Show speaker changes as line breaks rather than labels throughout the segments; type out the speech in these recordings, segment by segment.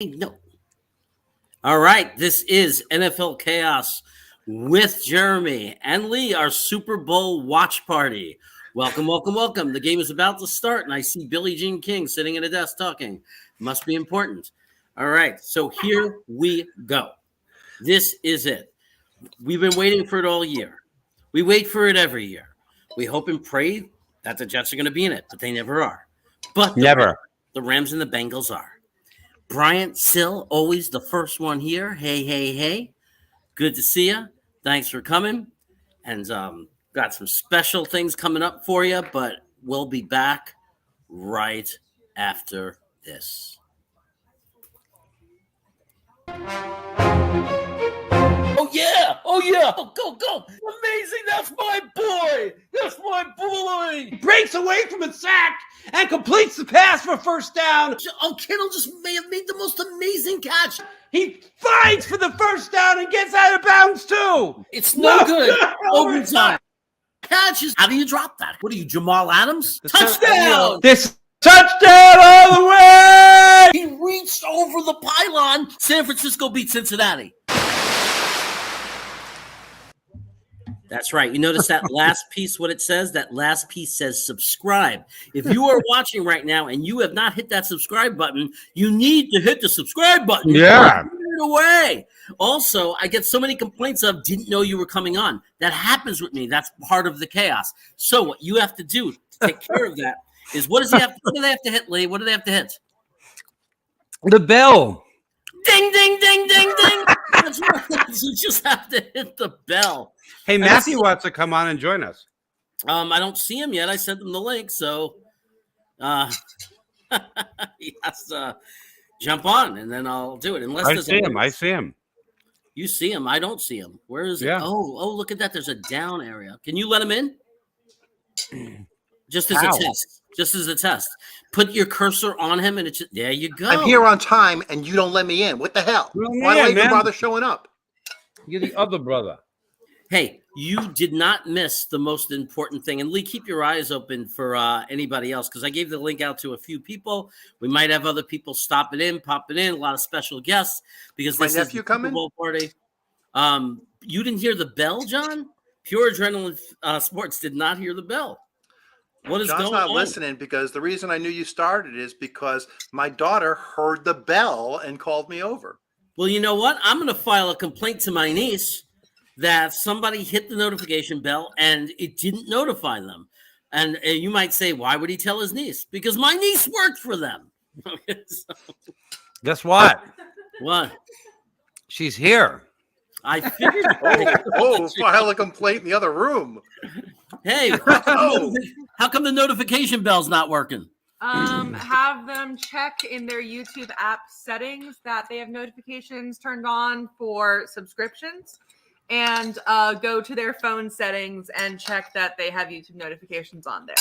No. All right. This is NFL Chaos with Jeremy and Lee, our Super Bowl watch party. Welcome, welcome, welcome. The game is about to start, and I see Billie Jean King sitting at a desk talking. Must be important. All right. So here we go. This is it. We've been waiting for it all year. We wait for it every year. We hope and pray that the Jets are going to be in it, but they never are. But the Rams and the Bengals are. Bryant Sill, always the first one here. Hey, hey, hey. Good to see you. Thanks for coming. And got some special things coming up for you, but we'll be back right after this.
Oh, yeah. Go. Amazing. That's my boy. That's my boy.
He breaks away from a sack and completes the pass for first down.
Oh, Kittle just may have made the most amazing catch.
He fights for the first down and gets out of bounds, too.
It's no good. Overtime. Catches. How do you drop that? What are you, Jamal Adams? Touchdown.
This touchdown all the way.
He reached over the pylon. San Francisco beat Cincinnati. That's right. You notice that last piece, what it says? That last piece says subscribe. If you are watching right now and you have not hit that subscribe button, you need to hit the subscribe button.
Yeah.
Put it away. Also, I get so many complaints of didn't know you were coming on. That happens with me. That's part of the chaos. So what you have to do to take care of that is what do they have to hit, Lee? What do they have to hit?
The bell.
Ding, ding, ding, ding, ding. That's right. You just have to hit the bell.
Hey, Matthew wants to come on and join us.
I don't see him yet. I sent him the link, so he has to jump on, and then I'll do it. Unless
I see him.
You see him. I don't see him. Where is it? Oh, look at that. There's a down area. Can you let him in? Just as a test. Just as a test. Put your cursor on him, and there you go.
I'm here on time, and you don't let me in. What the hell? Why don't you bother showing up?
You're the other brother.
Hey, you did not miss the most important thing. And Lee, keep your eyes open for anybody else, because I gave the link out to a few people. We might have other people popping in, a lot of special guests, because this is the Super Bowl party. You didn't hear the bell, John? Pure Adrenaline Sports did not hear the bell. What is
John's
going on?
not listening, because the reason I knew you started is because my daughter heard the bell and called me over.
Well, you know what? I'm going to file a complaint to my niece that somebody hit the notification bell and it didn't notify them. And you might say, why would he tell his niece? Because my niece worked for them.
Guess what?
What?
She's here.
I figured.
File a complaint in the other room.
Hey, how come the notification bell's not working?
Have them check in their YouTube app settings that they have notifications turned on for subscriptions, and go to their phone settings and check that they have YouTube notifications on there.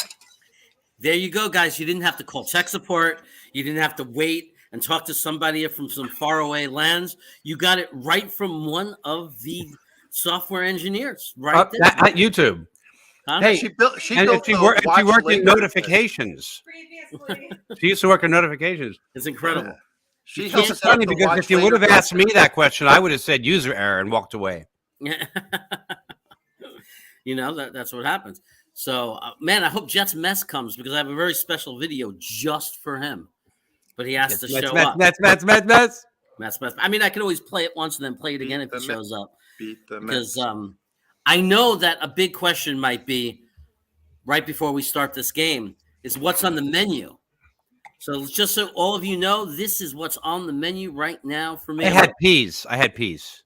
There you go, guys. You didn't have to call tech support. You didn't have to wait and talk to somebody from some faraway lands. You got it right from one of the software engineers, right there.
At YouTube.
Huh?
Hey,
she built
if you worked in notifications.
Previously.
She used to work in notifications.
It's incredible.
It's funny because if you would have asked me that question, I would have said user error and walked away.
You know, that's what happens. So, man, I hope Jets Mess comes, because I have a very special video just for him. But he has to show up.
Mess.
I mean, I can always play it once and then play it again if he shows up. Because I know that a big question might be right before we start this game is what's on the menu. So just so all of you know, this is what's on the menu right now for me.
I had peas.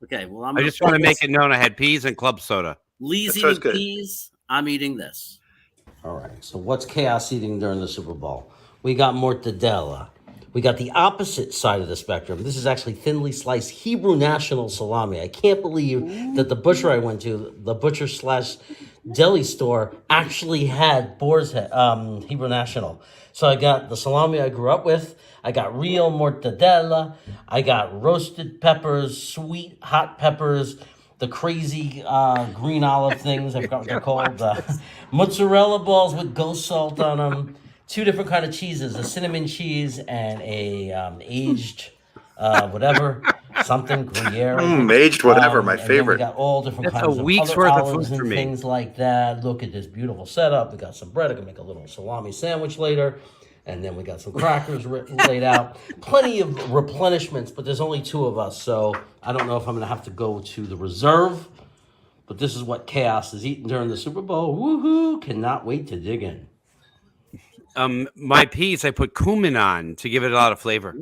Okay,
well,
I just want to make it known I had peas and club soda.
Lee's eating peas. I'm eating this. All right. So what's Chaos eating during the Super Bowl? We got mortadella. We got the opposite side of the spectrum. This is actually thinly sliced Hebrew National salami. I can't believe that the butcher I went to, the butcher / deli store, actually had boar's head, Hebrew National. So I got the salami I grew up with. I got real mortadella. I got roasted peppers, sweet hot peppers, the crazy green olive things. I forgot what they're called. Mozzarella balls with ghost salt on them. 2 different kind of cheeses, a cinnamon cheese and a aged whatever, something Gruyere.
Aged whatever, my
and then
favorite.
we got all different
That's
kinds
a
of
week's
other
worth of
olives
food for
and
me.
things like that. Look at this beautiful setup. We got some bread. I can make a little salami sandwich later. And then we got some crackers laid out. Plenty of replenishments, but there's only 2 of us. So I don't know if I'm going to have to go to the reserve. But this is what Chaos is eating during the Super Bowl. Woohoo! Cannot wait to dig in.
My peas, I put cumin on to give it a lot of flavor.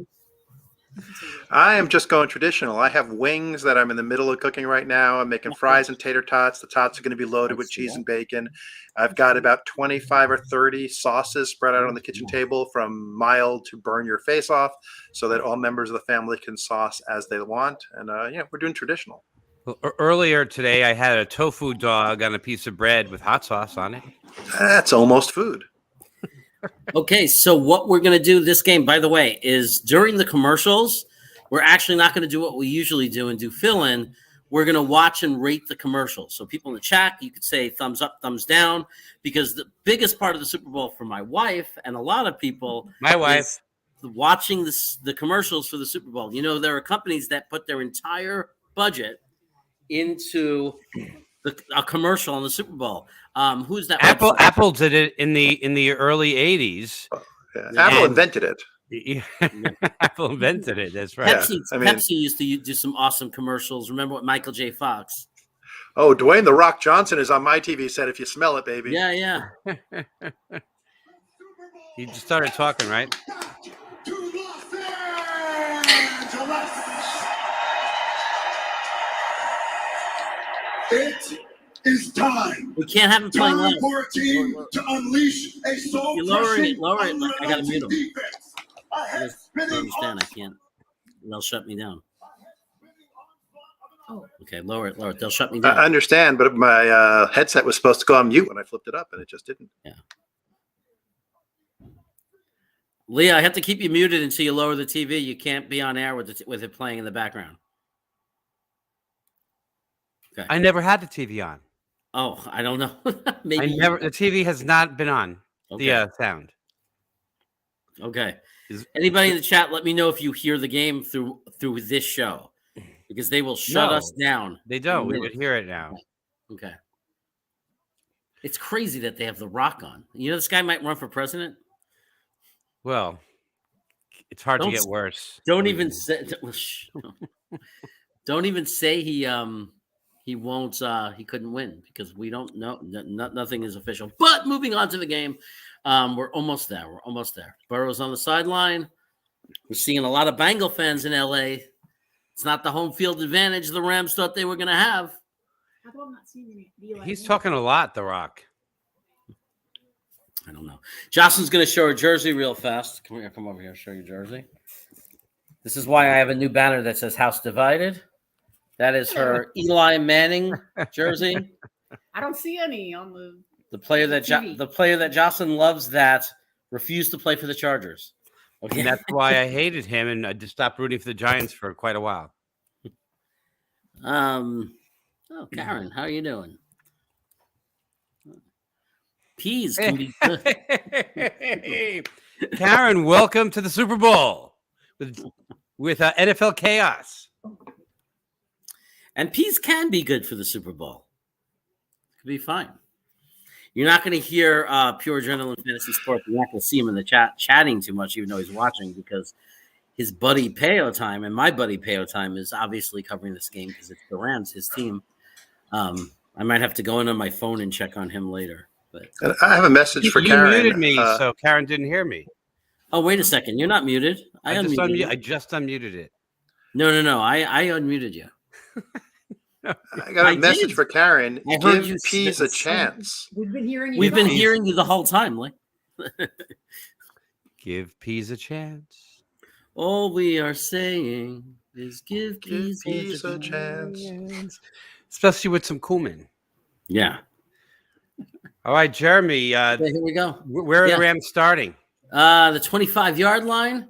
I am just going traditional. I have wings that I'm in the middle of cooking right now. I'm making fries and tater tots. The tots are going to be loaded with cheese and bacon. I've got about 25 or 30 sauces spread out on the kitchen table, from mild to burn your face off, so that all members of the family can sauce as they want. And we're doing traditional.
Well, earlier today, I had a tofu dog on a piece of bread with hot sauce on it.
That's almost food.
Okay, so what we're going to do this game, by the way, is during the commercials, we're actually not going to do what we usually do and do fill-in. We're going to watch and rate the commercials. So people in the chat, you could say thumbs up, thumbs down, because the biggest part of the Super Bowl for my wife and a lot of people,
My wife,
is watching the commercials for the Super Bowl. You know, there are companies that put their entire budget into a commercial on the Super Bowl. Who's that?
Apple.
website?
Apple did it in the early '80s.
Yeah. Apple invented it.
Apple invented it. That's right.
Pepsi used to do some awesome commercials. Remember what Michael J. Fox?
Oh, Dwayne "The Rock" Johnson is on my TV set. If you smell it, baby.
Yeah.
He just started talking, right?
To Los Angeles. It is time.
We can't have him playing
Time
live.
for a team to unleash a soul
You're lowering it,
crushing,
lower it. I gotta mute him.
defense. A
I
head
just don't
spinning
understand. I can't. They'll shut me down. Okay, lower it. They'll shut me
I
down.
understand, but my headset was supposed to go on mute when I flipped it up, and it just didn't.
Leah, I have to keep you muted until you lower the TV. You can't be on air with it playing in the background. Okay.
I never had the TV on.
Oh, I don't know. Maybe
I never. The TV has not been on.
Okay.
The sound.
Okay. Anybody in the chat, let me know if you hear the game through this show, because they will shut us down.
They don't. We would hear it now.
Okay. It's crazy that they have The Rock on. You know, this guy might run for president.
Well, it's hard to get worse.
Don't even say. Don't even say he won't. He couldn't win, because we don't know. Nothing is official. But moving on to the game, we're almost there. Burrow's on the sideline. We're seeing a lot of Bengal fans in LA. It's not the home field advantage the Rams thought they were going to have.
How come I'm not seeing any?
He's talking a lot, The Rock.
I don't know. Jocelyn's going to show her jersey real fast. Come over here. Show your jersey. This is why I have a new banner that says "House Divided." That is her Eli Manning jersey.
I don't see any on
The player that
TV.
the player that Jocelyn loves that refused to play for the Chargers. Okay,
And that's why I hated him, and I just stopped rooting for the Giants for quite a while.
Oh, Karen, how are you doing? Peas can be good.
Karen, welcome to the Super Bowl with NFL Chaos.
And peas can be good for the Super Bowl. Could be fine. You're not going to hear Pure Adrenaline Fantasy Sports. You're not going to see him in the chat chatting too much, even though he's watching, because his buddy Peo Time and my buddy Peo Time is obviously covering this game because it's the Rams, his team. I might have to go into my phone and check on him later. But
And I have a message for
You
Karen.
muted me, so Karen didn't hear me.
oh, wait a second, you're not muted.
I just unmuted it.
No. I unmuted you.
I got a
I
message
did.
for Karen.
I heard
Give
you
peas
say-
a chance.
We've been hearing you.
We've been
guys.
hearing you the whole time, Lee.
Give peas a chance.
All we are saying is give
Give
peas
peas a chance.
Especially with some cumin.
Yeah.
All right, Jeremy,
Okay, here we go.
where are
Yeah.
the Rams starting?
The 25-yard line.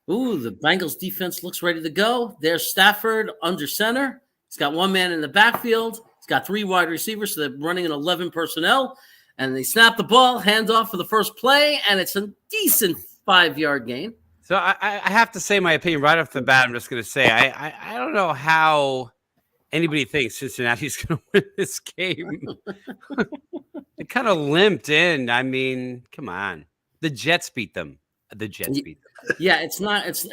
Ooh, the Bengals defense looks ready to go. There's Stafford under center. He's got one man in the backfield. He's got 3 wide receivers, so they're running an 11 personnel. And they snap the ball, hand off for the first play, and it's a decent 5-yard gain.
So I have to say my opinion right off the bat. I'm just going to say I don't know how anybody thinks Cincinnati's going to win this game. It kind of limped in. I mean, come on. The Jets beat them. The Jets beat them.
Yeah, it's not. It's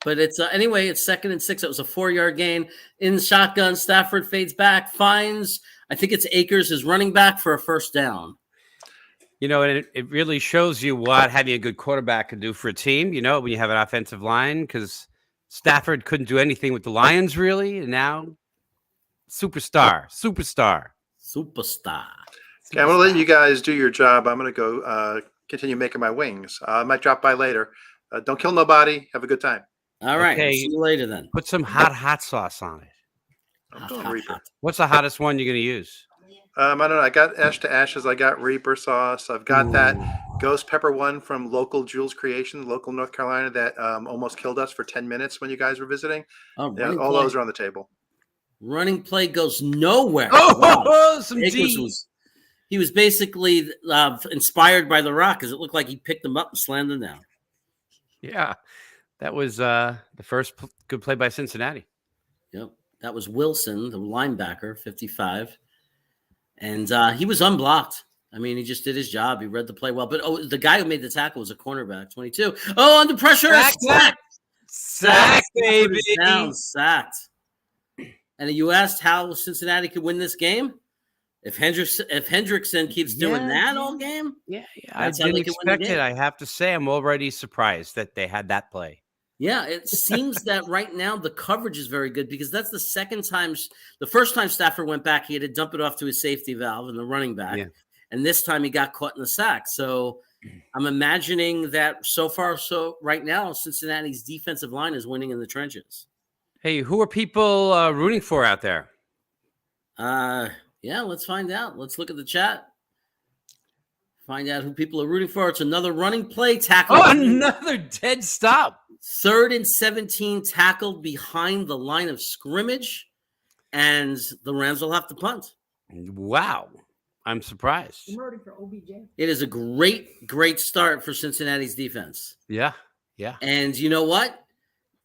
but it's anyway. It's 2nd and 6. It was a 4-yard gain in shotgun. Stafford fades back, finds. I think it's Akers, his running back, for a first down.
And it really shows you what having a good quarterback can do for a team, when you have an offensive line, because Stafford couldn't do anything with the Lions, really. And now, superstar.
Okay, I'm going to let you guys do your job. I'm going to go continue making my wings. I might drop by later. Don't kill nobody. Have a good time.
All right.
Okay.
See you later then.
Put some hot sauce on it.
I'm doing Reaper.
What's the hottest one you're going to use?
I don't know. I got Ash to Ashes. I got Reaper sauce. I've got that ghost pepper one from local Jules Creation, local North Carolina, that almost killed us for 10 minutes when you guys were visiting.
Oh,
Yeah, all those are on the table.
Running play goes nowhere.
Some
Akers
D.
he was basically inspired by The Rock, because it looked like he picked them up and slammed them down.
Yeah, that was the first good play by Cincinnati.
Yep, that was Wilson, the linebacker, 55. And he was unblocked. I mean, he just did his job. He read the play well. But the guy who made the tackle was a cornerback, 22. Oh, under pressure.
Sack, baby.
Down, sacked. And you asked how Cincinnati could win this game? If Hendrickson keeps doing that all game?
Yeah. I
That's how they
didn't
can win the
expect it.
game.
I have to say, I'm already surprised that they had that play.
Yeah, it seems that right now the coverage is very good, because that's the second time. The first time Stafford went back, he had to dump it off to his safety valve and the running back.
Yeah.
And this time he got caught in the sack. So I'm imagining that so right now, Cincinnati's defensive line is winning in the trenches.
Hey, who are people rooting for out there?
Yeah, let's find out. Let's look at the chat. Find out who people are rooting for. It's another running play tackle.
Oh, another dead stop.
3rd and 17 tackled behind the line of scrimmage, and the Rams will have to punt.
Wow. I'm surprised.
I'm rooting for OBJ.
It is a great start for Cincinnati's defense.
Yeah.
And you know what?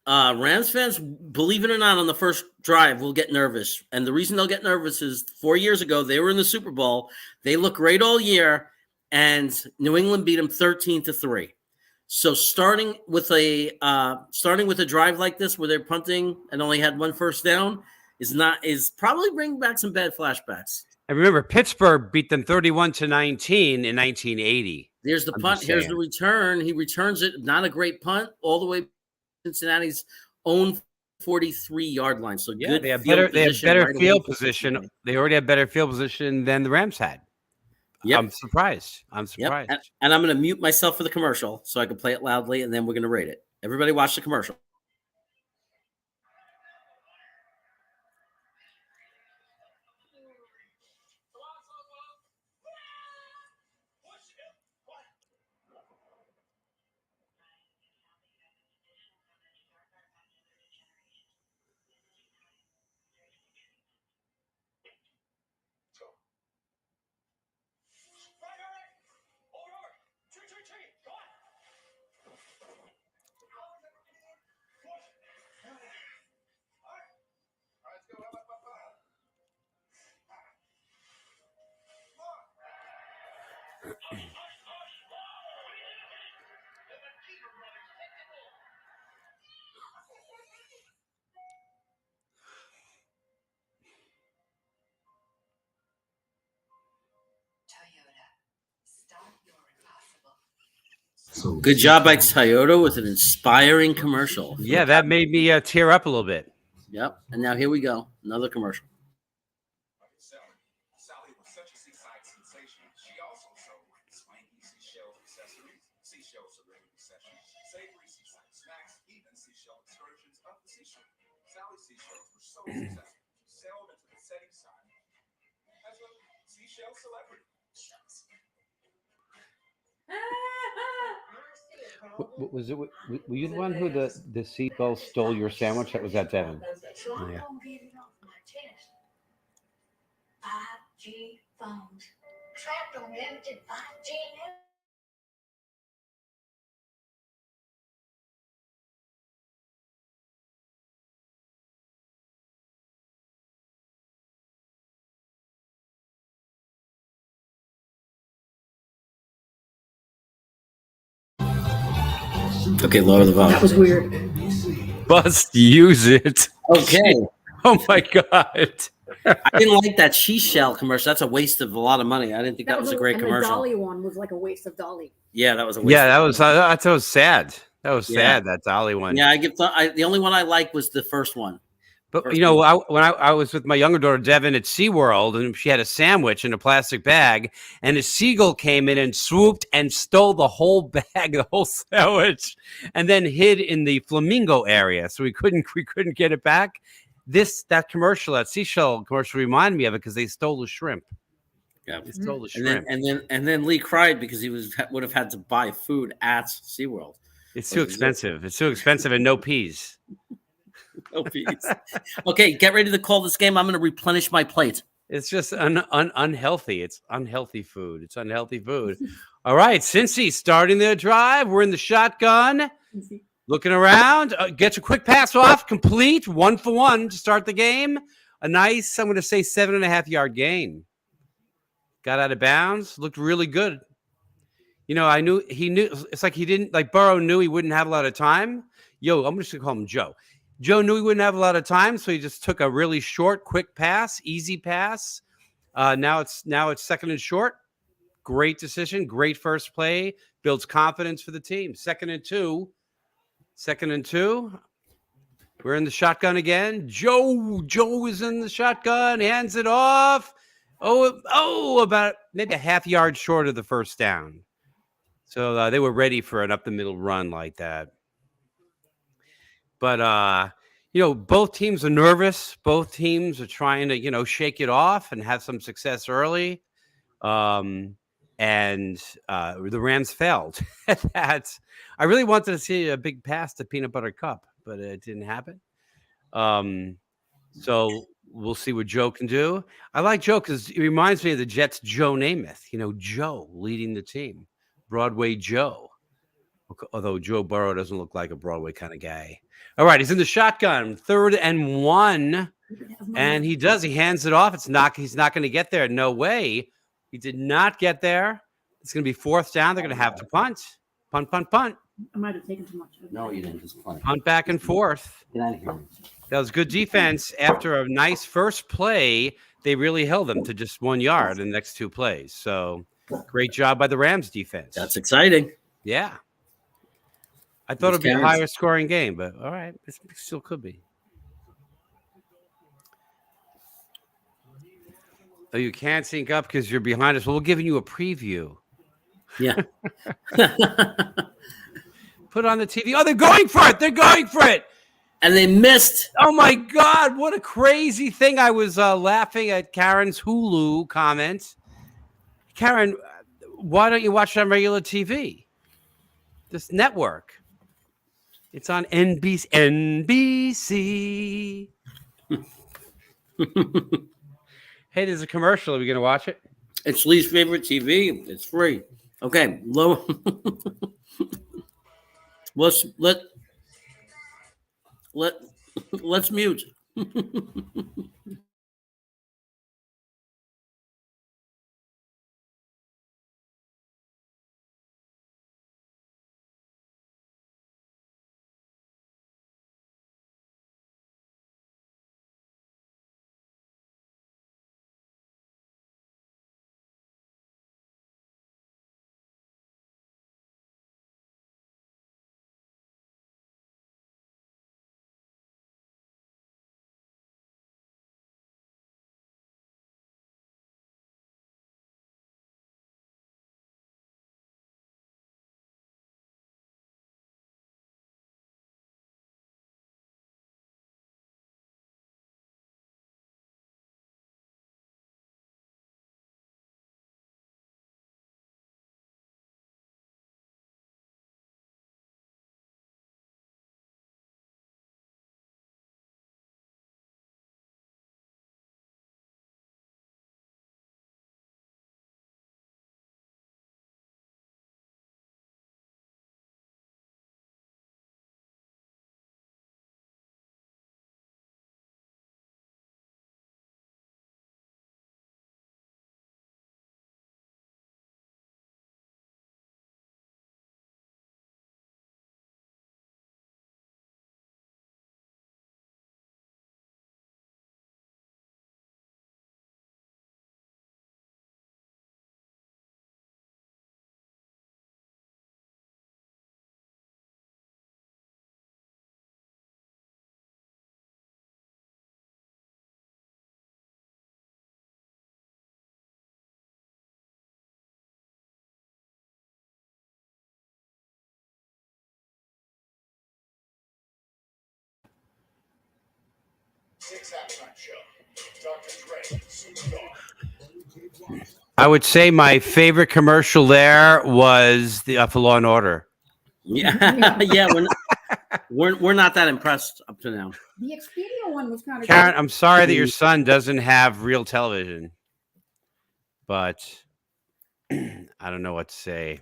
Rams fans, believe it or not, on the first drive will get nervous. And the reason they'll get nervous is 4 years ago, they were in the Super Bowl. They look great all year, and New England beat them 13-3. So starting with a drive like this where they're punting and only had one first down is probably bringing back some bad flashbacks.
And remember, Pittsburgh beat them 31-19 in 1980.
There's the punt. Here's the return. He returns it. Not a great punt, all the way to Cincinnati's own 43-yard line. So
Yeah,
good.
they have better field
away.
position. They already have better field position than the Rams had.
Yep.
I'm surprised.
Yep. And I'm going to mute myself for the commercial so I can play it loudly, and then we're going to rate it. Everybody watch the commercial. Good job by Toyota with an inspiring commercial.
Yeah, that made me tear up a little bit.
Yep. And now here we go. Another commercial.
Sally was such a seaside sensation. She also sold swanky seashell accessories, seashell serenity sessions, savory seaside snacks, even seashell excursions up the seashore. Sally's seashells were so successful, she sailed into the setting sun as a seashell celebrity.
Was it? Were you the one who the seatbelt stole your sandwich? That was that Devin. Oh, yeah.
5G phones. Trapped on limited 5G
Okay, lower the volume.
That was weird.
Must use it.
Okay.
Oh my god.
I didn't like that cheese shell commercial. That's a waste of a lot of money. I didn't think that was a great
and
commercial.
The Dolly one was like a waste of Dolly.
Yeah, that was a waste.
Yeah,
of
that was
money.
I thought it was sad. That was
Yeah.
sad. That Dolly one.
Yeah, the only one I liked was the first one.
But
First
you know,
one.
when I was with my younger daughter Devin at SeaWorld, and she had a sandwich in a plastic bag, and a seagull came in and swooped and stole the whole bag, the whole sandwich, and then hid in the flamingo area, so we couldn't get it back. That commercial, that seashell commercial, reminded me of it because they stole the shrimp.
Yeah,
They stole the
and
shrimp.
then Lee cried because he would have had to buy food at SeaWorld.
It's too expensive. It's too expensive and no peas.
No peas. Okay, get ready to call this game. I'm going to replenish my plate.
It's just unhealthy. It's unhealthy food. It's unhealthy food. All right, Cincy starting their drive. We're in the shotgun. Looking around. Get your quick pass off. Complete. 1 for 1 to start the game. A nice, I'm going to say, 7.5-yard gain. Got out of bounds. Looked really good. You know, he knew. It's like he didn't, like Burrow knew he wouldn't have a lot of time. I'm just going to call him Joe. Joe knew he wouldn't have a lot of time, so he just took a really short, quick pass, easy pass. Now it's 2nd and short. Great decision. Great first play. Builds confidence for the team. 2nd and 2. 2nd and 2. We're in the shotgun again. Joe is in the shotgun. Hands it off. About maybe a half yard short of the first down. So they were ready for an up the middle run like that. But both teams are nervous. Both teams are trying to, shake it off and have some success early. And the Rams failed at that. I really wanted to see a big pass to Peanut Butter Cup, but it didn't happen. So we'll see what Joe can do. I like Joe because it reminds me of the Jets' Joe Namath. Joe leading the team, Broadway Joe. Although Joe Burrow doesn't look like a Broadway kind of guy. All right, he's in the shotgun, 3rd and 1, and he does. He hands it off. He's not going to get there. No way. He did not get there. It's going to be 4th down. They're going to have to punt. Punt.
I might have taken too much.
No, you didn't. Just punt.
Punt back and forth.
Get out of here.
That was good defense. After a nice first play, they really held them to just 1 yard in the next 2 plays. So great job by the Rams defense.
That's exciting.
Yeah. I thought it'd be a higher scoring game, but all right, it still could be. Oh, you can't sync up because you're behind us. Well, we're giving you a preview.
Yeah.
Put on the TV. Oh, they're going for it. They're going for it.
And they missed.
Oh, my God. What a crazy thing. I was laughing at Karen's Hulu comment. Karen, why don't you watch it on regular TV? This network. It's on NBC. Hey, there's a commercial. Are we going to watch it?
It's Lee's favorite TV. It's free. Okay. Let's mute.
Today's halftime show. Dr. Dre, Snoop Dogg.
I would say my favorite commercial there was the for Law and Order.
Yeah, yeah. We're not that impressed up to now.
The Expedia one was kind of
Karen, I'm sorry that your son doesn't have real television, but I don't know what to say.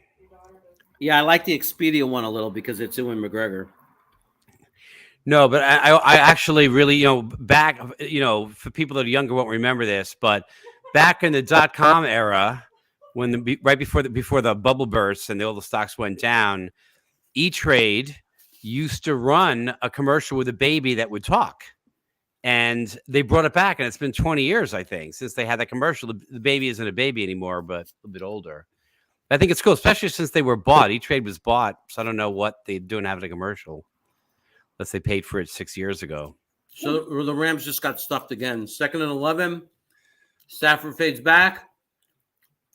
Yeah, I like the Expedia one a little because it's Ewan McGregor.
No, but I actually really, back, for people that are younger won't remember this, but back in the .com era, when right before the bubble burst and all the stocks went down, E-Trade used to run a commercial with a baby that would talk, and they brought it back, and it's been 20 years, I think, since they had that commercial. The baby isn't a baby anymore, but a bit older. I think it's cool, especially since they were bought. E-Trade was bought, so I don't know what they're doing having a commercial, unless they paid for it 6 years ago.
So the Rams just got stuffed again. 2nd and 11. Stafford fades back.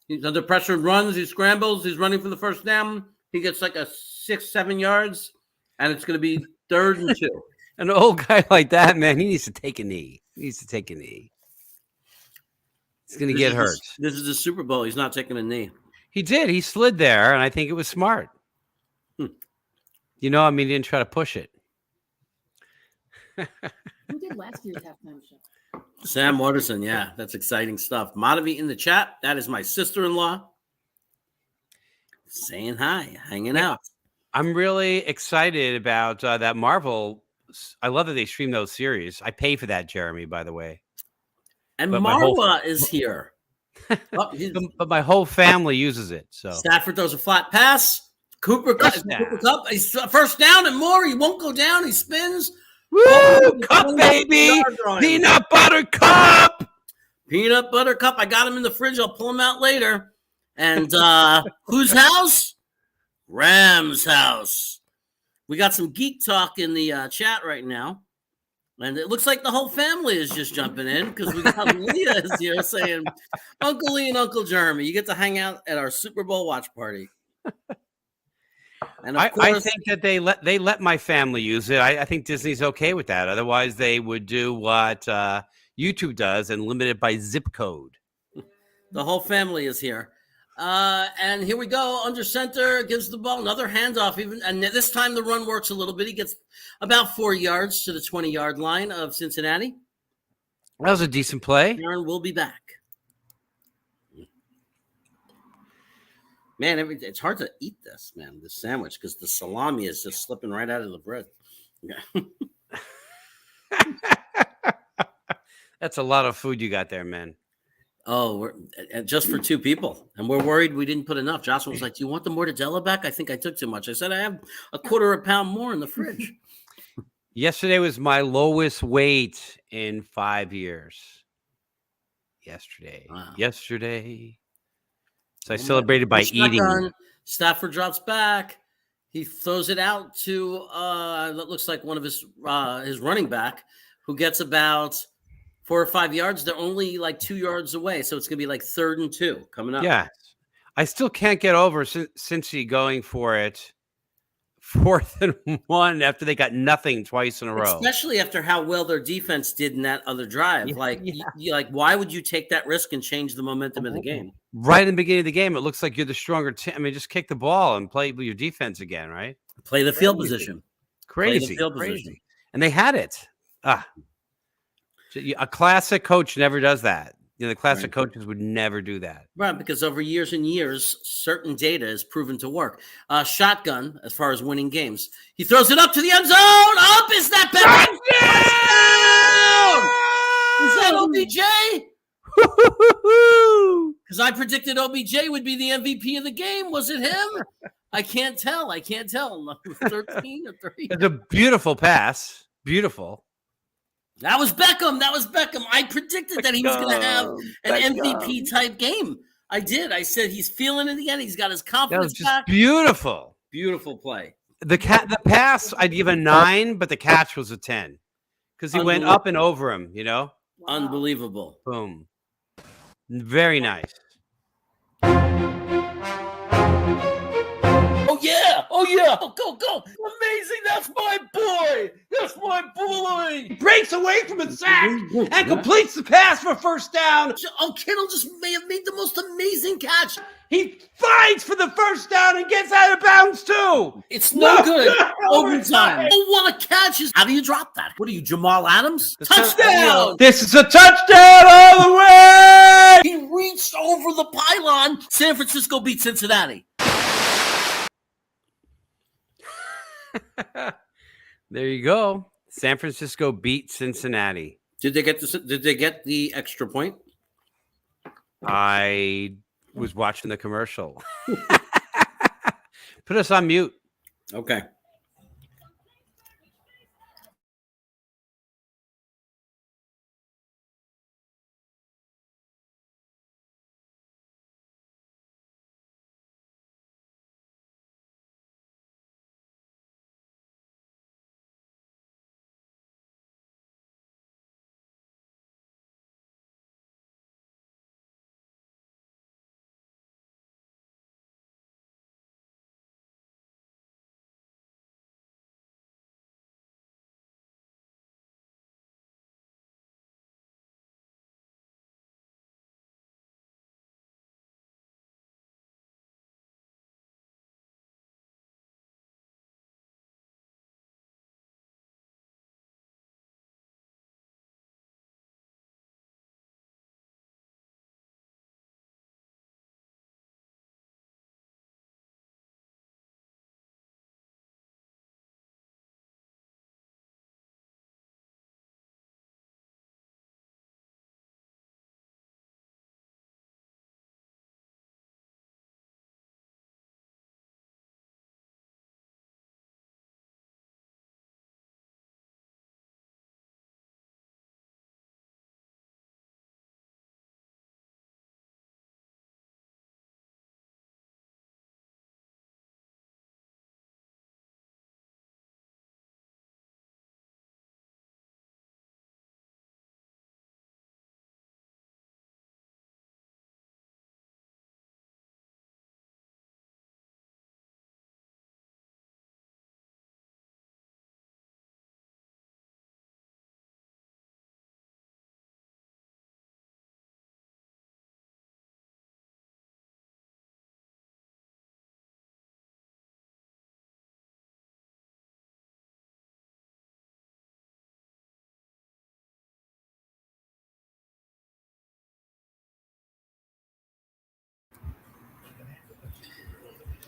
He's under pressure and runs. He scrambles. He's running for the first down. He gets like a 6-7 yards, and it's going to be 3rd and 2.
An old guy like that, man, he needs to take a knee. He's going to get hurt.
This is the Super Bowl. He's not taking a knee.
He did. He slid there, and I think it was smart. He didn't try to push it.
Who did last year's halftime show?
Sam Waterson. Yeah, that's exciting stuff. Madhavi in the chat. That is my sister-in-law. Saying hi, hanging out.
I'm really excited about that Marvel. I love that they stream those series. I pay for that, Jeremy, by the way.
And
But
Marwa is here.
But my whole family uses it. So
Stafford throws a flat pass. Cooper Kupp. He's first down and more. He won't go down. He spins.
Woo! Cup, baby! Peanut butter cup!
Peanut butter cup. I got him in the fridge. I'll pull him out later. And whose house? Rams' house. We got some geek talk in the chat right now. And it looks like the whole family is just jumping in because we got Leah is here saying, Uncle Lee and Uncle Jeremy, you get to hang out at our Super Bowl watch party. And of course,
I think that they let my family use it. I think Disney's okay with that. Otherwise, they would do what YouTube does and limit it by zip code.
the whole family is here. And here we go. Under center, gives the ball another handoff. And this time the run works a little bit. He gets about 4 yards to the 20-yard line of Cincinnati.
That was a decent play.
Aaron will be back. Man, it's hard to eat this, man, this sandwich, because the salami is just slipping right out of the bread. Yeah.
That's a lot of food you got there, man.
Oh, just for 2 people. And we're worried we didn't put enough. Jocelyn was like, do you want the mortadella back? I think I took too much. I said, I have a quarter of a pound more in the fridge.
Yesterday was my lowest weight in 5 years. Yesterday.
Wow.
So I celebrated by eating.
Stafford drops back. He throws it out to that looks like one of his running back, who gets about 4 or 5 yards. They're only like 2 yards away, so it's gonna be like 3rd and 2 coming up.
Yeah, I still can't get over Cincy going for it 4th and 1 after they got nothing twice in a row.
Especially after how well their defense did in that other drive. Why would you take that risk and change the momentum of the game?
Right in the beginning of the game, it looks like you're the stronger team. I mean, just kick the ball and play with your defense again, right?
Play the field position.
Crazy. And they had it. A classic coach never does that. The classic coaches would never do that.
Right, because over years and years, certain data is proven to work. Shotgun, as far as winning games. He throws it up to the end zone. Up is that back. Is that OBJ? Because I predicted OBJ would be the MVP of the game. Was it him? I can't tell. 13 or 3.
It's a beautiful pass. Beautiful.
That was Beckham. I predicted that he was going to have an MVP type game. I did. I said he's feeling it again. He's got his confidence back.
Beautiful.
Beautiful play.
The pass, I'd give a 9, but the catch was a 10 because he went up and over him.
Wow. Unbelievable.
Boom. Very nice.
Oh Oh yeah. Go, go. Amazing. That's my boy. That's my boy.
Breaks away from a sack and completes the pass for first down.
Oh, Kittle just may have made the most amazing catch.
He fights for the first down and gets out of bounds too.
It's no good.
Overtime.
Oh, what a catch! How do you drop that? What are you, Jamal Adams? Touchdown!
This is a touchdown all the way.
He reached over the pylon. San Francisco beat Cincinnati.
There you go. San Francisco beat Cincinnati.
Did they get the extra point?
I was watching the commercial. Put us on mute.
Okay.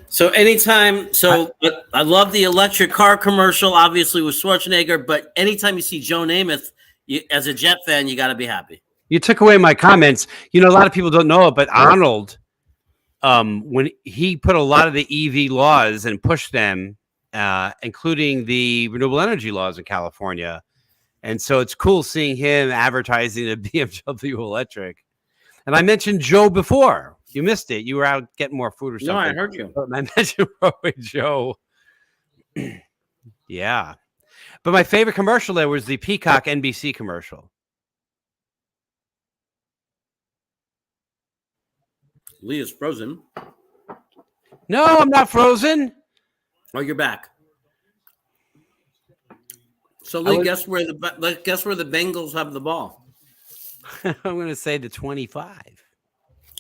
So I love the electric car commercial, obviously with Schwarzenegger, but anytime you see Joe Namath, as a Jet fan, you got to be happy.
You took away my comments. You know, a lot of people don't know it, but Arnold, when he put a lot of the EV laws and pushed them, including the renewable energy laws in California. And so it's cool seeing him advertising the BMW electric. And I mentioned Joe before. You missed it. You were out getting more food or something.
No, I heard you.
But I mentioned Broadway Joe. Yeah. But my favorite commercial there was the Peacock NBC commercial.
Lee is frozen.
No, I'm not frozen.
Oh, you're back. So Lee, guess where the Bengals have the ball?
I'm going to say the 25.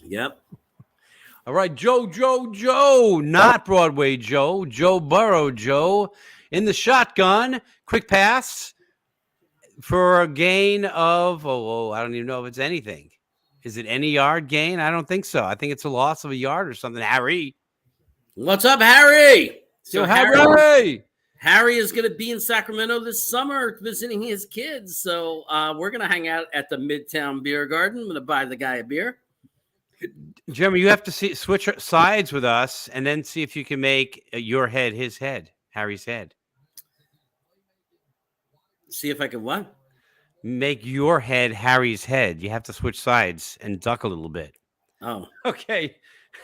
Yep.
All right, Joe, not Broadway Joe, Joe Burrow Joe in the shotgun, quick pass for a gain of, I don't even know if it's anything. Is it any yard gain? I don't think so. I think it's a loss of a yard or something. Harry.
What's up, Harry?
So Harry
is going to be in Sacramento this summer visiting his kids. So we're going to hang out at the Midtown Beer Garden. I'm going to buy the guy a beer.
Jeremy, you have to switch sides with us and then see if you can make your head his head, Harry's head.
See if I can what?
Make your head Harry's head. You have to switch sides and duck a little bit.
Oh.
Okay.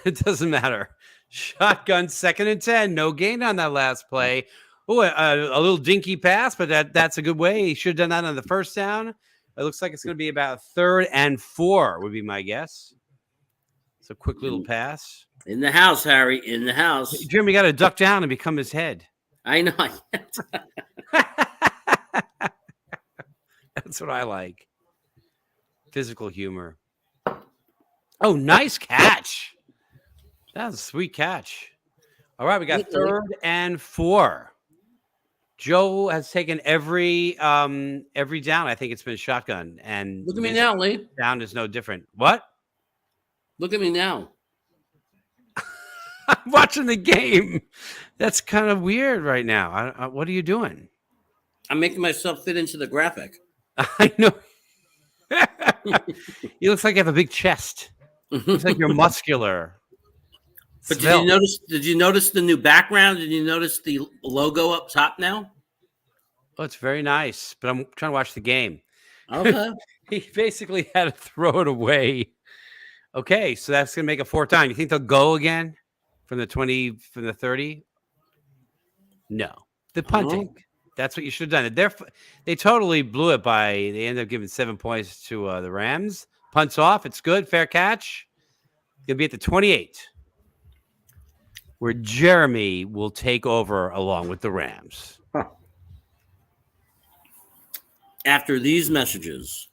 It doesn't matter. Shotgun, 2nd and 10. No gain on that last play. Oh, a little dinky pass, but that's a good way. He should have done that on the first down. It looks like it's going to be about 3rd and 4 would be my guess. It's a quick little pass.
In the house, Harry. In the house.
Jeremy got to duck down and become his head.
I know.
That's what I like. Physical humor. Oh, nice catch. That was a sweet catch. All right, we got 3rd and 4. Joe has taken every down. I think it's been shotgun. And
Look at me now, Lee.
down is no different. What?
Look at me now.
I'm watching the game. That's kind of weird right now. What are you doing?
I'm making myself fit into the graphic.
I know. You look like you have a big chest. Looks like you're muscular.
But
Svelte.
did you notice the new background? Did you notice the logo up top now?
Oh, it's very nice, but I'm trying to watch the game.
Okay.
He basically had to throw it away. Okay, so that's going to make it 4th down. You think they'll go again from the 30? No. The punting. That's what you should have done. They totally blew it they ended up giving 7 points to the Rams. Punts off. It's good. Fair catch. You'll be at the 28, where Jeremy will take over along with the Rams.
After these messages.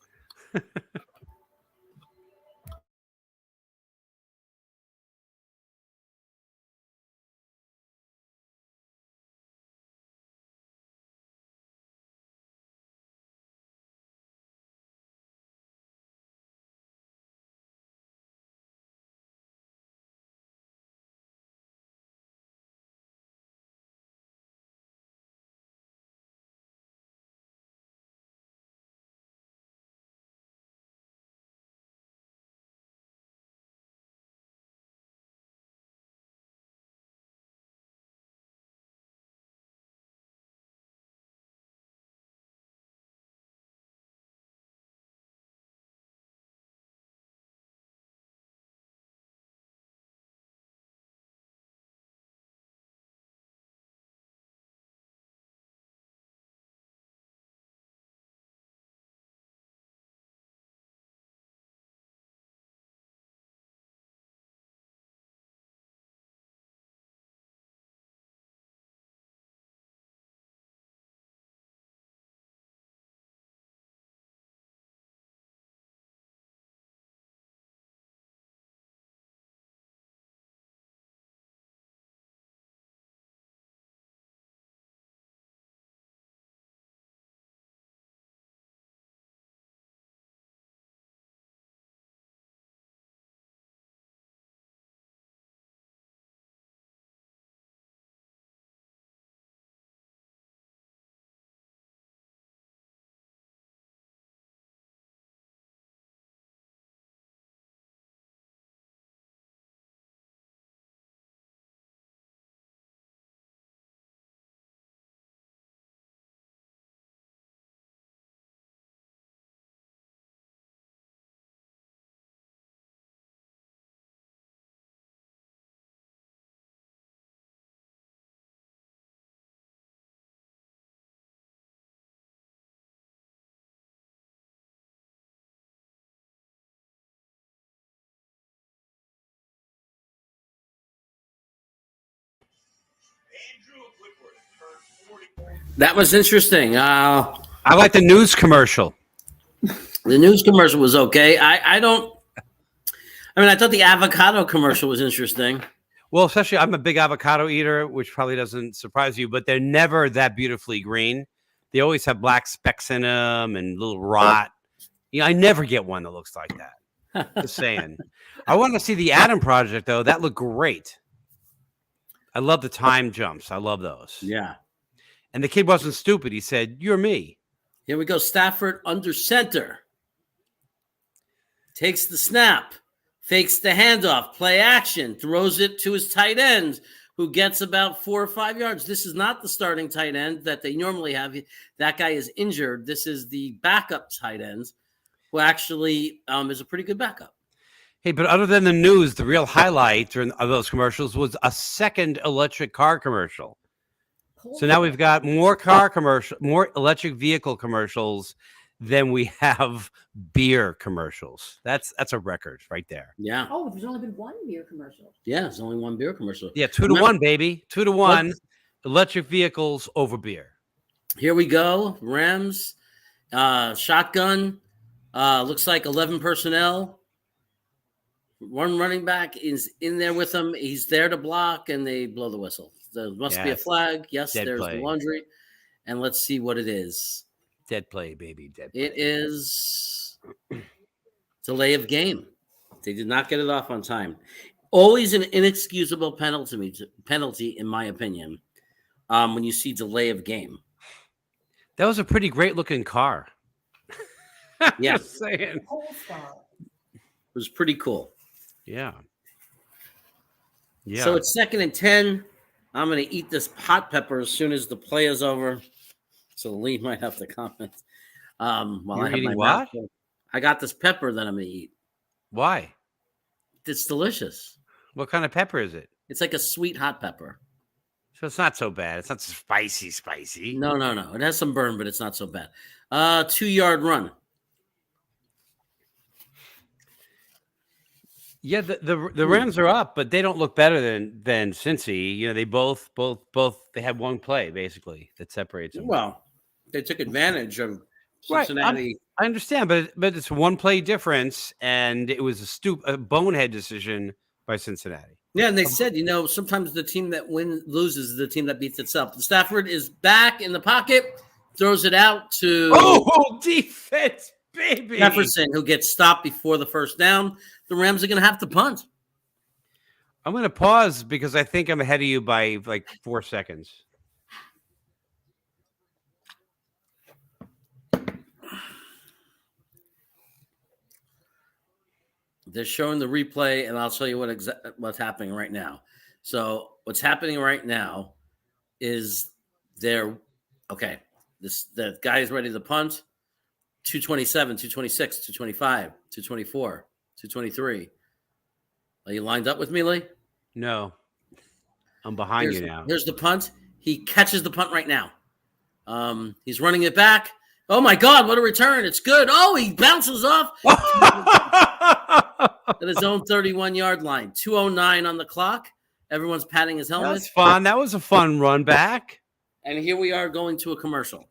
That was interesting.
I like the news commercial.
The news commercial was okay. I thought the avocado commercial was interesting.
Well, especially I'm a big avocado eater, which probably doesn't surprise you, but they're never that beautifully green. They always have black specks in them and little rot. I never get one that looks like that. Just saying. I want to see the Adam Project, though. That looked great. I love the time jumps. I love those.
Yeah.
And the kid wasn't stupid. He said, "You're me."
Here we go. Stafford under center. Takes the snap. Fakes the handoff. Play action. Throws it to his tight end, who gets about 4 or 5 yards. This is not the starting tight end that they normally have. That guy is injured. This is the backup tight end, who actually is a pretty good backup.
Hey, but other than the news, the real highlight during of those commercials was a second electric car commercial. So now we've got more car commercial, more electric vehicle commercials than we have beer commercials. That's a record right there.
Yeah.
Oh, there's only been one beer commercial.
Yeah. There's only one beer commercial.
Yeah, 2 to
Remember-
1, baby. 2 to 1. Electric vehicles over beer.
Here we go. Rams, shotgun. Looks like 11 personnel. One running back is in there with them. He's there to block, and they blow the whistle. There must be a
Yes.
flag. Yes,
Dead
there's
play.
the laundry. And let's see what it is.
Dead play, baby. Dead play.
It is delay of game. They did not get it off on time. Always an inexcusable penalty, in my opinion, when you see delay of game.
That was a pretty great looking car.
Yeah.
Just saying.
Polestar.
It was pretty cool.
Yeah. Yeah.
So it's 2nd and 10. I'm going to eat this hot pepper as soon as the play is over. So Lee might have to comment. While
You're
I have
eating
my
what?
mouth full. I got this pepper that I'm going to eat.
Why?
It's delicious.
What kind of pepper is it?
It's like a sweet hot pepper.
So it's not so bad. It's not spicy.
No. It has some burn, but it's not so bad. 2-yard run.
Yeah, the Rams are up, but they don't look better than Cincy. You know, they both they had one play basically that separates them.
Well, they took advantage of
Right,
Cincinnati.
I understand, but it's one play difference, and it was a bonehead decision by Cincinnati.
Yeah, and they said, sometimes the team that loses is the team that beats itself. Stafford is back in the pocket, throws it out to
Defense, baby.
Jefferson, who gets stopped before the first down. The Rams are going to have to punt.
I'm going to pause because I think I'm ahead of you by like 4 seconds.
They're showing the replay, and I'll tell you what's happening right now. So what's happening right now is the guy is ready to punt. 227, 226, 225, 224, 223. Are you lined up with me, Lee?
No, I'm behind you now.
Here's the punt. He catches the punt right now. He's running it back. Oh, my God, what a return. It's good. Oh, he bounces off at his own 31-yard line. 2:09 on the clock. Everyone's patting his helmet.
That's fun. That was a fun run back.
And here we are going to a commercial.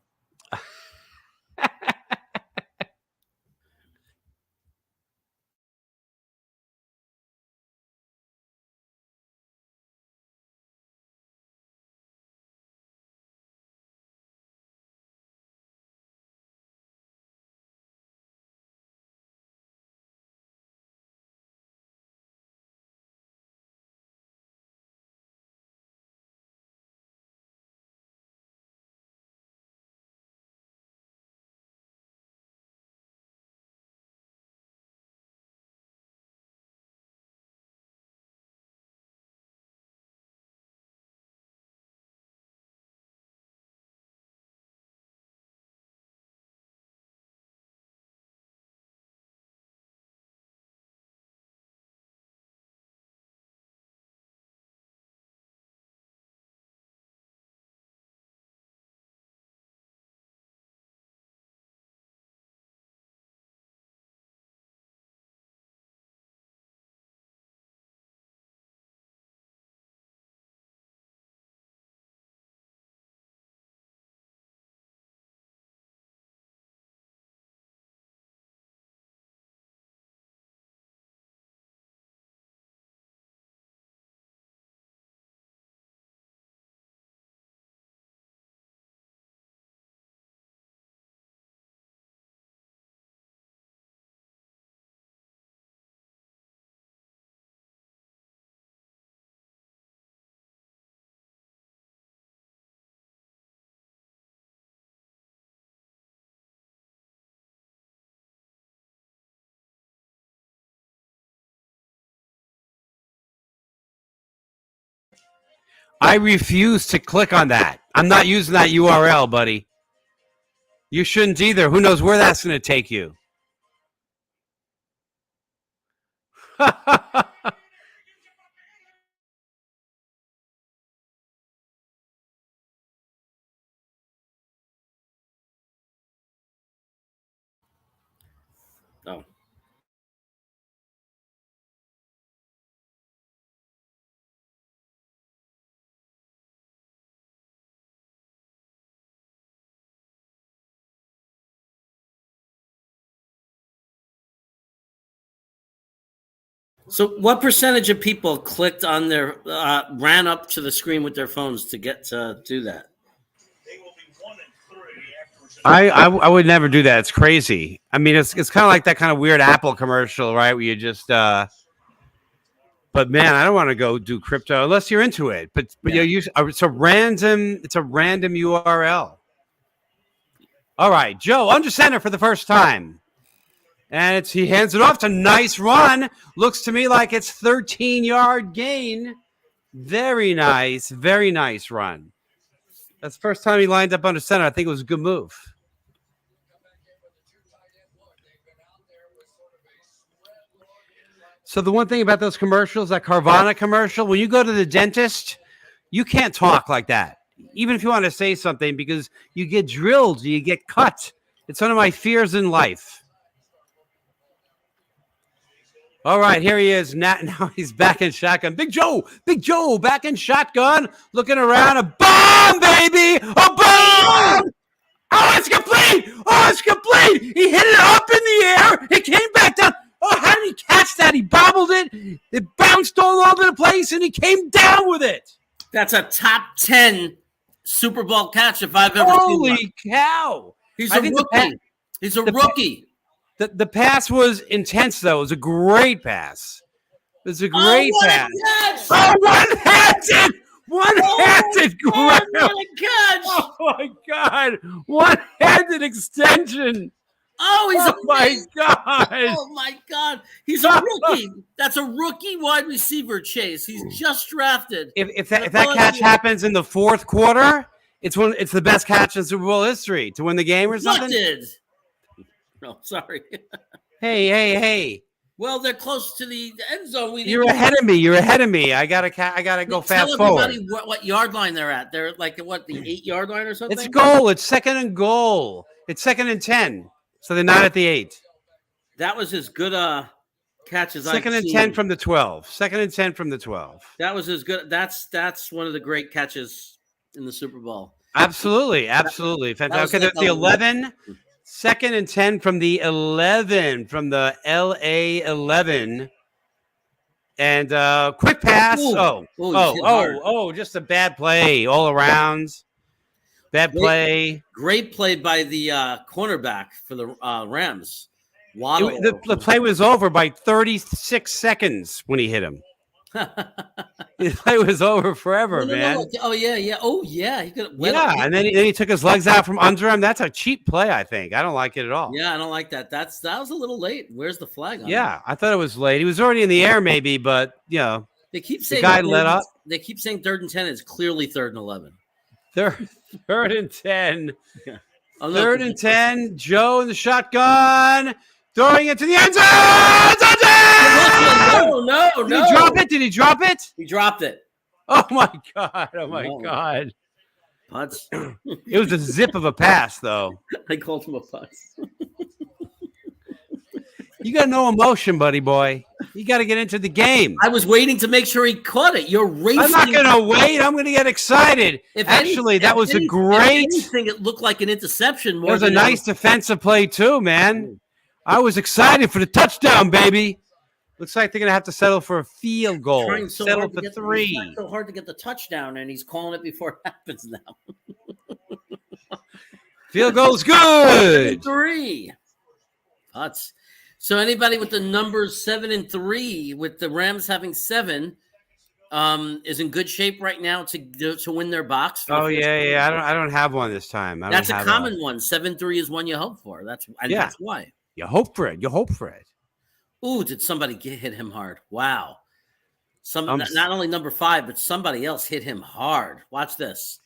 I refuse to click on that. I'm not using that URL, buddy. You shouldn't either. Who knows where that's going to take you?
Oh. So, what percentage of people clicked on their ran up to the screen with their phones to get to do that?
I would never do that. It's crazy. I mean, it's kind of like that kind of weird Apple commercial, right? Where you just but man, I don't want to go do crypto unless you're into it. But
Yeah.
it's a random URL. All right, Joe under center for the first time. And he hands it off. It's a nice run. Looks to me like it's 13-yard gain. Very nice run. That's the first time he lined up under center. I think it was a good move. So the one thing about those commercials, that Carvana commercial, when you go to the dentist, you can't talk like that, even if you want to say something, because you get drilled, you get cut. It's one of my fears in life. All right, here he is. Now he's back in shotgun. Big Joe, back in shotgun, looking around. A bomb, baby! A bomb! Oh, it's complete! He hit it up in the air. It came back down. Oh, how did he catch that? He bobbled it. It bounced all over the place, and he came down with it.
That's a top 10 Super Bowl catch if I've ever seen one.
Holy cow!
He's a rookie. He's a rookie.
The pass was intense, though. It was a great pass. It was a great pass. Oh, one-handed grab.
What a catch!
Oh, my God. One-handed extension.
Oh, he's
Oh, my God.
Oh, my God. He's a rookie. That's a rookie wide receiver, Chase. He's just drafted.
If that catch happens in the fourth quarter, it's the best catch in Super Bowl history to win the game or something.
Deflected. No, sorry.
Hey.
Well, they're close to the end zone.
You're ahead of me. I gotta go fast forward.
Tell everybody what yard line they're at. They're like what, the 8-yard line or something?
It's goal. It's second and goal. It's 2nd and 10. So they're not at the 8.
That was as good catch as I've
Second and
seen.
10 from the 12. 2nd and 10 from the 12.
That was as good. That's one of the great catches in the Super Bowl.
Absolutely. Fantastic. Okay, that's the 11. 2nd and 10 from the 11, from the LA 11. And quick pass.
Ooh.
Just a bad play all around. Bad play.
Great play by the cornerback for the Rams. Waddle.
The play was over by 36 seconds when he hit him. The play was over forever, man.
Oh yeah. He could.
And then he took his legs out from under him. That's a cheap play, I think. I don't like it at all.
Yeah, I don't like that. That was a little late. Where's the flag on
Yeah, I thought it was late. He was already in the air, maybe, but
they keep saying
the guy let up.
They keep saying 3rd and 10 is clearly 3rd and 11.
Third and 10.
Yeah.
3rd and 10. Joe in the shotgun. Throwing it to the end zone.
No.
Did he drop it?
He dropped it.
Oh, my God.
Putz.
It was a zip of a pass, though.
I called him a putz.
You got no emotion, buddy boy. You got to get into the game.
I was waiting to make sure he caught it. You're racing.
I'm not going to wait. I'm going to get excited. That was a great.
If anything, it looked like an interception.
It was a nice defensive play, too, man. I was excited for the touchdown, baby. Looks like they're going to have to settle for a field goal. Settle for 3.
It's so hard to get the touchdown, and he's calling it before it happens now.
Field goal's good.
3. Putz. So anybody with the numbers 7 and 3, with the Rams having 7, is in good shape right now to win their box.
Oh yeah. I don't have one this time.
That's a common one. 7-3 is one you hope for. That's why
you hope for it.
Ooh, did somebody hit him hard? Wow. Not only number 5, but somebody else hit him hard. Watch this.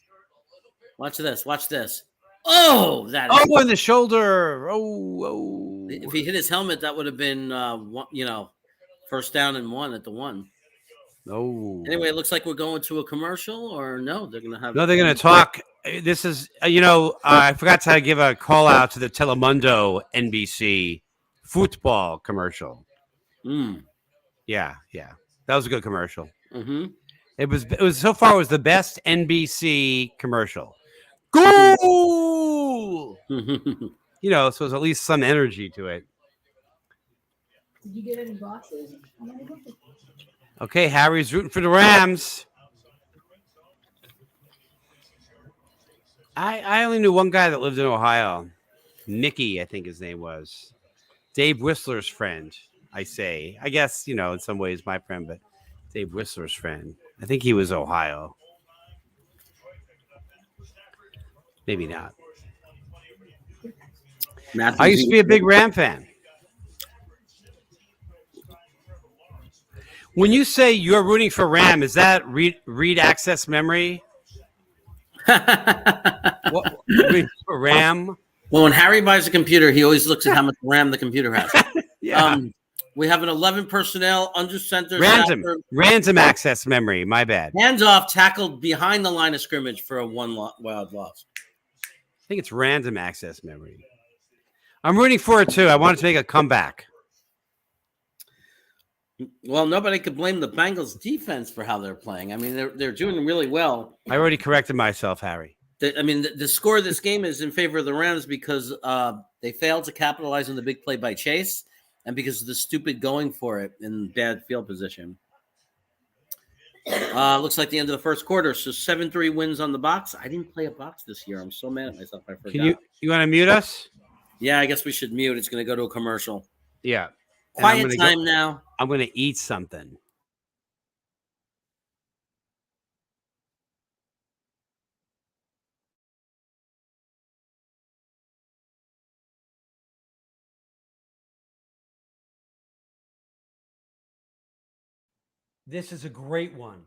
Watch this. Oh,
in the shoulder. Oh.
If he hit his helmet, that would have been, first down and 1 at the 1.
Oh.
Anyway, it looks like we're going to a commercial, or no? They're going to have.
No, they're going to talk. This is, I forgot to give a call out to the Telemundo NBC football commercial.
Mm.
Yeah. That was a good commercial.
Mm-hmm.
It was so far it was the best NBC commercial. Goal! You know, so there's at least some energy to it.
Did you get any boxes?
Okay, Harry's rooting for the Rams. I only knew one guy that lived in Ohio. Nicky, I think his name was. Dave Whistler's friend, I say. I guess, you know, in some ways my friend, but Dave Whistler's friend. I think he was Ohio. Maybe not. I used to be a big Ram fan. When you say you're rooting for Ram, is that read access memory? What, for Ram?
Well, when Harry buys a computer, he always looks at how much RAM the computer has.
Yeah.
We have an 11 personnel under center.
Random access memory. My bad.
Hands off, tackled behind the line of scrimmage for a wild loss.
I think it's random access memory. I'm rooting for it too. I want it to make a comeback.
Well, nobody could blame the Bengals defense for how they're playing. I mean, they're doing really well.
I already corrected myself, Harry.
The score of this game is in favor of the Rams because they failed to capitalize on the big play by Chase and because of the stupid going for it in bad field position. Looks like the end of the first quarter. So 7-3 wins on the box. I didn't play a box this year. I'm so mad at myself. I forgot.
Can you want to mute us?
Yeah, I guess we should mute. It's going to go to a commercial.
Yeah.
Quiet time now.
I'm going to eat something. This is a great one.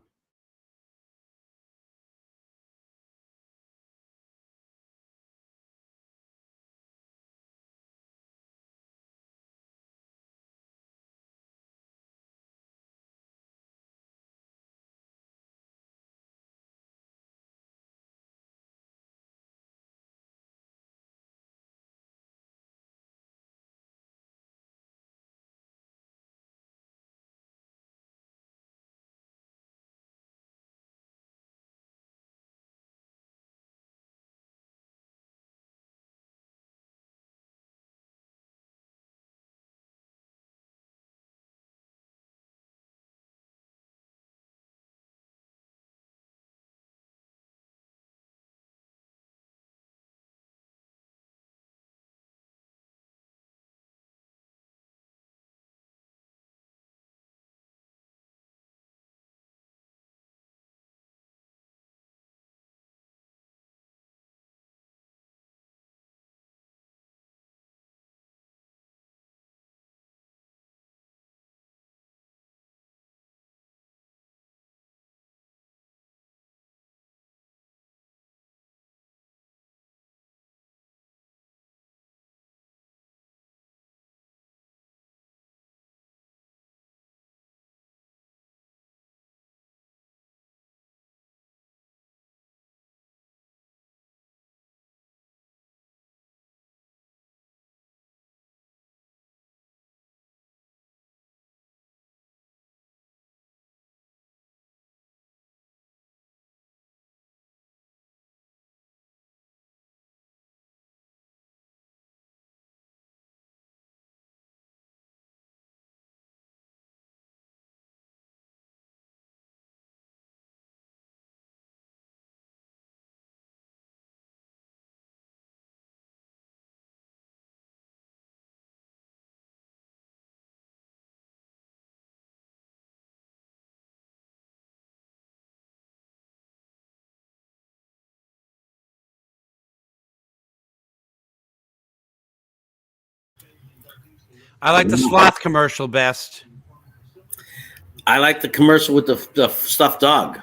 I like the sloth commercial best.
I like the commercial with the stuffed dog.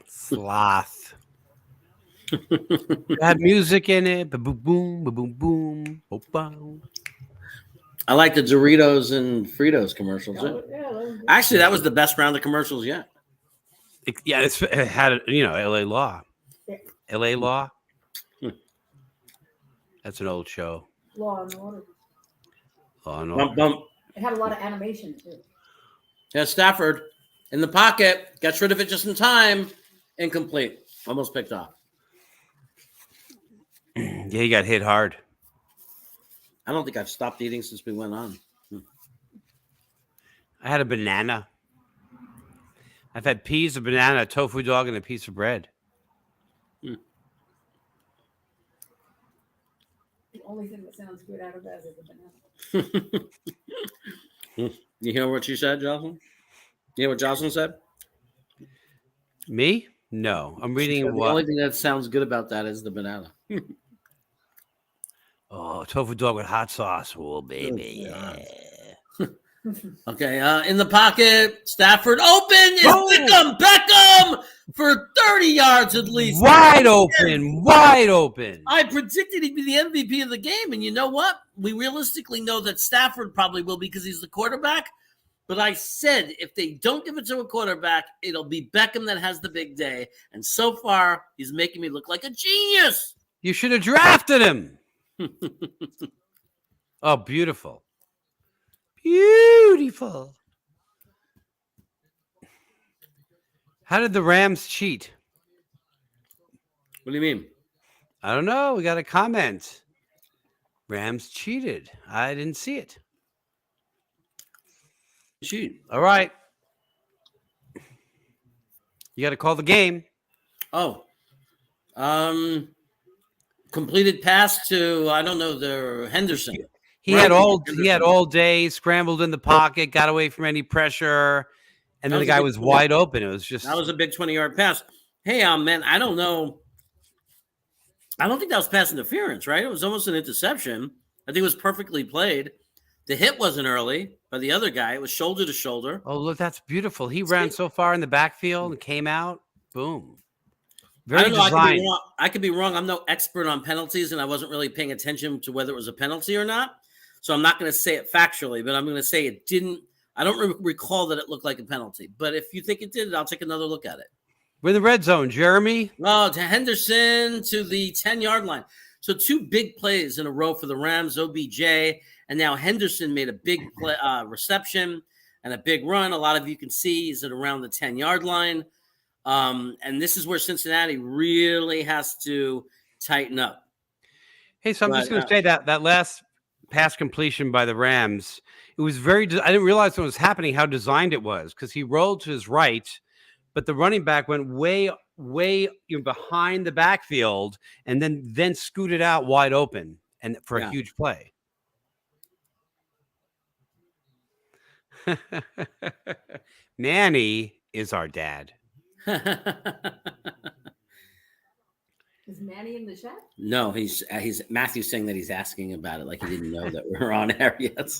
Sloth. Had music in it. Boom, boom, boom, boom, boom, boom.
I like the Doritos and Fritos commercials. Actually, that was the best round of commercials yet.
It had, LA Law. LA Law. That's an old show.
Law and Order.
Oh no!
Bump, bump.
It had a lot of animation too.
Yeah, Stafford in the pocket, gets rid of it just in time. Incomplete. Almost picked off.
Yeah, he got hit hard.
I don't think I've stopped eating since we went on.
I had a banana. I've had peas, a banana, a tofu dog, and a piece of bread.
The only thing that sounds good out of that is the banana.
You hear what she said, Jocelyn? You hear what Jocelyn said?
Me? No, I'm reading
The
what?
only thing that sounds good about that is the banana.
Oh, tofu dog with hot sauce. Oh, baby.
God.
Yeah.
Okay, in the pocket, Stafford open is
Oh!
Beckham for 30 yards at least.
Wide open, wide open.
I predicted he'd be the MVP of the game, and you know what? We realistically know that Stafford probably will because he's the quarterback. But I said if they don't give it to a quarterback, it'll be Beckham that has the big day. And so far, he's making me look like a genius.
You should have drafted him. Oh, beautiful. Beautiful. How did the Rams cheat?
What do you mean?
I don't know. We got a comment. Rams cheated. I didn't see it.
Shoot.
All right. You got to call the game.
Oh. Completed pass to, I don't know, the Henderson.
He had all day, scrambled in the pocket, got away from any pressure, and then the guy was wide open. It was just
That was a big 20-yard pass. Hey, man, I don't know. I don't think that was pass interference, right? It was almost an interception. I think it was perfectly played. The hit wasn't early by the other guy. It was shoulder to shoulder.
Oh, look, that's beautiful. He ran so far in the backfield and came out. Boom.
I
Very
don't know.
designed.
I could be wrong. I'm no expert on penalties, and I wasn't really paying attention to whether it was a penalty or not. So I'm not going to say it factually, but I'm going to say it didn't. I don't recall that it looked like a penalty. But if you think it did, I'll take another look at it.
We're in the red zone, Jeremy.
Oh, to Henderson to the 10-yard line. So two big plays in a row for the Rams, OBJ, and now Henderson made a big play, reception and a big run. A lot of you can see he's at around the 10-yard line. And this is where Cincinnati really has to tighten up.
Hey, so I'm just going to say that last pass completion by the Rams, it was I didn't realize what was happening, how designed it was, because he rolled to his right, but the running back went way behind the backfield and then scooted out wide open and for a huge play. Manny is our dad.
Is Manny in the chat?
No, he's Matthew's saying that he's asking about it, like he didn't know that we're on air yet.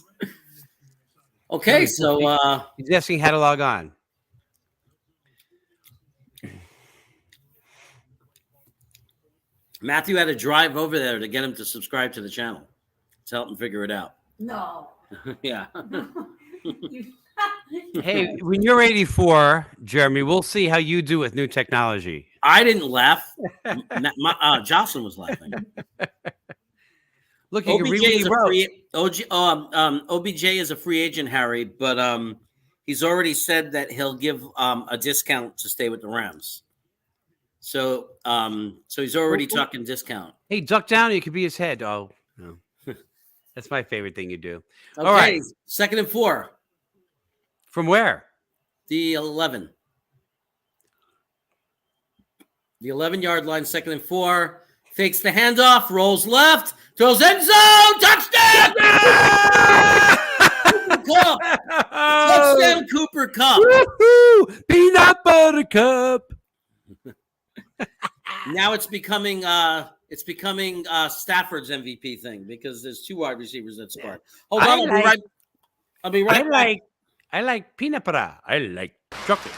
Okay, so
he's asking how to log on.
Matthew had to drive over there to get him to subscribe to the channel to help him figure it out.
No.
Yeah.
Hey, when you're 84, Jeremy, we'll see how you do with new technology.
I didn't laugh. Jocelyn was laughing.
Look, you can
OBJ is a free agent, Harry, but he's already said that he'll give a discount to stay with the Rams. So he's already talking discount.
Hey, duck down. You could be his head. Oh, no. That's my favorite thing you do.
Okay,
all right.
2nd and 4.
From where?
The 11. The 11-yard line, 2nd and 4. Fakes the handoff, rolls left, throws end zone, touchdown! Cup. Touchdown, Cooper Kupp.
Woo-hoo! Peanut butter cup.
Now it's becoming Stafford's MVP thing because there's 2 wide receivers that score. Hold on, I'll be right back.
I like peanut butter. I like chocolate.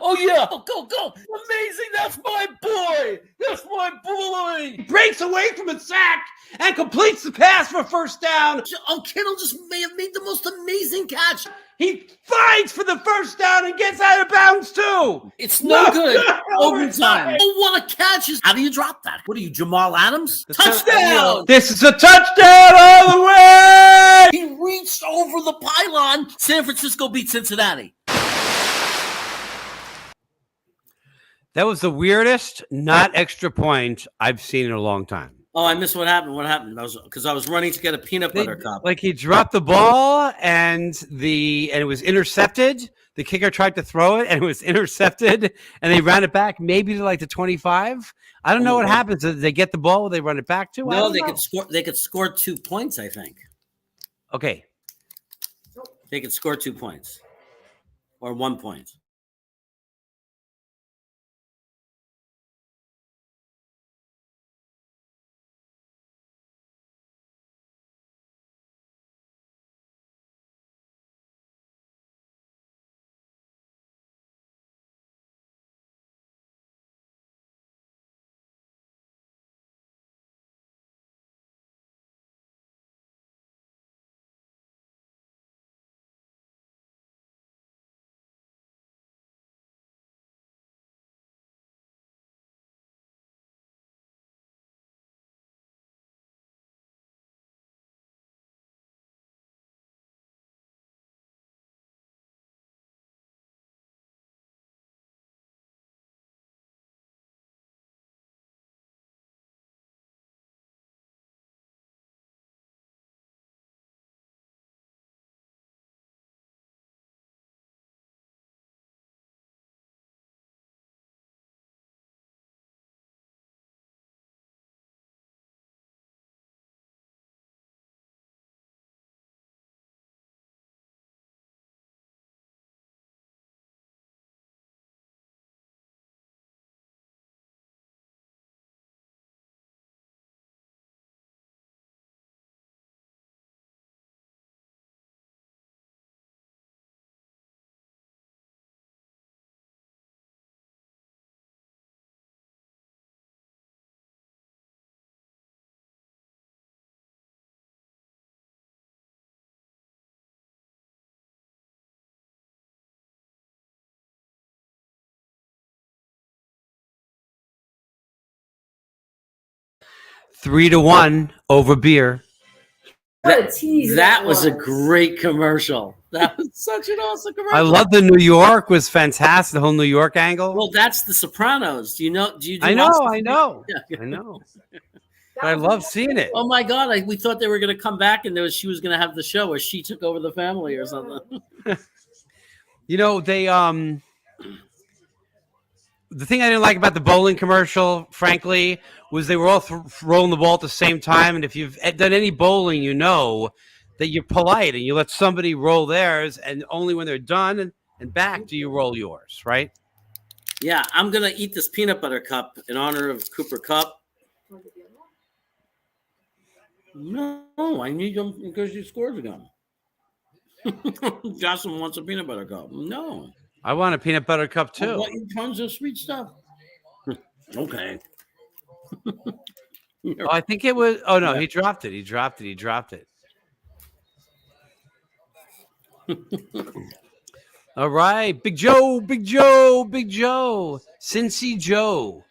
Oh yeah! Oh, go! Amazing! That's my boy! That's my boy.
Breaks away from a sack and completes the pass for first down.
Oh, Kittle just may have made the most amazing catch.
He fights for the first down and gets out of bounds too.
It's no good.
Overtime.
Overtime. Oh, what a catch. How do you drop that? What are you, Jamal Adams? Touchdown.
This is a touchdown all the way.
He reached over the pylon. San Francisco beat Cincinnati.
That was the weirdest not extra point I've seen in a long time.
Oh, I missed what happened. What happened? Because I was running to get a peanut butter cup.
Like he dropped the ball and it was intercepted. The kicker tried to throw it and it was intercepted, and they ran it back maybe to like the 25. I don't know what happens. Did they get the ball? Will they run it back to?
No, they could score. They could score 2 points. I think
Okay.
they could score 2 points or 1 point.
Three to one over beer.
What a tease
That was a great commercial. That was such an awesome commercial.
I love the New York was fantastic. The whole New York angle.
Well, that's The Sopranos. Do you know? Do you?
I know. I know.
Yeah.
I know. But I love seeing it.
Oh my God! We thought they were going to come back, and she was going to have the show where she took over the family or something.
You know, they the thing I didn't like about the bowling commercial, frankly, was they were all rolling the ball at the same time. And if you've done any bowling, you know that you're polite and you let somebody roll theirs, and only when they're done and back do you roll yours, right?
Yeah, I'm going to eat this peanut butter cup in honor of Cooper Kupp. No, I need them because she scores again. Jocelyn wants a peanut butter cup. No.
I want a peanut butter cup too.
I want you tons of sweet stuff. Okay.
Oh, I think it was. Oh no, he dropped it. He dropped it. He dropped it. All right, Big Joe, Big Joe, Big Joe, Cincy Joe,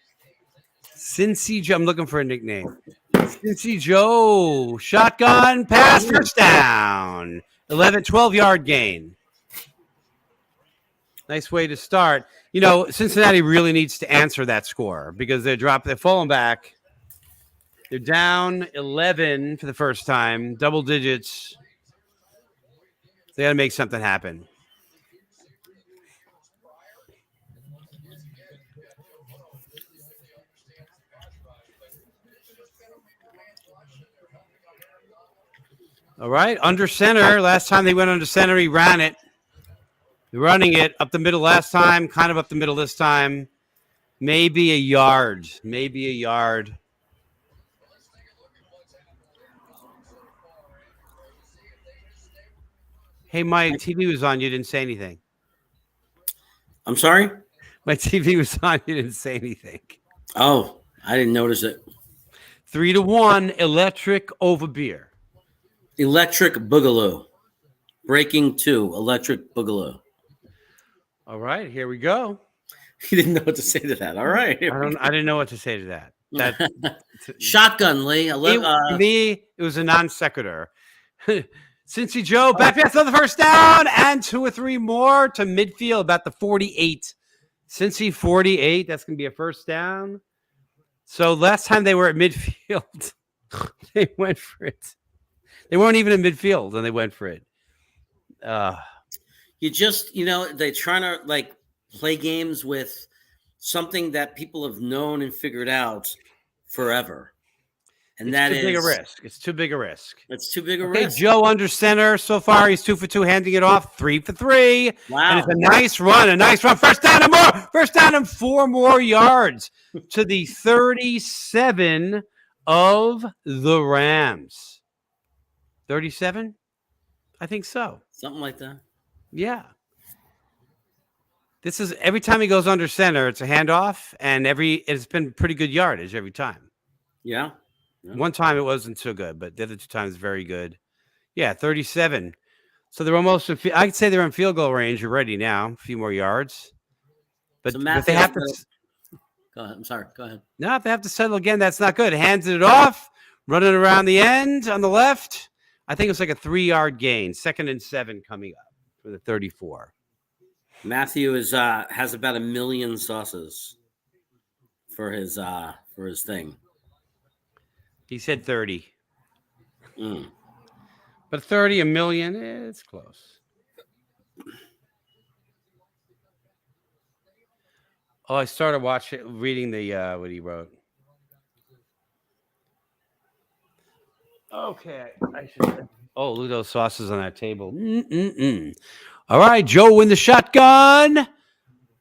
Cincy Joe. I'm looking for a nickname. Cincy Joe, shotgun pass, first down, 12-yard gain. Nice way to start. You know, Cincinnati really needs to answer that score because they're falling back. They're down 11 for the first time, double digits. They got to make something happen. All right, under center. Last time they went under center, he ran it. They're running it up the middle last time, kind of up the middle this time. Maybe a yard. Maybe a yard. Hey, my TV was on. You didn't say anything.
I'm sorry?
My TV was on. You didn't say anything.
Oh, I didn't notice it.
3-1 Electric over Beer.
Electric Boogaloo. Breaking 2. Electric Boogaloo.
All right, here we go.
He didn't know what to say to that. All right.
I didn't know what to say to that.
Shotgun, Lee.
To me, it was a non sequitur. Cincy Joe, back pass on the first down, and 2 or 3 more to midfield, about the 48. Cincy 48, that's going to be a first down. So last time they were at midfield, they went for it. They weren't even in midfield, and they went for it.
You just, they're trying to like play games with something that people have known and figured out forever. And
It's too big a risk. It's too big a risk.
It's too big a
Okay,
risk.
Joe under center so far. He's 2 for 2, handing it off. 3 for 3.
Wow.
And it's a nice run. First down and more. First down and 4 more yards to the 37 of the Rams. 37? I think so.
Something like that.
Yeah. This is every time he goes under center, it's a handoff, and it's been pretty good yardage every time.
Yeah.
One time it wasn't so good, but the other 2 times very good. Yeah, 37. So they're almost. I'd say they're in field goal range already now. A few more yards, but
So
they have to.
Go ahead. I'm sorry. Go ahead.
No, if they have to settle again, that's not good. Hands it off, running around the end on the left. I think it's like a 3-yard gain. 2nd and 7 coming up for the 34.
Matthew has about 1 million sauces for his thing.
He said 30.
Mm.
But 30, 1 million, it's close. Oh, I started reading the what he wrote. Okay, I should. Oh, look at those sauces on that table. All right, Joe in the shotgun.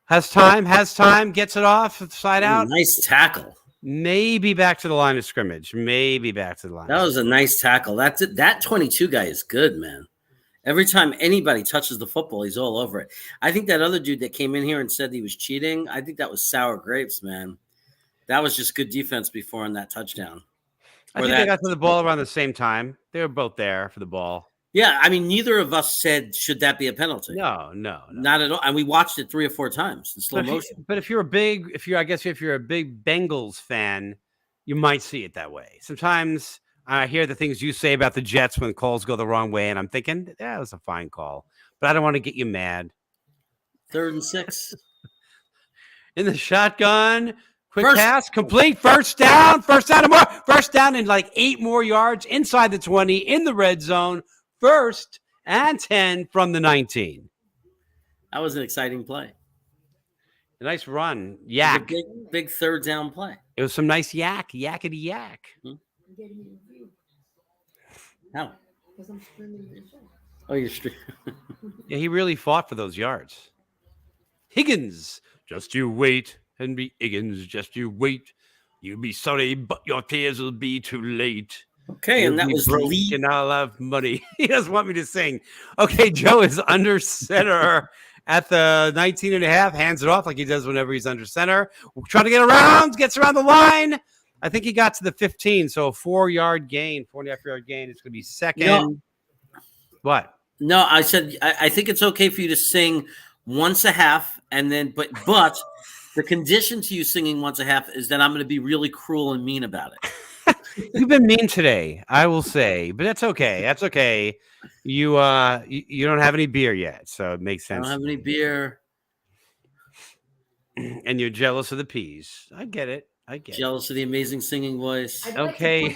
Has time, gets it off, side out.
Nice tackle.
Maybe back to the line of scrimmage.
That was a nice tackle. That's it. That 22 guy is good, man. Every time anybody touches the football, he's all over it. I think that other dude that came in here and said he was cheating, I think that was sour grapes, man. That was just good defense before on that touchdown.
I think they got to the ball around the same time. They were both there for the ball.
Yeah, I mean, neither of us said, should that be a penalty?
No.
Not at all. And we watched it 3 or 4 times in slow motion.
But if you're a big Bengals fan, you might see it that way. Sometimes I hear the things you say about the Jets when calls go the wrong way, and I'm thinking, that was a fine call. But I don't want to get you mad.
3rd and 6.
In the shotgun, quick pass, complete, first down and more. First down and like 8 more yards inside the 20 in the red zone. 1st and 10 from the 19.
That was an exciting play.
A nice run. Yak.
Big 3rd down play.
It was some nice yakety yak.
I'm getting you a view
How?
because I'm streaming your show.
Oh, you're streaming.
Yeah, he really fought for those yards. Higgins, just you wait. Henry Higgins, just you wait. You'll be sorry, but your tears will be too late.
Okay, and that was
Lee. And I'll have money. He doesn't want me to sing. Okay, Joe is under center at the 19 and a half. Hands it off like he does whenever he's under center. Trying to get around. Gets around the line. I think he got to the 15. So a 4-yard gain, 4.5-yard gain. It's going to be second.
No.
What?
No, I said I think it's okay for you to sing once a half, and then but the condition to you singing once a half is that I'm going to be really cruel and mean about it.
You've been mean today, I will say, but that's okay. That's okay. You don't have any beer yet, so it makes sense.
I don't have any beer.
And you're jealous of the peas. I get it.
Jealous of the amazing singing voice.
Okay.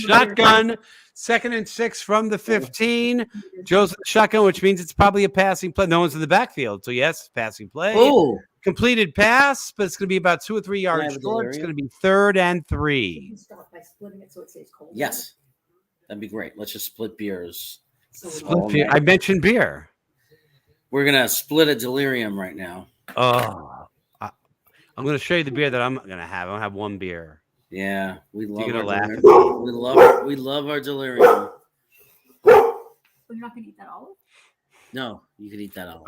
Shotgun, 2nd and 6 from the 15. Joe's in the shotgun, which means it's probably a passing play. No one's in the backfield, so yes, passing play.
Oh.
Completed pass, but it's going to be about 2 or 3 yards short. It's going to be 3rd and 3.
You can start by splitting it so it stays cold.
Yes. That'd be great. Let's just split beers.
Split beer. I mentioned beer.
We're going to split a delirium right now.
Oh, I'm going to show you the beer that I'm going to have. I'm going to have 1 beer.
Yeah, we love
You're
our
gonna laugh at
delirium. We love our delirium.
Well, you're not going to eat that olive?
No, you can eat that all.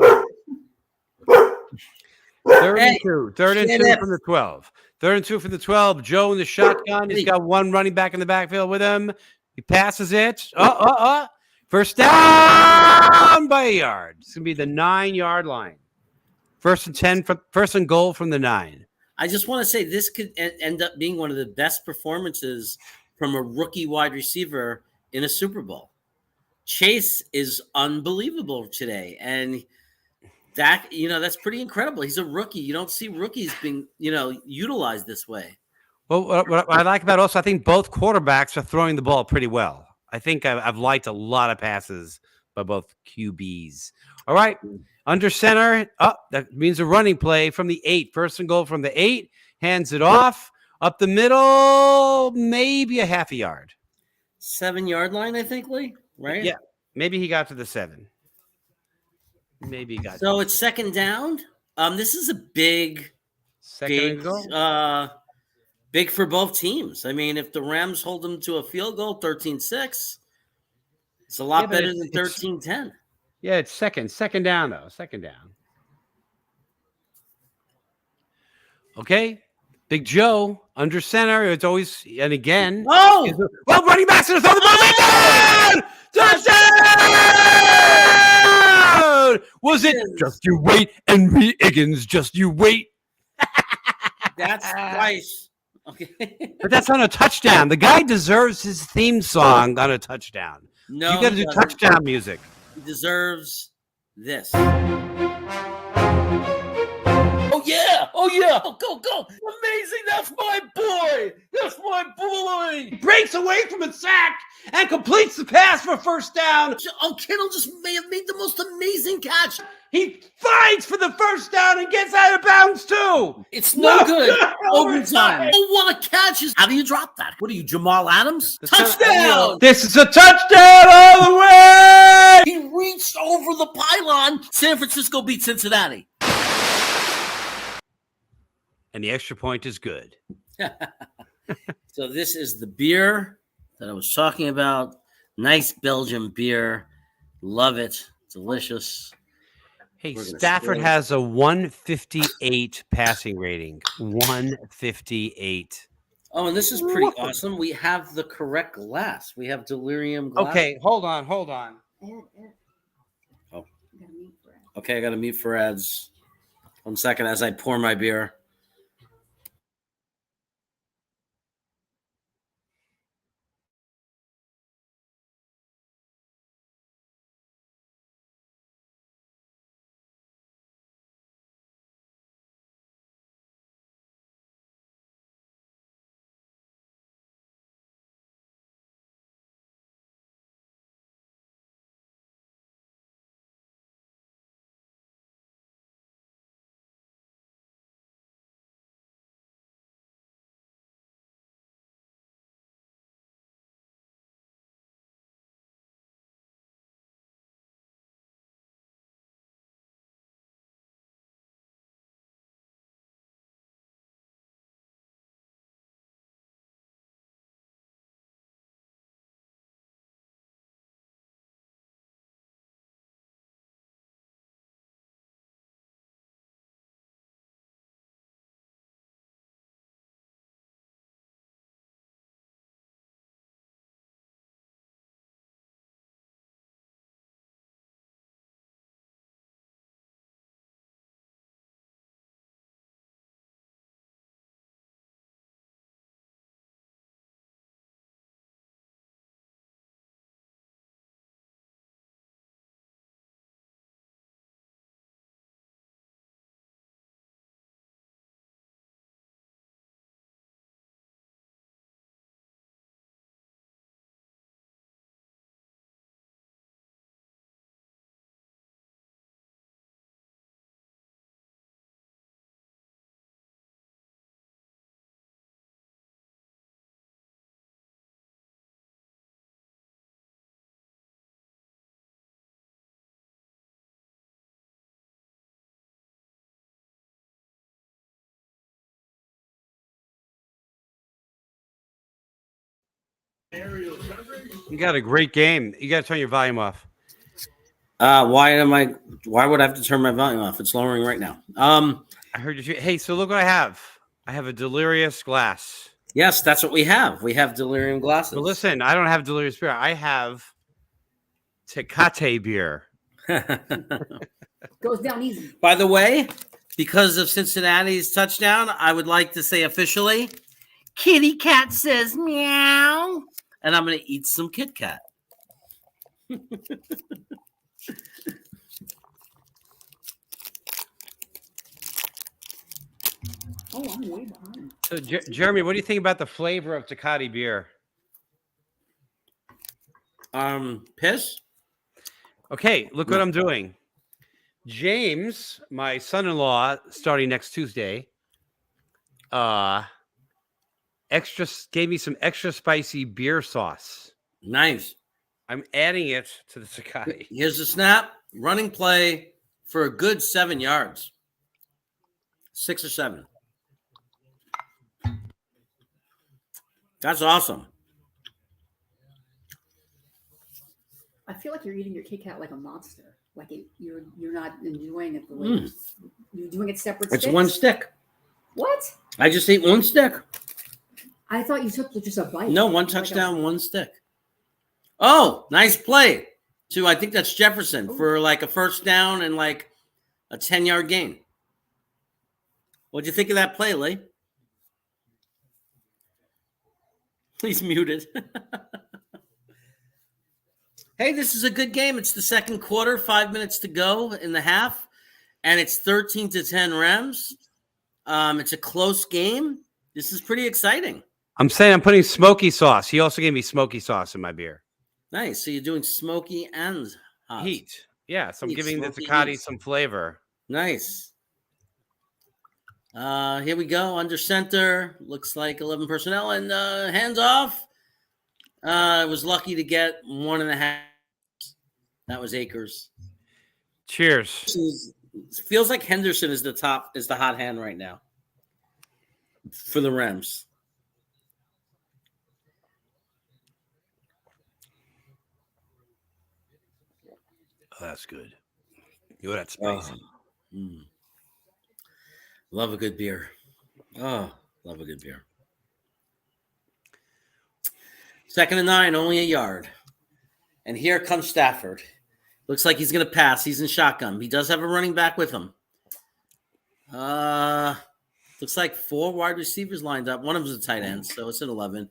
Third and
Hey,
two. Third and
shut
two
up.
from the 12. Third and two from the 12. Joe in the shotgun. He's
Hey.
got one running back in the backfield with him. He passes it. First down by a yard. It's going to be the 9-yard line. First and goal from the 9.
I just want to say this could end up being one of the best performances from a rookie wide receiver in a Super Bowl. Chase is unbelievable today, and that's pretty incredible. He's a rookie. You don't see rookies being utilized this way.
Well, what I like about also, I think both quarterbacks are throwing the ball pretty well. I think I've liked a lot of passes by both QBs. All right. Under center. That means a running play from the 8. First and goal from the 8. Hands it off. Up the middle. Maybe a half a yard.
7-yard line, I think, Lee. Right?
Yeah. Maybe he got to the 7. Maybe he got
So it's second down. This is a big
goal.
Big for both teams. I mean, if the Rams hold them to a field goal, 13-6, it's a lot better than 13-10.
Yeah, it's second down, though. Second down. Okay. Big Joe under center. It's always, and again.
Oh!
Well, running back's going to throw the ball down! Touchdown! Was it just you wait, Henry Higgins, just you wait?
That's twice. Okay.
But that's on a touchdown. The guy deserves his theme song on a touchdown.
No,
you got to do touchdown music.
He deserves this.
Oh yeah! Oh yeah! Oh, go! Amazing! That's my boy! That's my boy!
Breaks away from a sack and completes the pass for first down.
Oh, Kittle just may have made the most amazing catch.
He fights for the first down and gets out of bounds too.
It's no good. Overtime. Oh, what a catch! How do you drop that? What are you, Jamal Adams? Touchdown!
This is a touchdown all the way.
He reached over the pylon. San Francisco beat Cincinnati.
And the extra point is good.
So this is the beer that I was talking about. Nice Belgian beer. Love it. Delicious.
Hey, Stafford has a 158 passing rating. 158.
Oh, and this is pretty awesome. We have the correct glass. We have delirium glass.
Okay, hold on.
Oh. Okay, I got to mute for ads. 1 second as I pour my beer.
You got a great game. You got to turn your volume off.
Why would I have to turn my volume off? It's lowering right now.
I heard you. Hey, so look what I have. I have a Delirious glass.
Yes, that's what we have. We have delirium glasses.
But listen, I don't have Delirious beer. I have Tecate beer.
Goes down easy.
By the way, because of Cincinnati's touchdown, I would like to say officially, Kitty Cat says meow, and I'm going to eat some Kit Kat.
Oh, I'm way behind.
So, Jeremy, what do you think about the flavor of Tecate beer?
Piss?
Okay, look what I'm doing. James, my son-in-law, starting next Tuesday, gave me some extra spicy beer sauce.
Nice.
I'm adding it to the Tecate.
Here's the snap. Running play for a good 7 yards. 6 or 7. That's awesome.
I feel like you're eating your Kit Kat like a monster. Like you're not enjoying it the way you're doing it separate.
It's
sticks?
one stick.
What?
I just ate one stick.
I thought you took just a bite.
No, one
Like
touchdown, one stick. Oh, nice play. I think that's Jefferson for like a first down and like a 10-yard gain. What'd you think of that play, Lee? He's muted. Hey, this is a good game. It's the second quarter, 5 minutes to go in the half, and it's 13-10 Rams. It's a close game. This is pretty exciting.
I'm saying I'm putting smoky sauce. He also gave me smoky sauce in my beer.
Nice. So you're doing smoky and hot.
Heat. Yeah, so I'm
Heat,
giving the
smoky
Tecate
heat.
some flavor.
Nice. Here we go. Under center. Looks like 11 personnel. And hands off. I was lucky to get 1.5. That was Akers.
Cheers.
Feels like Henderson is the hot hand right now for the Rams.
Oh, that's good. Oh, that's spicy.
Love a good beer. Oh, love a good beer. 2nd and 9, only a yard. And here comes Stafford. Looks like he's going to pass. He's in shotgun. He does have a running back with him. Looks like 4 wide receivers lined up. One of them's a tight end, so it's an 11.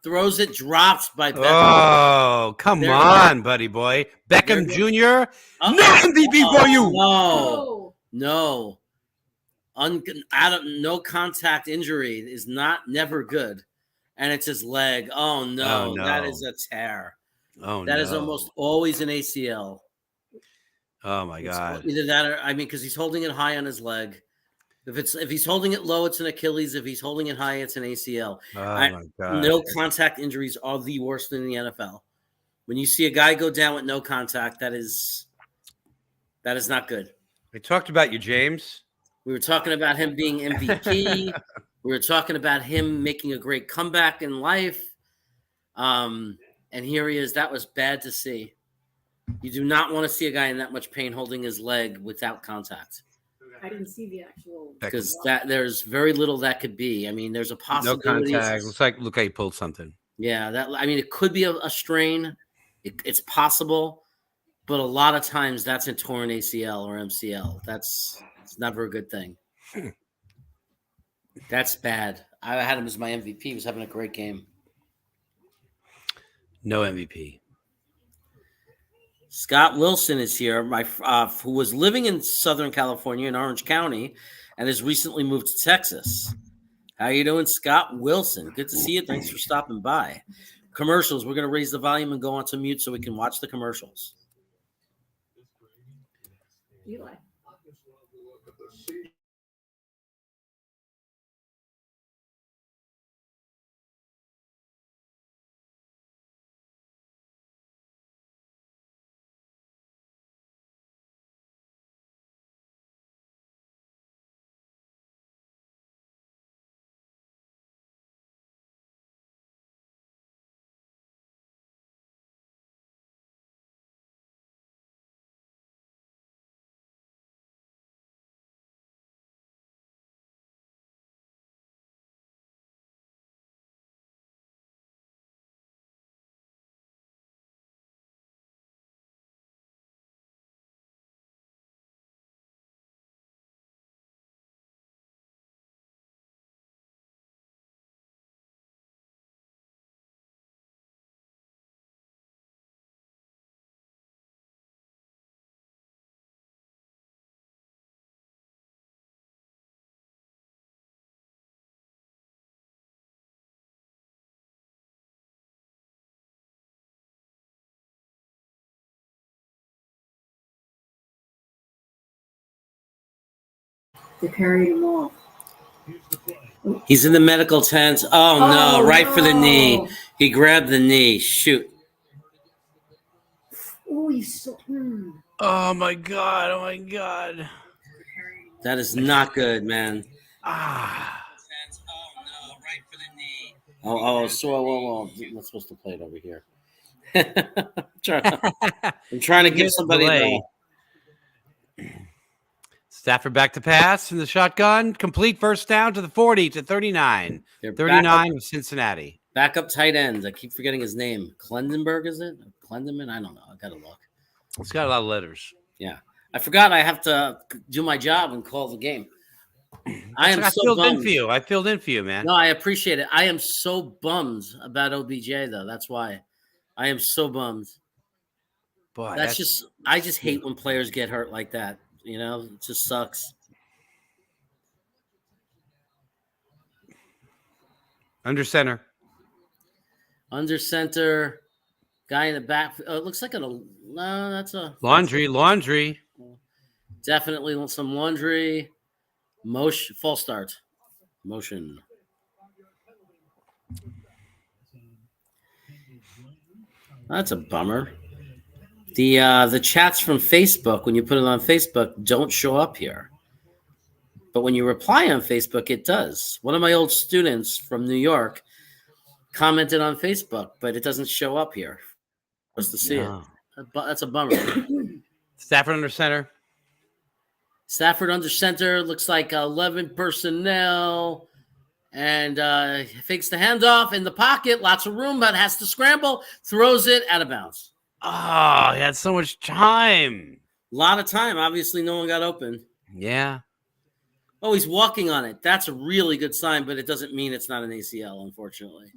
Throws it, dropped by Beckham.
Oh, come on, buddy boy. Beckham Jr. No MVP for you.
No. No contact injury is never good. And it's his leg. Oh, no. That is a tear. That is almost always an ACL.
Oh, my God.
Either that or, because he's holding it high on his leg. If he's holding it low, it's an Achilles. If he's holding it high, it's an ACL.
Oh, my God.
No contact injuries are the worst in the NFL. When you see a guy go down with no contact, that is not good.
We talked about you, James.
We were talking about him being MVP. We were talking about him making a great comeback in life. And here he is. That was bad to see. You do not want to see a guy in that much pain holding his leg without contact.
I didn't see the actual
because there's very little that could be. There's a possibility.
No contact. Looks like he pulled something.
Yeah, it could be a strain. It's possible, but a lot of times that's a torn ACL or MCL. It's never a good thing. That's bad. I had him as my MVP. He was having a great game.
No MVP.
Scott Wilson is here, who was living in Southern California in Orange County and has recently moved to Texas. How you doing, Scott Wilson? Good to see you. Thanks for stopping by. Commercials. We're going to raise the volume and go on to mute so we can watch the commercials.
Eli. They carried him off.
He's in the medical tent. Oh, no, right for the knee.
no.
He grabbed the knee. Shoot.
Oh, you so.
Oh my god! Oh my god!
That is not good, man.
Ah.
So I'm not supposed to play it over here. I'm trying to give somebody
delay. Stafford back to pass in the shotgun. Complete first down to the 40 to 39.
They're
39 of Cincinnati.
backup tight end. I keep forgetting his name. Clendenberg, is it? Clendeman? I don't know. I gotta look.
It's got a lot of letters.
Yeah, I forgot. I have to do my job and call the game. I am so
filled in
bummed.
for you. I filled in for you, man.
No, I appreciate it. I am so bummed about OBJ though. That's why I am so bummed.
Boy,
I just hate when players get hurt like that. You know, it just sucks.
Under center.
Under center, guy in the back. It looks like no, that's a
Laundry.
definitely some laundry. Motion, false start. Motion. That's a bummer. The chats from Facebook, when you put it on Facebook, don't show up here. But when you reply on Facebook, it does. One of my old students from New York commented on Facebook, but it doesn't show up here for us to see it. That's a bummer.
Stafford under center.
Stafford under center. Looks like 11 personnel. And fakes the handoff in the pocket. Lots of room, but has to scramble. Throws it out of bounds.
Oh, he had so much time.
A lot of time. Obviously, no one got open.
Yeah.
Oh, he's walking on it. That's a really good sign, but it doesn't mean it's not an ACL, unfortunately.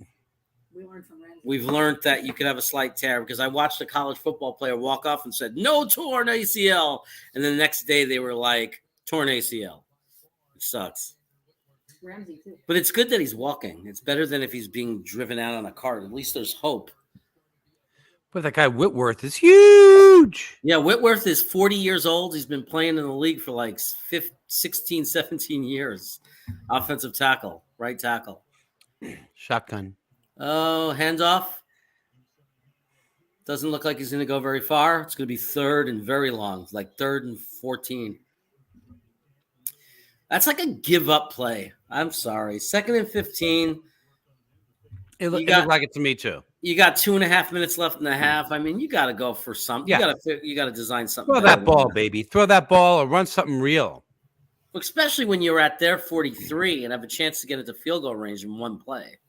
We've learned that you could have a slight tear because I watched a college football player walk off and said, no torn ACL. And then the next day they were like, torn ACL. It sucks.
Ramsey too.
But it's good that he's walking. It's better than if he's being driven out on a cart. At least there's hope.
But that guy Whitworth is huge.
Yeah, Whitworth is 40 years old. He's been playing in the league for like 16, 17 years. Offensive tackle, right tackle.
Shotgun.
Oh, handoff. Doesn't look like he's going to go very far. It's going to be third and very long, like 3rd and 14. That's like a give-up play. I'm sorry. 2nd and 15.
It looked like it to me too.
You got 2.5 minutes left in the half. I mean, you got to go for something.
Yeah.
You got to design something.
Throw that ball, baby. Throw that ball or run something real.
Especially when you're at their 43 and have a chance to get into field goal range in one play.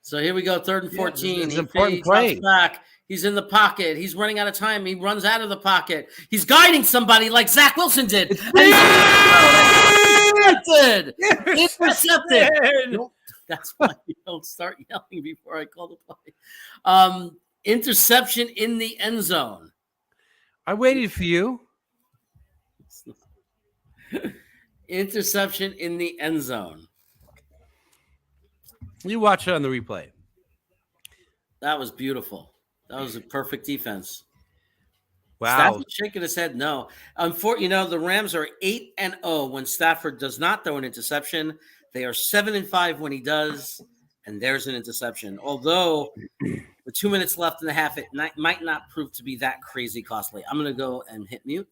So here we go, 3rd and 14.
It's an important play.
Back. He's in the pocket. He's running out of time. He runs out of the pocket. He's guiding somebody like Zach Wilson did. Intercepted. That's why you don't start yelling before I call the play. Interception in the end zone.
I waited for you.
Interception in the end zone.
You watch it on the replay.
That was beautiful. That was a perfect defense.
Wow.
Stafford shaking his head no. The Rams are 8-0 when Stafford does not throw an interception. They are 7-5 when he does, and there's an interception. Although with 2 minutes left in the half, it might not prove to be that crazy costly. I'm going to go and hit mute.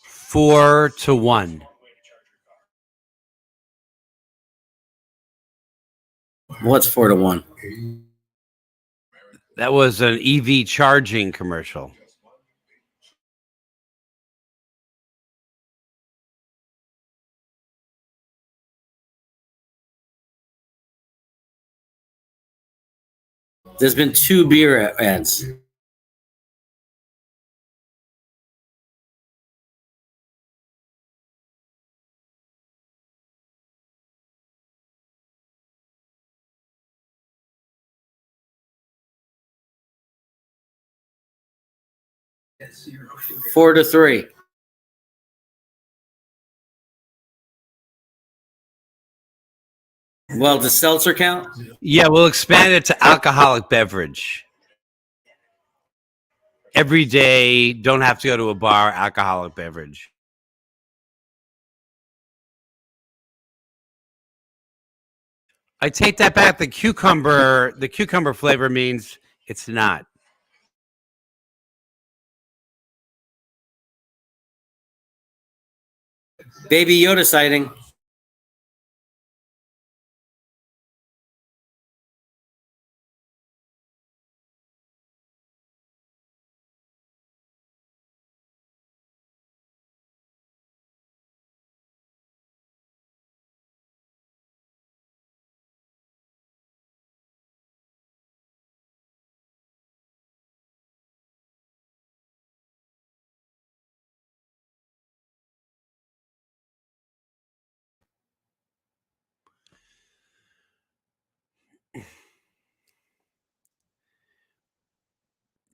Four to 1.
What's 4-1?
That was an EV charging commercial.
There's been 2 beer ads. Four to 3. Well, does seltzer count?
Yeah, we'll expand it to alcoholic beverage. Every day, don't have to go to a bar, alcoholic beverage. I take that back. The cucumber flavor means it's not.
Baby Yoda sighting.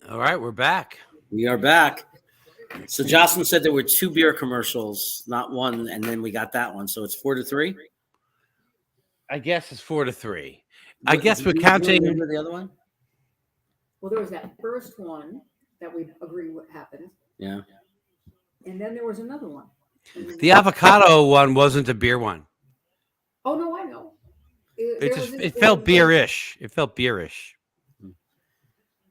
All right, we're back.
We are back. So Jocelyn said there were 2 beer commercials, not one, and then we got that one. So it's 4 to 3.
I guess it's 4 to 3. I guess we're counting.
Remember the other one?
Well, there was that first one that we agree what happened,
Yeah.
and then there was another one.
The avocado one wasn't a beer one.
Oh no, I know.
It felt beerish. It felt beerish.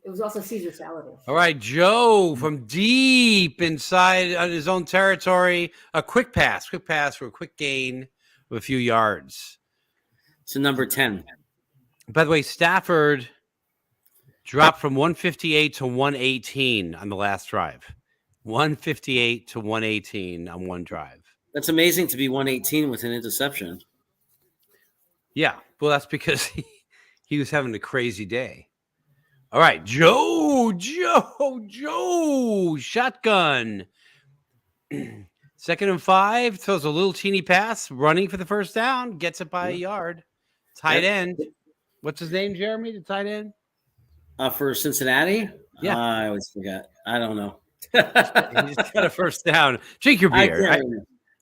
It was also Caesar salad.
All right, Joe from deep inside his own territory. A quick pass for a quick gain of a few yards.
So number 10.
By the way, Stafford dropped from 158 to 118 on the last drive. 158 to 118 on one drive.
That's amazing to be 118 with an interception.
Yeah, well, that's because he was having a crazy day. All right, Joe, shotgun. 2nd and 5, throws a little teeny pass, running for the first down, gets it by a yard. Tight end. What's his name, Jeremy, the tight end?
For Cincinnati?
Yeah.
I always forgot. I don't know.
He just got a first down. Drink your beer.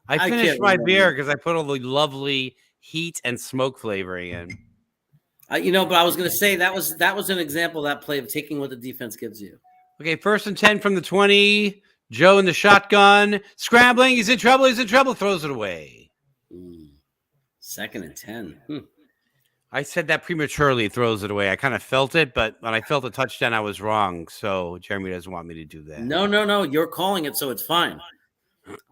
I finished my beer because I put all the lovely heat and smoke flavoring in.
But I was going to say that was an example of that play of taking what the defense gives you.
Okay, 1st and 10 from the 20. Joe in the shotgun, scrambling. He's in trouble. Throws it away.
2nd and 10.
I said that prematurely. Throws it away. I kind of felt it, but when I felt a touchdown, I was wrong. So Jeremy doesn't want me to do that.
No. You're calling it, so it's fine.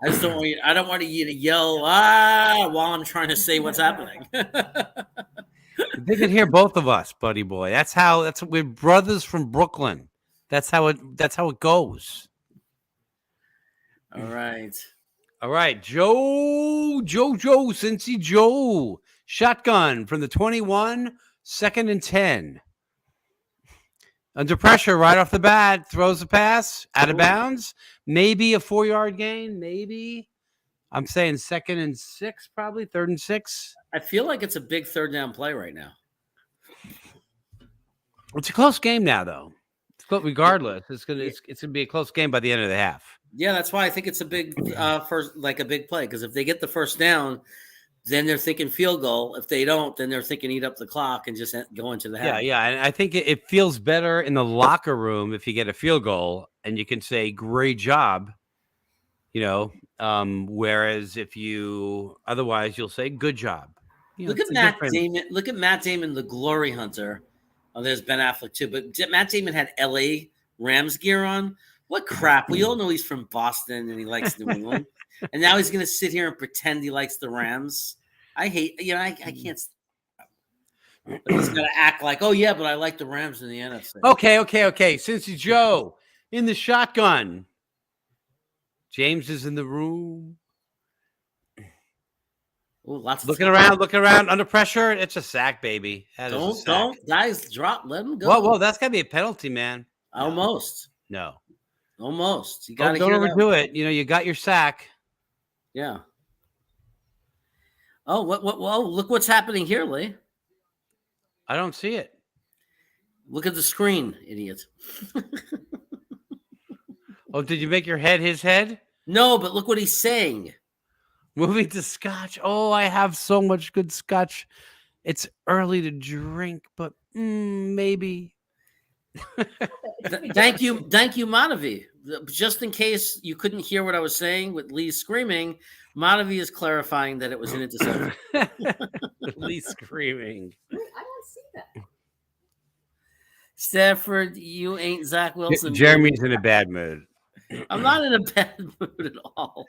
I just don't want you. I don't want you to yell while I'm trying to say what's happening.
They can hear both of us, buddy boy. That's we're brothers from Brooklyn. That's how it goes.
All right.
Joe, Cincy Joe. Shotgun from the 21, 2nd and 10. Under pressure right off the bat, throws a pass, out of bounds. Maybe a 4-yard gain, maybe. I'm saying 2nd and 6, probably 3rd and 6.
I feel like it's a big 3rd down play right now.
It's a close game now, though. Regardless, it's gonna be a close game by the end of the half.
Yeah, that's why I think it's a big a big play, because if they get the first down, then they're thinking field goal. If they don't, then they're thinking eat up the clock and just go into the half.
Yeah, and I think it feels better in the locker room if you get a field goal and you can say great job. Whereas if otherwise you'll say good job.
Look at Matt Damon. Look at Matt Damon, the glory hunter. Oh, there's Ben Affleck too, but Matt Damon had LA Rams gear on. What crap! We all know he's from Boston and he likes New England, and now he's going to sit here and pretend he likes the Rams. I hate. I can't. But he's going to act like, oh yeah, but I like the Rams in the NFC.
Okay. Cincy Joe in the shotgun. James is in the room.
Ooh, lots of
Looking
time.
around under pressure. It's a sack, baby. That is a sack.
Don't, guys, drop. Let him go.
Whoa, that's gotta be a penalty, man. No.
Almost.
No.
Almost. You got to
Don't
hear
overdo
that.
it. You know, you got your sack.
Yeah. Oh, what? Whoa! Look what's happening here, Lee.
I don't see it.
Look at the screen, idiot.
Oh, did you make your head his head?
No, but look what he's saying.
Moving to scotch. Oh, I have so much good scotch. It's early to drink, but maybe.
Thank you, Manavi. Just in case you couldn't hear what I was saying with Lee screaming, Manavi is clarifying that it was an interception.
Lee screaming.
I don't see that.
Stafford, you ain't Zach Wilson.
Jeremy's in a bad mood.
I'm not in a bad mood at all.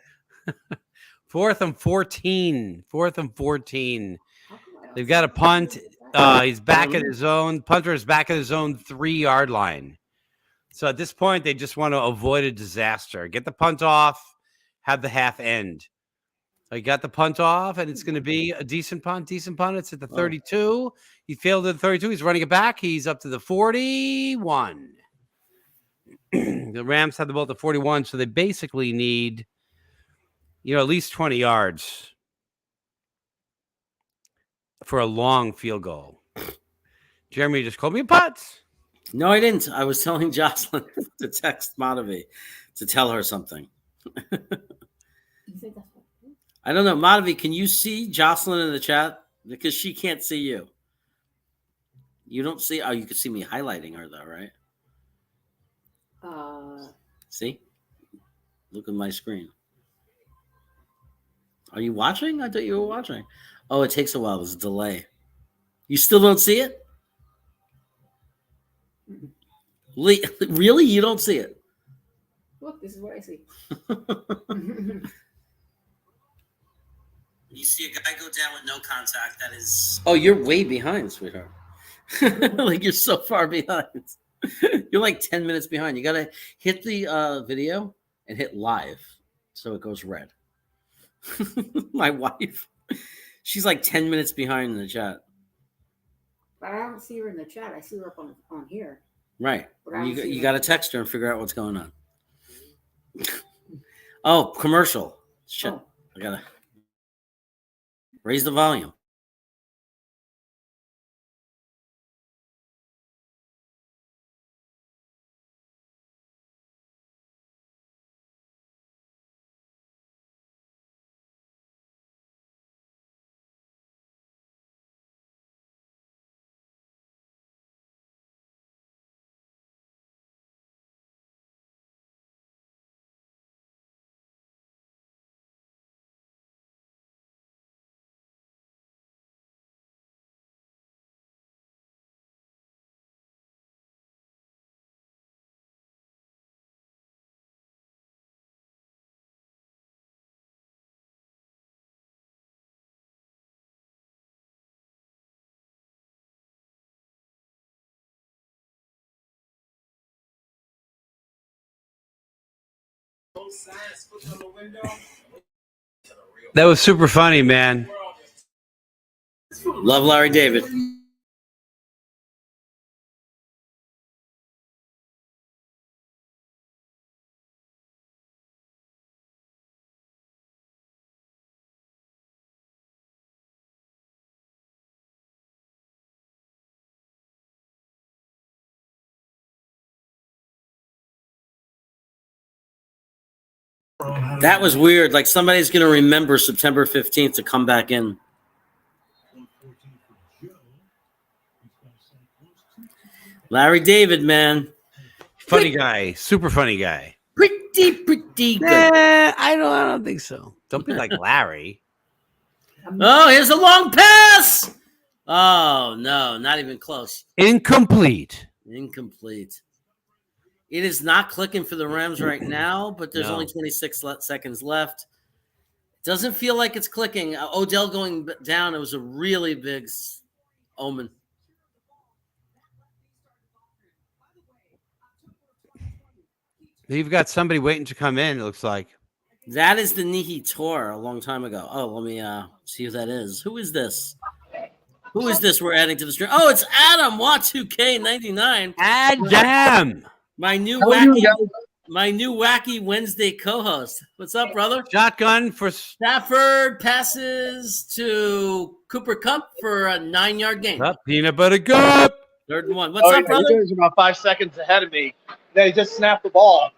4th and 14. 4th and 14.
How come I don't
They've
see
got a
that?
punt. He's back at his own. Punter is back at his own 3-yard line. So at this point, they just want to avoid a disaster. Get the punt off, have the half end. So he got the punt off, and it's going to be a decent punt. It's at the 32. He failed at the 32. He's running it back. He's up to the 41. The Rams have the ball at the 41, so they basically need, at least 20 yards for a long field goal. Jeremy just called me a putz.
No, I didn't. I was telling Jocelyn to text Manavi to tell her something.
You think that's what?
I don't know. Manavi, can you see Jocelyn in the chat? Because she can't see you. You don't see. Oh, you can see me highlighting her, though, right? See? Look at my screen. Are you watching? I thought you were watching. Oh, it takes a while. There's a delay. You still don't see it? Lee, really? You don't see it?
Look, this is what I see.
You see a guy go down with no contact. That is. Oh, you're way behind, sweetheart. Like you're so far behind. You're like 10 minutes behind. You got to hit the video and hit live so it goes red. My wife, she's like 10 minutes behind in the chat.
But I don't see her in the chat. I see her up on here.
Right.
But I don't see
You
her.
got to text her and figure out what's going on. Oh, commercial. Shit.
Oh.
I got to raise the volume.
That was super funny, man.
Love Larry David. That was weird. Like somebody's going to remember September 15th to come back in. Larry David, man.
Funny guy. Super funny guy.
Pretty good.
I don't think so. Don't be like Larry.
Oh, here's a long pass. Oh, no, not even close.
Incomplete.
Incomplete. It is not clicking for the Rams right now, but there's
No.
only 26 seconds left. Doesn't feel like it's clicking. Odell going down, it was a really big omen.
You've got somebody waiting to come in, it looks like.
That is the Nihi Tor a long time ago. Oh, let me see who that is. Who is this? Who is this we're adding to the stream? Oh, it's Adam Wat2K99.
Adam!
My new
How are you,
wacky Wednesday co-host. What's up, brother?
Shotgun for
Stafford passes to Cooper Cup for a 9-yard gain.
peanut butter cup.
3rd and 1. What's up, brother?
You guys are about 5 seconds ahead of me. They just snapped the ball.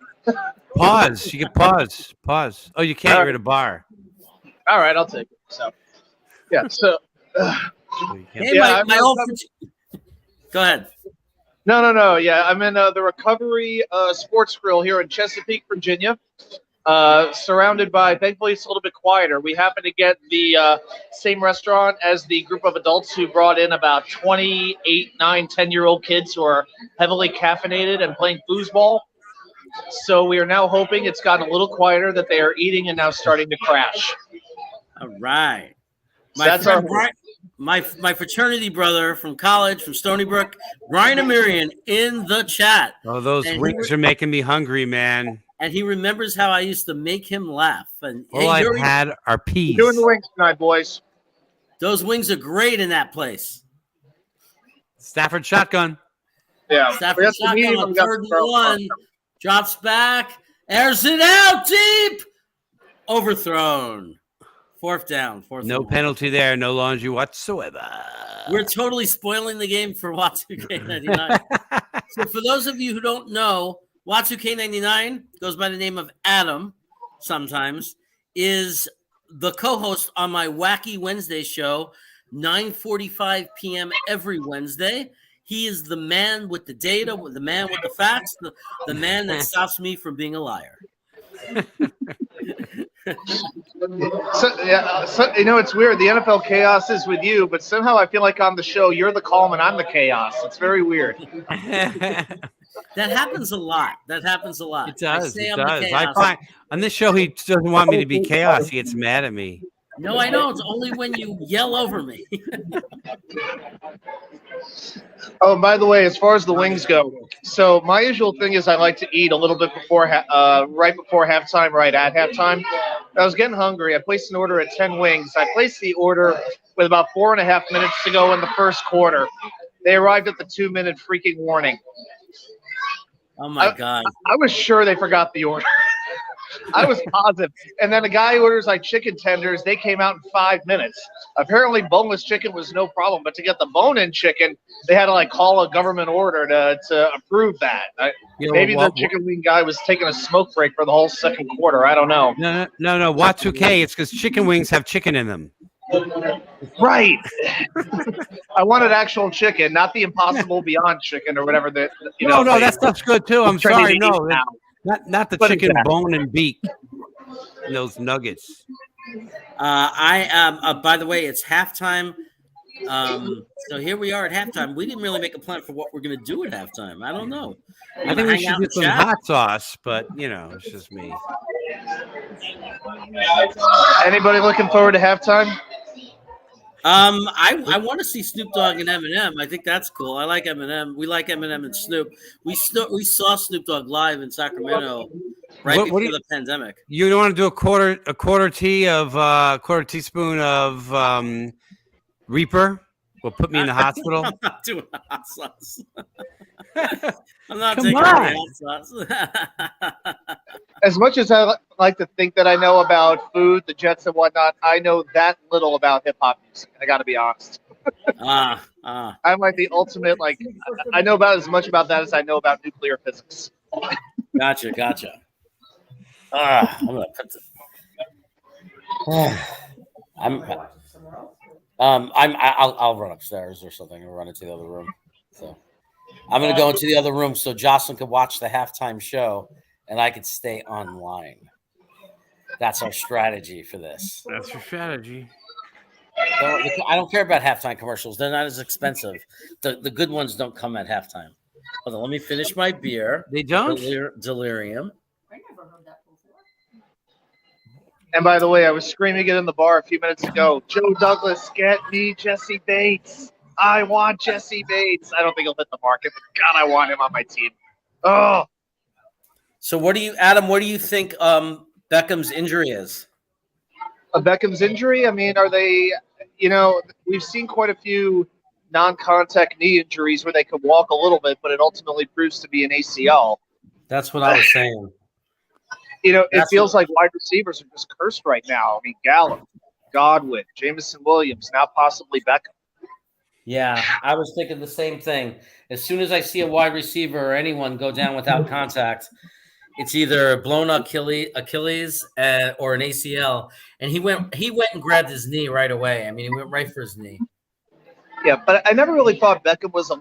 Pause. You can pause. Pause. Oh, you can't. You're at a bar.
All right, I'll take it. So, yeah. So,
Oh, you can't-
Hey,
Yeah,
my old. Go ahead.
no. Yeah, I'm in the Recovery Sports Grill here in Chesapeake, Virginia. Surrounded by, thankfully, it's a little bit quieter. We happen to get the same restaurant as the group of adults who brought in about 28, 9, 10-year-old kids who are heavily caffeinated and playing foosball. So we are now hoping it's gotten a little quieter, that they are eating and now starting to crash.
All right.
So that's our
my fraternity brother from college, from Stony Brook, Brian Amirian, in the chat.
Oh, those
And
wings are making me hungry, man.
And he remembers how I used to make him laugh. And
All I've
Yuri,
had are peas.
doing the wings tonight, boys.
those wings are great in that place.
Stafford shotgun.
Yeah.
Stafford
We got some
shotgun
medium,
on
we got
3rd
some
and 1. Drops back. Airs it out deep. Overthrown. 4th down.
No penalty there. No laundry whatsoever.
We're totally spoiling the game for Wat2K99. So for those of you who don't know, Wat2K99 goes by the name of Adam sometimes, is the co-host on my Wacky Wednesday show, 9:45 p.m. every Wednesday. He is the man with the data, the man with the facts, the man that stops me from being a liar.
So, it's weird. The NFL chaos is with you, but somehow I feel like on the show you're the calm and I'm the chaos. It's very weird.
That happens a lot.
It does.
I say
It
I'm the
does. I
chaos.
find on this show he doesn't want me to be chaos. He gets mad at me.
No, I don't. It's only when you yell over me.
Oh, and by the way, as far as the wings go, so my usual thing is I like to eat a little bit before, right before halftime, right at halftime. I was getting hungry. I placed an order at 10 wings. I placed the order with about 4.5 minutes to go in the first quarter. They arrived at the 2-minute freaking warning.
Oh my God.
I was sure they forgot the order. I was positive. And then the guy orders like chicken tenders. They came out in 5 minutes. Apparently boneless chicken was no problem, but to get the bone-in chicken, they had to like call a government order to approve that. Maybe the chicken wing guy was taking a smoke break for the whole second quarter. I don't know.
No. Wat2K. It's because chicken wings have chicken in them.
Right. I wanted actual chicken, not the Impossible Beyond chicken or whatever that.
No, that stuff's good too. I'm sorry. No, not the
But
chicken
exactly.
bone and beak. And those nuggets.
I am. By the way, it's halftime. So here we are at halftime. We didn't really make a plan for what we're going to do at halftime. I don't know.
I think we should get some hot sauce, but it's just me.
Anybody looking forward to halftime?
I want to see Snoop Dogg and Eminem. I think that's cool. I like Eminem. We like Eminem and Snoop. We saw Snoop Dogg live in Sacramento before the pandemic.
You don't want to do a quarter teaspoon of Reaper? Will put me in the hospital.
I'm not doing the hot sauce. I'm not
Come
taking
on.
the hot sauce.
As much as I like to think that I know about food, the Jets and whatnot, I know that little about hip hop music. I got to be honest. I'm like the ultimate, I know about as much about that as I know about nuclear physics.
Gotcha. I'm gonna put I'll run upstairs or something and run into the other room. So I'm gonna go into the other room so Jocelyn can watch the halftime show and I could stay online. That's our strategy for this.
That's your strategy.
I don't care about halftime commercials. They're not as expensive. The good ones don't come at halftime. Hold on, let me finish my beer.
They don't?
Delirium.
I never heard that before.
And by the way, I was screaming it in the bar a few minutes ago. Joe Douglas, get me Jesse Bates. I want Jesse Bates. I don't think he'll hit the market, but God, I want him on my team. Oh,
So Adam, what do you think Beckham's injury is.
Beckham's injury? I mean, are they, we've seen quite a few non-contact knee injuries where they could walk a little bit, but it ultimately proves to be an ACL.
That's what I was saying.
It feels like wide receivers are just cursed right now. I mean, Gallup, Godwin, Jameson Williams, now possibly Beckham.
Yeah, I was thinking the same thing. As soon as I see a wide receiver or anyone go down without contact, it's either a blown Achilles or an ACL. And he went and grabbed his knee right away. I mean, he went right for his knee.
Yeah, but I never really thought Beckham was a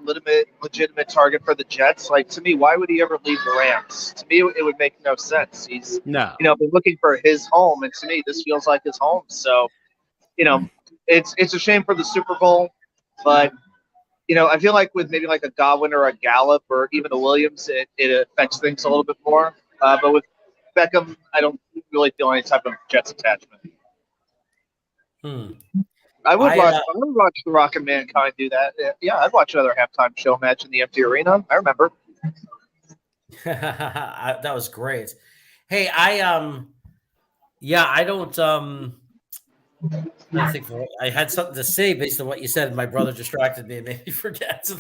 legitimate target for the Jets. Like, to me, why would he ever leave the Rams? To me, it would make no sense. He's been looking for his home, and to me, this feels like his home. So, it's a shame for the Super Bowl, but I feel like with maybe like a Godwin or a Gallup or even a Williams, it affects things a little bit more. But with Beckham, I don't really feel any type of Jets attachment. I would watch The Rock and Mankind do that. Yeah, I'd watch another halftime show match in the empty arena. I remember.
That was great. Hey, I don't. I had something to say based on what you said, and my brother distracted me and made me forget.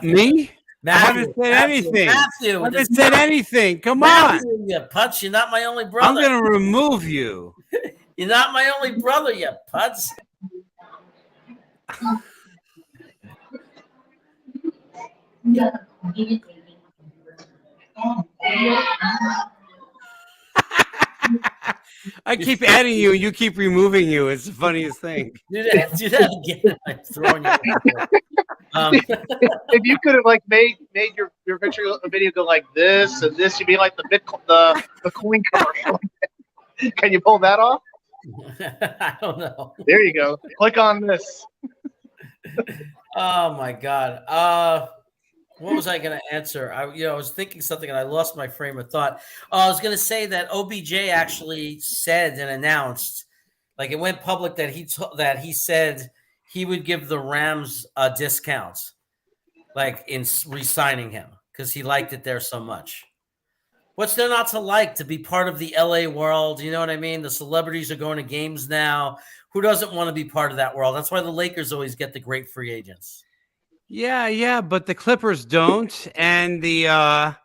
Me? I haven't said anything. I haven't said anything. Come on.
You putz. You're not my only brother.
I'm going to remove you.
You're not my only brother, you putz.
I keep adding you, and you keep removing you. It's the funniest thing.
Do that again. I'm throwing you.
If you could have made your video go like this and this, you'd be like the coin commercial. Can you pull that off?
I don't know.
There you go. Click on this.
Oh my God. What was I going to answer? I was thinking something and I lost my frame of thought. I was going to say that OBJ actually said and announced, like it went public that he said he would give the Rams a discount, like in re-signing him because he liked it there so much. What's there not to like to be part of the LA world? You know what I mean? The celebrities are going to games now. Who doesn't want to be part of that world? That's why the Lakers always get the great free agents.
Yeah, but the Clippers don't, and the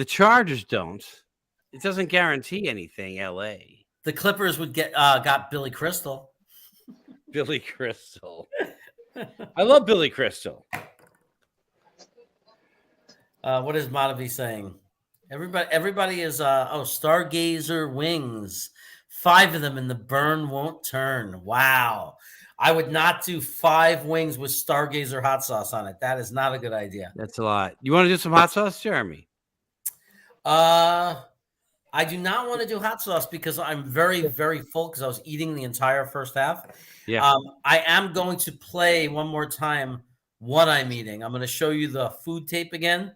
Chargers don't. It doesn't guarantee anything. LA.
The Clippers would got Billy Crystal.
Billy Crystal. I love Billy Crystal.
What is Matavi saying? Everybody is Stargazer wings. 5 of them and the burn won't turn. Wow. I would not do 5 wings with Stargazer hot sauce on it. That is not a good idea.
That's a lot. You want to do some hot sauce, Jeremy?
I do not want to do hot sauce because I'm very, very full because I was eating the entire first half.
Yeah.
I am going to play one more time what I'm eating. I'm going to show you the food tape again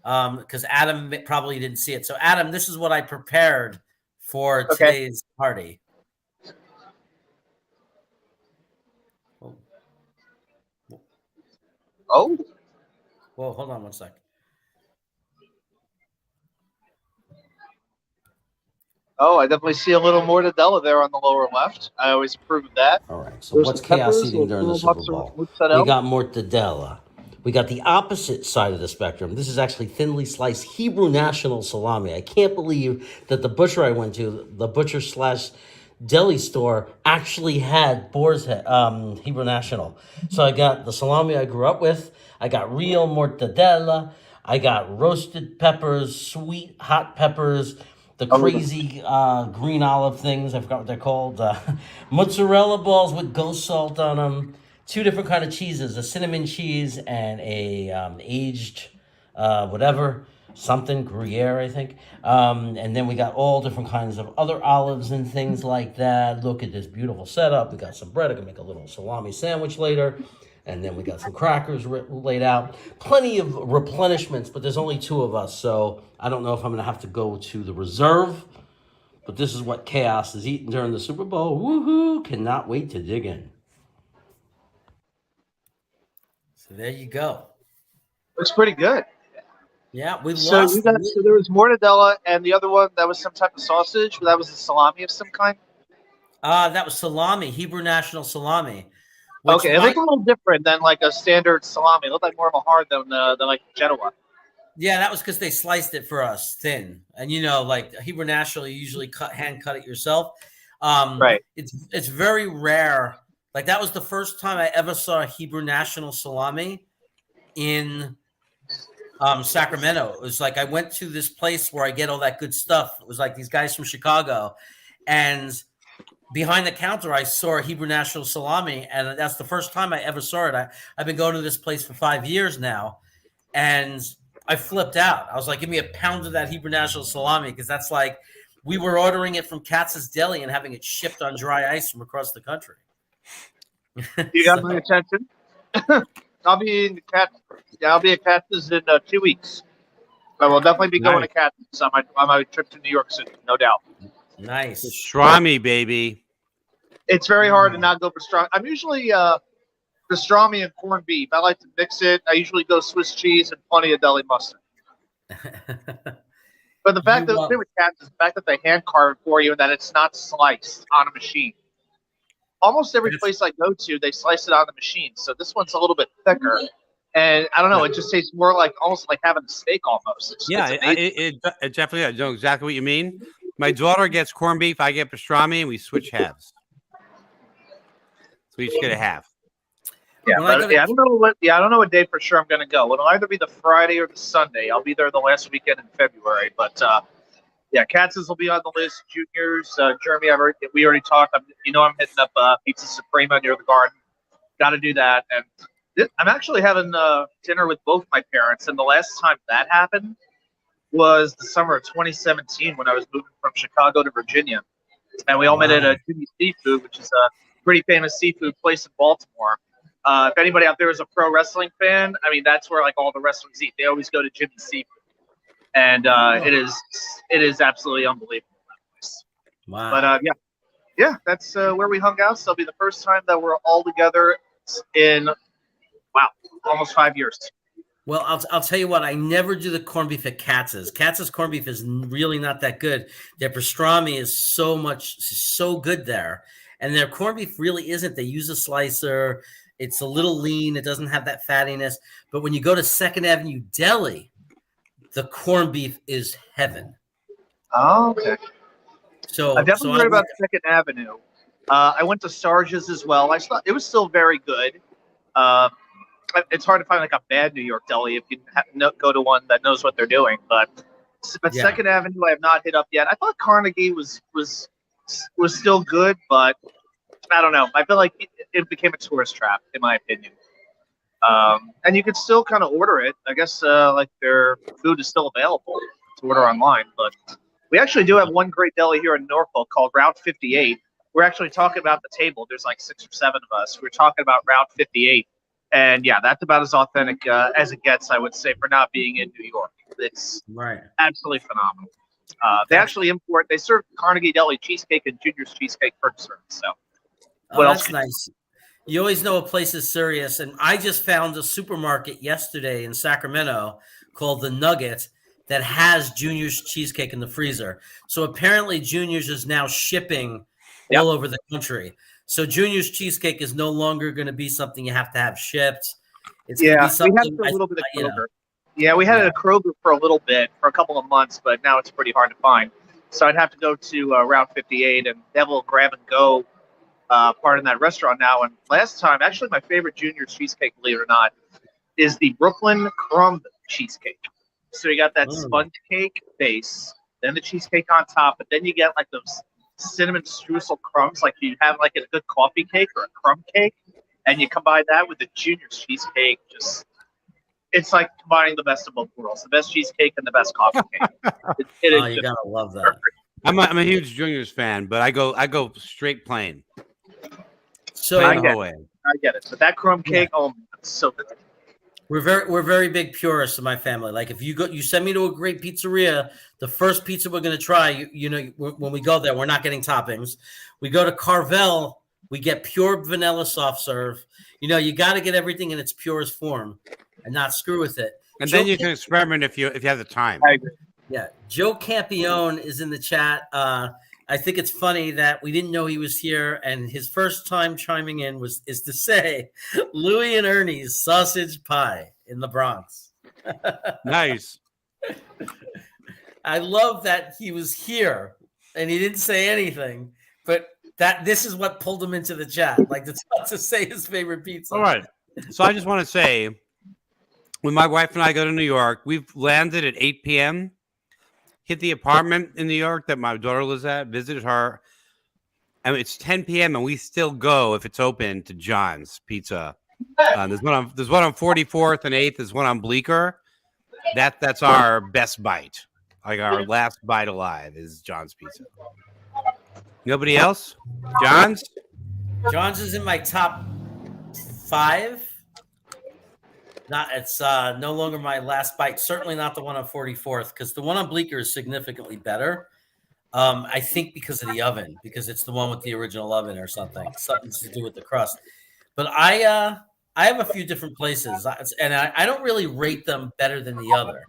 because Adam probably didn't see it. So, Adam, this is what I prepared for today's party.
Oh.
Well, hold on one sec.
Oh, I definitely see a little mortadella there on the lower left. I always approve of that.
All right. So what's chaos eating during the Super Bowl? We got mortadella. We got the opposite side of the spectrum. This is actually thinly sliced Hebrew National salami. I can't believe that the butcher I went to, the butcher/deli store, actually had Boar's Head, Hebrew National. So I got the salami I grew up with. I got real mortadella. I got roasted peppers, sweet hot peppers, the crazy green olive things. I forgot what they're called. Mozzarella balls with ghost salt on them. 2 different kind of cheeses, a cinnamon cheese and a aged something, Gruyere, I think. And then we got all different kinds of other olives and things like that. Look at this beautiful setup. We got some bread. I can make a little salami sandwich later. And then we got some crackers laid out. Plenty of replenishments, but there's only 2 of us. So I don't know if I'm going to have to go to the reserve. But this is what Chaos is eating during the Super Bowl. Woohoo! Cannot wait to dig in. So there you go.
Looks pretty good.
Yeah, we
So
lost.
you got so there was mortadella, and the other one that was some type of sausage. That was a salami of some kind.
That was salami, Hebrew National Salami. Which
Okay, it looked a little different than like a standard salami. It looked like more of a hard than like Genoa.
Yeah, that was because they sliced it for us thin, and like Hebrew National, you usually hand cut it yourself.
Right.
It's very rare. Like that was the first time I ever saw a Hebrew National salami in Sacramento. It was like I went to this place where I get all that good stuff. It was like these guys from Chicago, and behind the counter I saw a Hebrew National salami, and that's the first time I ever saw it. I've been going to this place for 5 years now, and I flipped out. I was like, give me a pound of that Hebrew National salami, because that's like we were ordering it from Katz's Deli and having it shipped on dry ice from across the country.
You got my attention. I'll be in I'll be at Katz's in 2 weeks. I will definitely be going to Katz's on my trip to New York City, no doubt.
Nice.
Pastrami, baby.
It's very hard to not go pastrami. I'm usually pastrami and corned beef. I like to mix it. I usually go Swiss cheese and plenty of deli mustard. But the fact the thing with Katz's, the fact that they hand carve it for you and that it's not sliced on a machine. Almost every place I go to, they slice it on the machine. So this one's a little bit thicker. And I don't know, it just tastes more like almost like having a steak almost. It's
it definitely, I know exactly what you mean. My daughter gets corned beef, I get pastrami, and we switch halves. So we each get a half.
Yeah, but I don't know what day for sure I'm going to go. It'll either be the Friday or the Sunday. I'll be there the last weekend in February. But yeah, Katz's will be on the list. Juniors, Jeremy, we already talked. I'm hitting up Pizza Suprema near the Garden. Got to do that. And I'm actually having dinner with both my parents. And the last time that happened was the summer of 2017 when I was moving from Chicago to Virginia. And we all met at Jimmy's Seafood, which is a pretty famous seafood place in Baltimore. If anybody out there is a pro wrestling fan, I mean, that's where like all the wrestlers eat. They always go to Jimmy's Seafood. And it is absolutely unbelievable.
Wow.
But yeah, that's where we hung out. So it'll be the first time that we're all together in almost 5 years.
Well, I'll tell you what. I never do the corned beef at Katz's. Katz's corned beef is really not that good. Their pastrami is so good there, and their corned beef really isn't. They use a slicer. It's a little lean. It doesn't have that fattiness. But when you go to Second Avenue Deli, the corned beef is heaven.
Oh, okay.
So
I definitely heard about Second Avenue. I went to Sarge's as well. I thought it was still very good. It's hard to find like a bad New York deli if you go to one that knows what they're doing. But yeah. Second Avenue, I have not hit up yet. I thought Carnegie was still good, but I don't know. I feel like it became a tourist trap, in my opinion. And you could still kind of order it. I guess like their food is still available to order online. But we actually do have one great deli here in Norfolk called Route 58. We're actually talking about the table. There's like 6 or 7 of us. We're talking about Route 58. And yeah, that's about as authentic as it gets, I would say, for not being in New York. It's absolutely phenomenal. They serve Carnegie Deli cheesecake and Junior's cheesecake for dessert. So what else?
That's nice. You always know a place is serious. And I just found a supermarket yesterday in Sacramento called The Nugget that has Junior's cheesecake in the freezer. So apparently Junior's is now shipping all over the country. So Junior's cheesecake is no longer going to be something you have to have shipped. It's going to be something.
We had it for a little bit of Kroger. Yeah, we had it at Kroger for a little bit, for a couple of months, but now it's pretty hard to find. So I'd have to go to Route 58, and they have a little grab and go part in that restaurant now. And last time, actually, my favorite Junior's cheesecake, believe it or not, is the Brooklyn crumb cheesecake. So you got that sponge cake base, then the cheesecake on top, but then you get like those cinnamon streusel crumbs, like you have like a good coffee cake or a crumb cake, and you combine that with the Junior's cheesecake. It's like combining the best of both worlds: the best cheesecake and the best coffee cake.
You gotta love that.
I'm a huge Junior's fan, but I go straight plain.
So
I get it. But that crumb cake, it's so good.
We're very big purists in my family. Like if you send me to a great pizzeria, the first pizza we're going to try, when we go there, we're not getting toppings. We go to Carvel, we get pure vanilla soft serve. You got to get everything in its purest form and not screw with it.
And
Joe
then you can experiment if you have the time.
I agree.
Yeah, Joe Campione is in the chat. I think it's funny that we didn't know he was here, and his first time chiming in is to say Louie and Ernie's sausage pie in the Bronx.
Nice.
I love that he was here and he didn't say anything, but that this is what pulled him into the chat, like to say his favorite pizza.
All right. So I just want to say, when my wife and I go to New York, we've landed at 8 p.m., hit the apartment in New York that my daughter lives at, visited her, and it's 10 p.m. and we still go, if it's open, to John's Pizza. There's one on 44th and 8th. There's one on Bleecker. That's our best bite. Like our last bite alive is John's Pizza. Nobody else? John's?
John's is in my top 5. It's no longer my last bite. Certainly not the one on 44th, because the one on Bleecker is significantly better. I think because of the oven, because it's the one with the original oven or something to do with the crust. But I have a few different places, and I don't really rate them better than the other.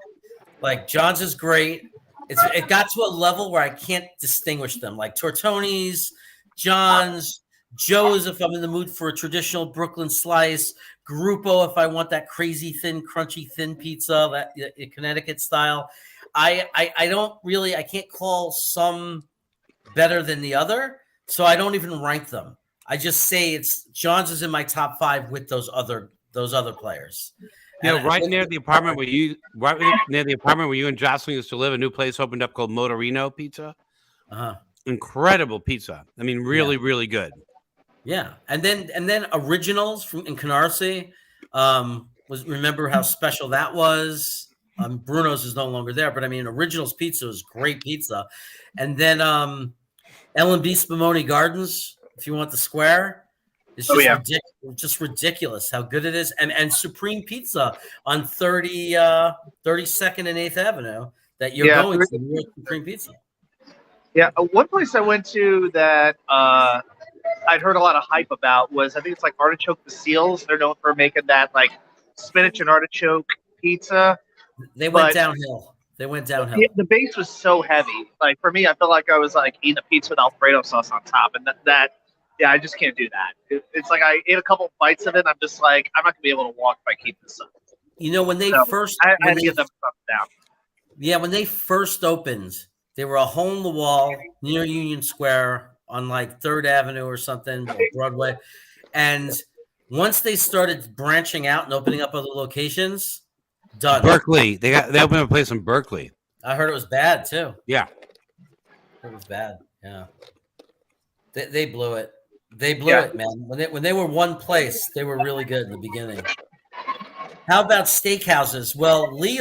Like John's is great. It got to a level where I can't distinguish them. Like Tortoni's, John's, Joe's if I'm in the mood for a traditional Brooklyn slice, Gruppo if I want that crazy thin, crunchy, thin pizza, that Connecticut style. I can't call some better than the other, so I don't even rank them. I just say John's is in my top 5 with those other players.
Right near the apartment where you and Jocelyn used to live, a new place opened up called Motorino Pizza. Incredible pizza. I mean, really, really good.
Yeah, and then Originals in Canarsie. Remember how special that was? Bruno's is no longer there, but I mean, Originals Pizza is great pizza. And then L&B Spumoni Gardens, if you want the square, it's just ridiculous how good it is. And Supreme Pizza on 32nd and 8th Avenue that you're going to, New York Supreme Pizza.
Yeah, one place I went to that I'd heard a lot of hype about was, I think it's like Artichoke Basiles. They're known for making that like spinach and artichoke pizza.
They went downhill. Yeah,
the base was so heavy. Like for me, I felt like I was like eating a pizza with Alfredo sauce on top, and I just can't do that. It's like I ate a couple bites of it. And I'm just like, I'm not gonna be able to walk if I keep this up.
You know, when they first,
I had to get them stuff down.
Yeah, when they first opened, they were a hole in the wall near Union Square on like 3rd Avenue or something, or Broadway. And once they started branching out and opening up other locations, done.
Berkeley. They opened a place in Berkeley.
I heard it was bad too.
Yeah.
It was bad. Yeah. They blew it. They blew it, man. When they were one place, they were really good in the beginning. How about steakhouses? Well, Lee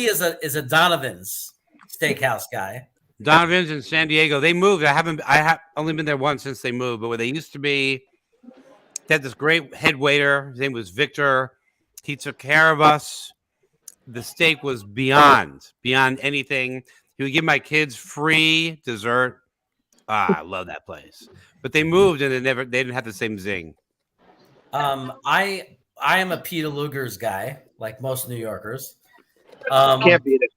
is a Donovan's steakhouse guy.
Donovan's in San Diego. They moved. I have only been there once since they moved, but where they used to be, they had this great head waiter. His name was Victor. He took care of us. The steak was beyond anything. He would give my kids free dessert. I love that place. But they moved and they didn't have the same zing.
I am a Peter Luger's guy, like most New Yorkers.
Can't beat it.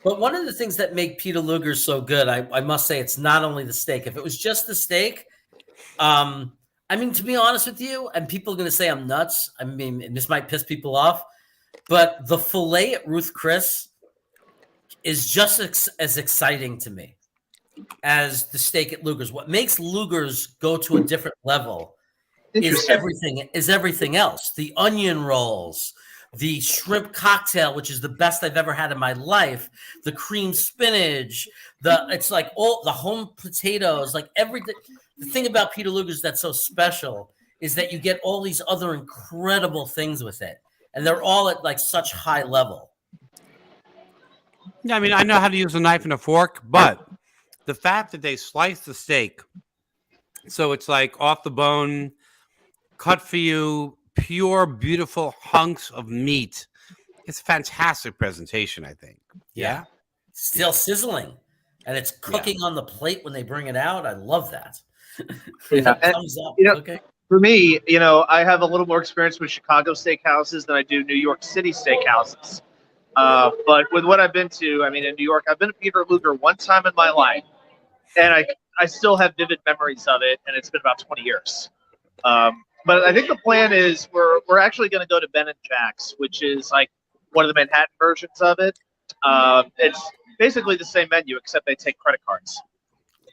But one of the things that make Peter Luger's so good, I must say, it's not only the steak. If it was just the steak, I mean, to be honest with you, and people are going to say I'm nuts. I mean, this might piss people off, but the filet at Ruth Chris is just as exciting to me as the steak at Luger's. What makes Luger's go to a different level is everything else. The onion rolls, the shrimp cocktail, which is the best I've ever had in my life, the cream spinach, it's like all the home potatoes, like everything. The thing about Peter Luger's that's so special is that you get all these other incredible things with it, and they're all at like such high level.
Yeah, I mean, I know how to use a knife and a fork, but the fact that they slice the steak so it's like off the bone, cut for you, pure, beautiful hunks of meat. It's a fantastic presentation, I think.
Yeah. Still sizzling. And it's cooking on the plate when they bring it out. I love that.
Yeah.
Thumbs up.
You know,
okay.
For me, I have a little more experience with Chicago steakhouses than I do New York City steakhouses. But with what I've been to, I mean, in New York, I've been to Peter Luger one time in my life, and I still have vivid memories of it, and it's been about 20 years. But I think the plan is we're actually going to go to Ben and Jack's, which is like one of the Manhattan versions of it. It's basically the same menu, except they take credit cards.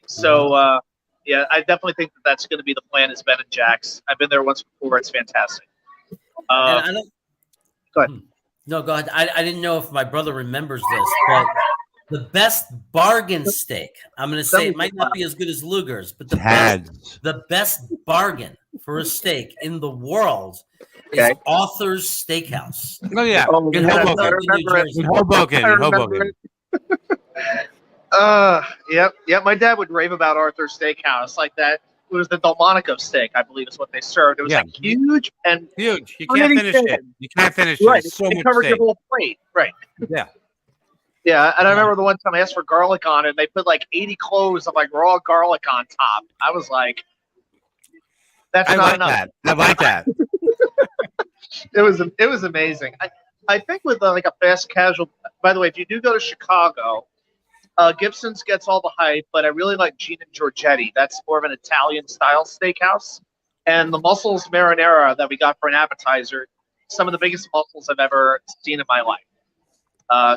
So, yeah, I definitely think that that's going to be the plan is Ben and Jack's. I've been there once before. It's fantastic.
And I don't,
Go ahead.
No, go ahead. I didn't know if my brother remembers this, but the best bargain steak, I'm going to say it might not be as good as Luger's, but the best bargain for a steak in the world is Author's Steakhouse.
Oh, yeah.
Oh,
In
yeah,
Hoboken.
I remember it.
In Hoboken.
I
In
remember
Hoboken.
Yep. My dad would rave about Arthur's Steakhouse like that. It was the Delmonico steak, I believe, is what they served. It was like huge and
huge. You can't finish it. You can't finish it.
Right.
It's so
It
much
covered your
steak.
whole plate. Right.
Yeah.
Yeah, and I remember the one time I asked for garlic on it, and they put like 80 cloves of like raw garlic on top. I was like, "That's
I
not
like
enough."
that. I like that.
It was amazing. I think with like a fast casual. By the way, if you do go to Chicago, Gibson's gets all the hype, but I really like Gene and Giorgetti. That's more of an Italian style steakhouse, and the mussels marinara that we got for an appetizer, some of the biggest mussels I've ever seen in my life.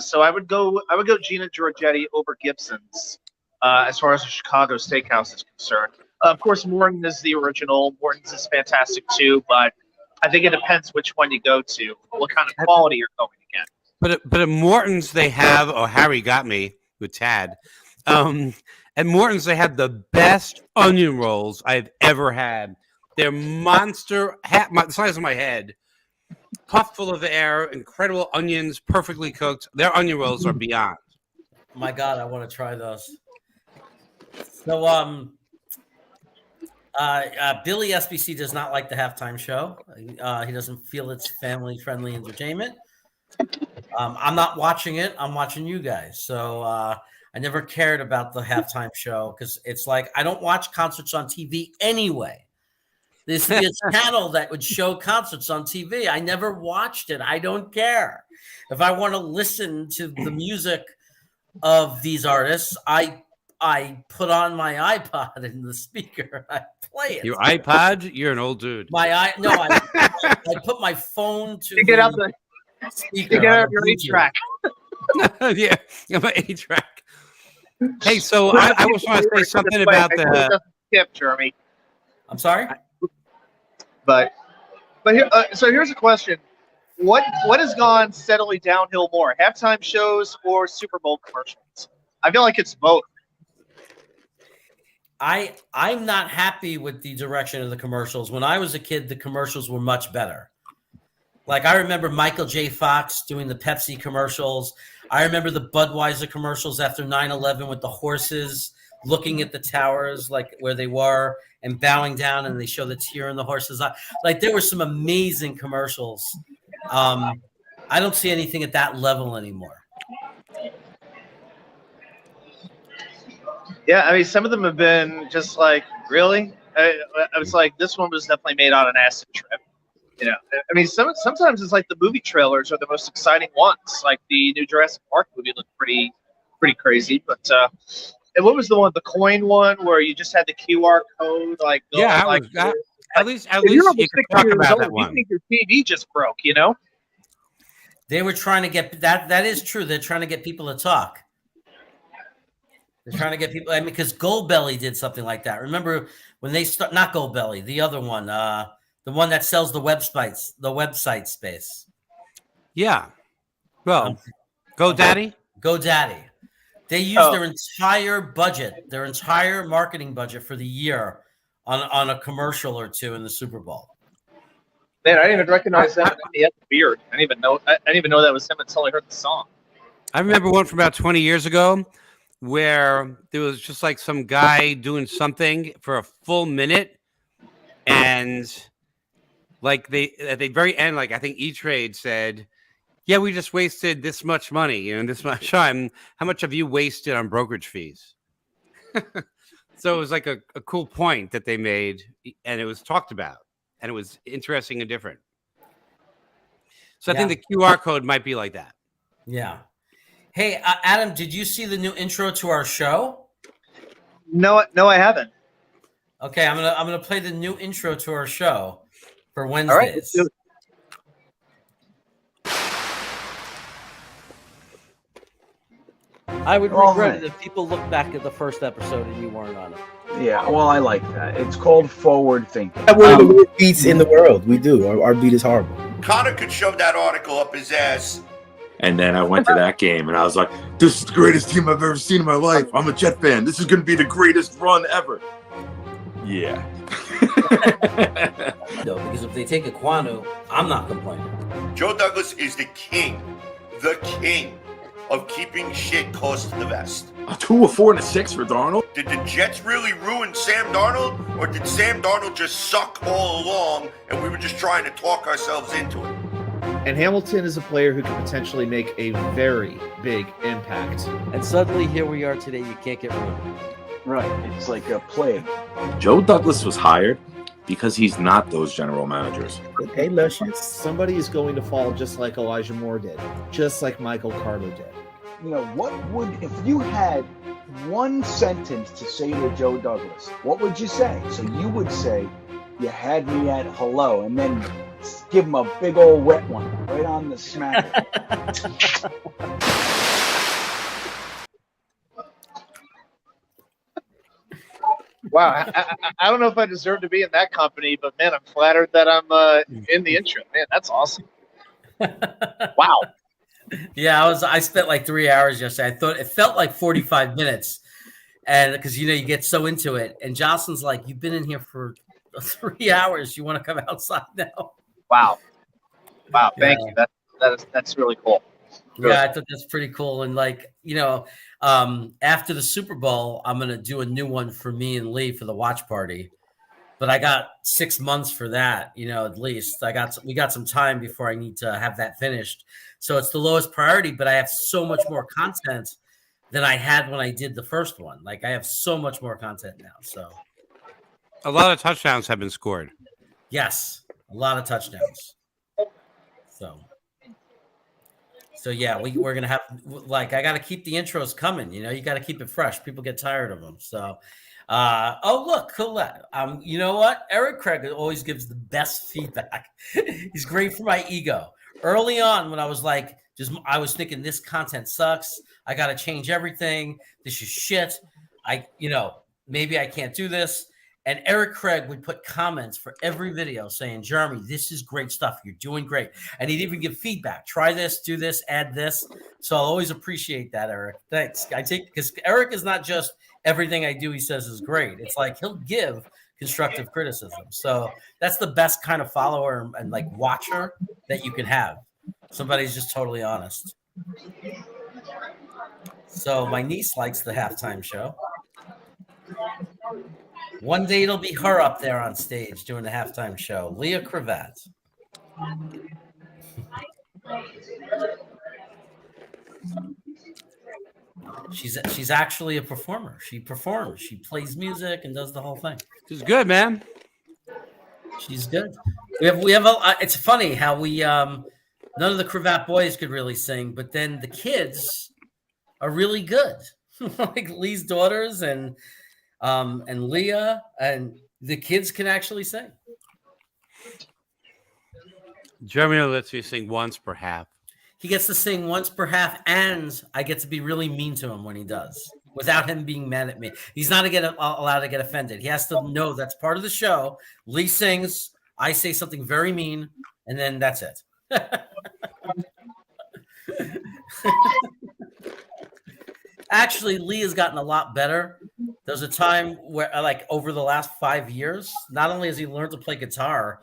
So I would go Gene and Giorgetti over Gibson's as far as the Chicago steakhouse is concerned. Of course, Morton is the original. Morton's is fantastic too, but I think it depends which one you go to, what kind of quality you're going to get.
But at Morton's they have, Harry got me with Tad. At Morton's they have the best onion rolls I've ever had. They're monster, the size of my head, puffed full of air, incredible onions, perfectly cooked. Their onion rolls are beyond.
My God, I want to try those. So, Billy SBC does not like the halftime show. He doesn't feel it's family-friendly entertainment. I'm not watching it. I'm watching you guys. So I never cared about the halftime show because it's like I don't watch concerts on TV anyway. There used to be a channel that would show concerts on TV. I never watched it. I don't care. If I want to listen to the music of these artists, I put on my iPod in the speaker. I play it.
Your iPod? You're an old dude.
I put my phone to
You get out the
speaker.
you get
on
out
the
your 8
Bluetooth.
track.
Yeah, my 8-track. Hey, so I was want to say something about the.
Skip, Jeremy.
I'm sorry.
But here, so here's a question: what has gone steadily downhill more, halftime shows or Super Bowl commercials? I feel like it's both.
I'm not happy with the direction of the commercials. When I was a kid, the commercials were much better. Like I remember Michael J. Fox doing the Pepsi commercials. I remember the Budweiser commercials after 9/11 with the horses looking at the towers, like where they were, and bowing down, and they show the tear in the horse's eye. Like there were some amazing commercials. I don't see anything at that level anymore.
Yeah, I mean, some of them have been just like, really? I was like, this one was definitely made on an acid trip. You know, I mean, sometimes it's like the movie trailers are the most exciting ones. Like the new Jurassic Park movie looked pretty crazy. But and what was the one, the coin one, where you just had the QR code? Like,
Yeah,
like,
at least
if you're almost
you can
60
talk
years
about
old,
that
you
one.
think your TV just broke, you know?
They were trying to get that. That is true. They're trying to get people to talk. They're trying to get people. I mean, because Goldbelly did something like that. Remember when they start? Not Goldbelly, the other one, the one that sells the website space.
Yeah. Well, GoDaddy.
GoDaddy. They used their entire budget, their entire marketing budget for the year on a commercial or two in the Super Bowl.
Man, I didn't even recognize that. He had the beard. I didn't even know that was him until I heard the song.
I remember one from about 20 years ago where there was just like some guy doing something for a full minute, and like at the very end, like I think E-Trade said, "Yeah, we just wasted this much money, this much time. How much have you wasted on brokerage fees?" So it was like a cool point that they made, and it was talked about, and it was interesting and different. So I think the QR code might be like that.
Yeah. Hey, Adam, did you see the new intro to our show?
No, I haven't.
Okay, I'm gonna play the new intro to our show for Wednesdays.
All right, let's do it.
I would regret it if people look back at the first episode and you weren't on it.
Yeah, well, I like that. It's called forward thinking.
We have one of the worst beats in the world. We do. Our beat is horrible.
Connor could shove that article up his ass.
And then I went to that game and I was like, this is the greatest team I've ever seen in my life. I'm a Jet fan. This is going to be the greatest run ever. Yeah.
No, because if they take Ekwonu, I'm not complaining.
Joe Douglas is the king of keeping shit close to the vest.
A 2, a 4, and a 6 for Darnold.
Did the Jets really ruin Sam Darnold, or did Sam Darnold just suck all along and we were just trying to talk ourselves into it?
And Hamilton is a player who could potentially make a very big impact.
And suddenly here we are today. You can't get rid of him.
Right. It's like a plague.
Joe Douglas was hired because he's not those general managers.
Hey, Luscious.
Somebody is going to fall just like Elijah Moore did, just like Michael Carter did.
You know, what would, if you had one sentence to say to Joe Douglas, what would you say? So you would say, you had me at hello, and then give him a big old wet one right on the smack.
Wow, I don't know if I deserve to be in that company, but man, I'm flattered that I'm in the intro. Man, that's awesome. Wow.
Yeah, I spent like 3 hours yesterday. I thought it felt like 45 minutes, and because you get so into it. And Jocelyn's like, "You've been in here for 3 hours. You want to come outside now?"
Wow. Thank you. That's really cool.
Yeah, I thought that's pretty cool. And after the Super Bowl, I'm gonna do a new one for me and Lee for the watch party. But I got 6 months for that, at least. We got some time before I need to have that finished. So it's the lowest priority, but I have so much more content than I had when I did the first one. Like I have so much more content now. So
a lot of touchdowns have been scored.
Yes, a lot of touchdowns. So yeah, we're gonna have I got to keep the intros coming. You got to keep it fresh. People get tired of them. So. Oh look, Colette. You know what? Eric Craig always gives the best feedback. He's great for my ego. Early on, when I was I was thinking this content sucks. I got to change everything. This is shit. Maybe I can't do this. And Eric Craig would put comments for every video saying, "Jeremy, this is great stuff. You're doing great." And he'd even give feedback. Try this, do this, add this. So I'll always appreciate that, Eric. Thanks. Because Eric is not just everything I do, he says is great. It's like he'll give constructive criticism. So that's the best kind of follower and watcher that you can have. Somebody's just totally honest. So my niece likes the halftime show. One day it'll be her up there on stage doing the halftime show. Leah Cravat. She's actually a performer. She performs. She plays music and does the whole thing.
She's good, man.
She's good. We have it's funny how we none of the Cravat boys could really sing, but then the kids are really good. Like Lee's daughters and Leah and the kids can actually sing.
Jeremy lets me sing once per half.
He gets to sing once per half, and I get to be really mean to him when he does, without him being mad at me. He's not allowed to get offended. He has to know that's part of the show. Lee sings, I say something very mean, and then that's it. Actually, Lee has gotten a lot better. There's a time where, over the last 5 years, not only has he learned to play guitar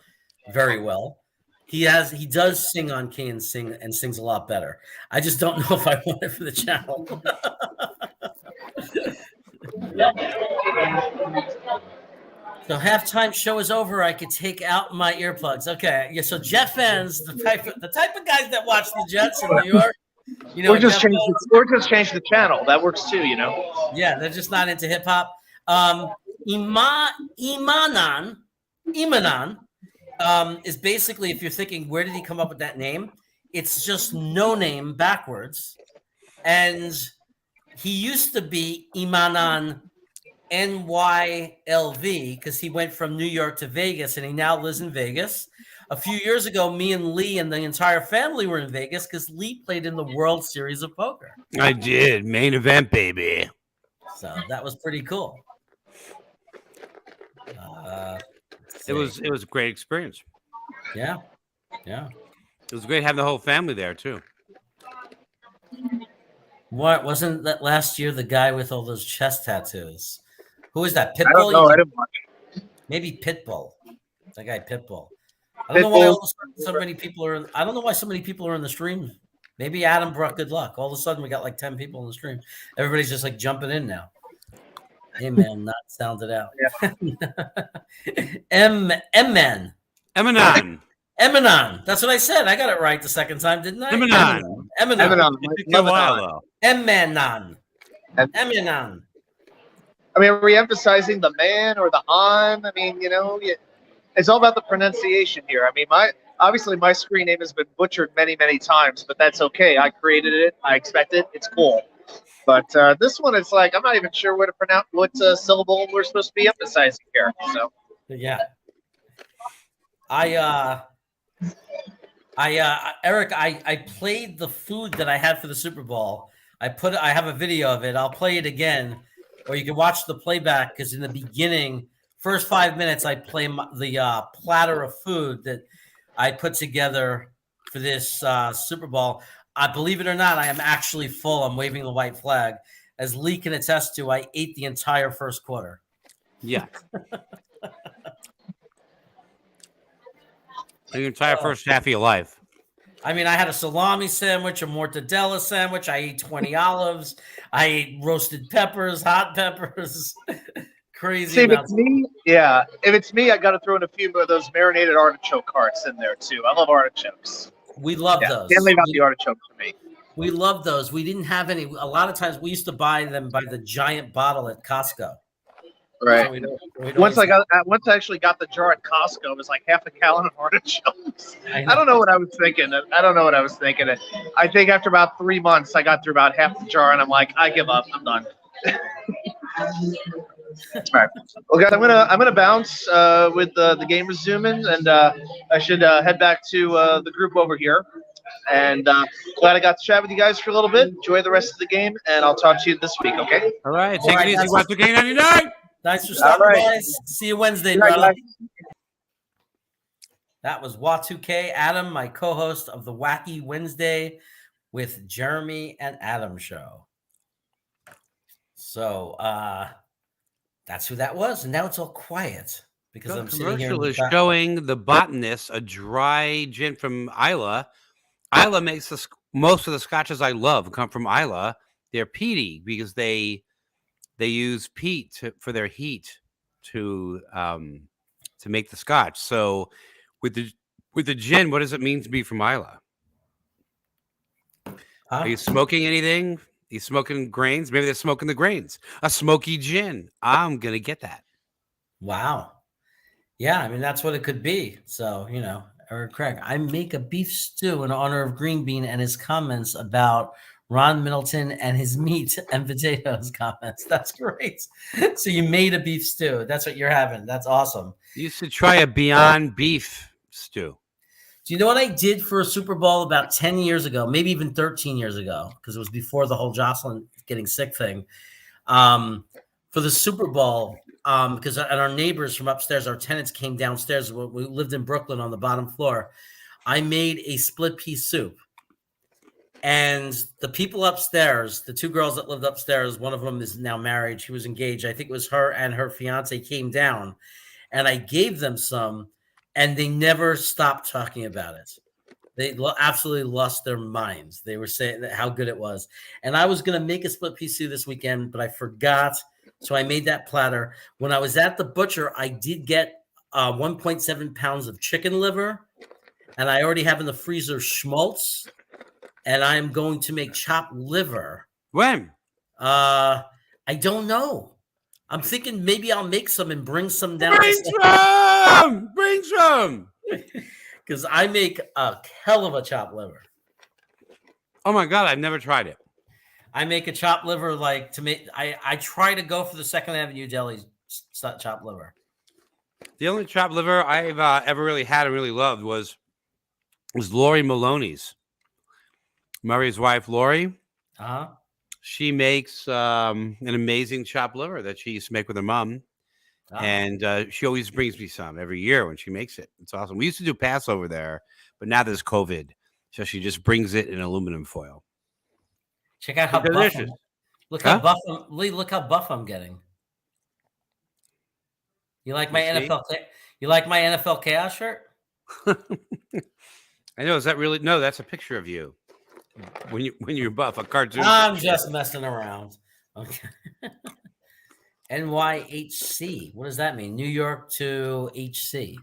very well, he does sing on key and sings a lot better. I just don't know if I want it for the channel. So halftime show is over. I could take out my earplugs. Okay, yeah. So Jet fans, the type of guys that watch the Jets in New York,
or just change the channel. That works too,
Yeah, they're just not into hip hop. Imanan is basically, if you're thinking, where did he come up with that name? It's just no name backwards. And he used to be Imanan NYLV because he went from New York to Vegas, and he now lives in Vegas. A few years ago, me and Lee and the entire family were in Vegas because Lee played in the World Series of Poker.
I did. Main event, baby.
So that was pretty cool.
It was a great experience.
Yeah. Yeah.
It was great having the whole family there too.
What wasn't that last year? The guy with all those chest tattoos. Who is that? Pitbull?
I don't know. I didn't watch it.
Maybe Pitbull. That guy Pitbull. I don't know why so many people are. I don't know why so many people are in the stream. Maybe Adam brought good luck. All of a sudden, we got like 10 people in the stream. Everybody's just like jumping in now. Hey man, not sounded out. Emanan. That's what I said. I got it right the second time, didn't I? Emanan. Emanan.
I mean, are we emphasizing the man or the on? I mean, it's all about the pronunciation here. I mean, obviously my screen name has been butchered many, many times, but that's okay. I created it. I expect it. It's cool. But this one is like, I'm not even sure what to pronounce, what syllable we're supposed to be emphasizing here. So
yeah, Eric, I played the food that I had for the Super Bowl. I have a video of it. I'll play it again, or you can watch the playback because in the beginning, first 5 minutes, I play the platter of food that I put together for this Super Bowl. Believe it or not, I am actually full. I'm waving the white flag. As Lee can attest to, I ate the entire first quarter.
Yeah. The entire first half of your life.
I mean, I had a salami sandwich, a mortadella sandwich. I ate 20 olives. I ate roasted peppers, hot peppers. Crazy.
See, if it's me, if it's me, I got to throw in a few of those marinated artichoke hearts in there too. I love artichokes.
We love those.
Can't leave out the artichoke for me.
We love those. We didn't have any. A lot of times we used to buy them by the giant bottle at Costco.
Right. Once I actually got the jar at Costco, it was like half a gallon of artichokes. I don't know what I was thinking. I think after about 3 months, I got through about half the jar, and I'm like, I give up. I'm done. All right. Well, guys, I'm gonna bounce with the game resuming, and I should head back to the group over here. And glad I got to chat with you guys for a little bit. Enjoy the rest of the game, and I'll talk to you this week. Okay.
All right. Take it easy. Watch the game 99.
Thanks for stopping by. See you Wednesday, brother. That was Watu-K, Adam, my co-host of the Wacky Wednesday with Jeremy and Adam show. So that's who that was, and now it's all quiet because I'm sitting here.
Commercial is showing the Botanist, a dry gin from Islay. Islay makes most of the scotches I love come from Islay. They're peaty because they use peat for their heat to make the scotch. So with the gin, what does it mean to be from Islay? Are you smoking anything? Are you smoking grains? Maybe they're smoking the grains. A smoky gin. I'm gonna get that.
Wow. Yeah, I mean that's what it could be. So Eric Craig, I make a beef stew in honor of Green Bean and his comments about Ron Middleton and his meat and potatoes comments. That's great. So you made a beef stew. That's what you're having. That's awesome.
You should try a Beyond Beef stew.
Do you know what I did for a Super Bowl about 10 years ago, maybe even 13 years ago, because it was before the whole Jocelyn getting sick thing. For the Super Bowl, because our neighbors from upstairs, our tenants came downstairs. We lived in Brooklyn on the bottom floor. I made a split pea soup. And the people upstairs, the two girls that lived upstairs, one of them is now married. She was engaged. I think it was her and her fiance came down. And I gave them some, and they never stopped talking about it. They absolutely lost their minds. They were saying how good it was. And I was going to make a split pea soup this weekend, but I forgot. So I made that platter. When I was at the butcher, I did get 1.7 pounds of chicken liver. And I already have in the freezer schmaltz. And I'm going to make chopped liver.
When?
I don't know. I'm thinking maybe I'll make some and bring some down.
Bring some.
Because I make a hell of a chopped liver.
Oh my God, I've never tried it.
I make a chopped liver like to make. I try to go for the Second Avenue Deli chopped liver.
The only chopped liver I've ever really had and really loved was Lori Maloney's. Murray's wife, Lori.
Uh-huh.
She makes an amazing chopped liver that she used to make with her mom. And she always brings me some every year when she makes it. It's awesome. We used to do Passover there, but now there's COVID. So she just brings it in aluminum foil.
Check out how buff I'm, look how buff I'm, Lee, look how buff I'm getting. You like my NFL? You like my NFL Chaos shirt?
I know. Is that really? No, that's a picture of you when you're buff. A cartoon.
I'm
picture.
just messing around. Okay. NYHC. What does that mean? New York to HC.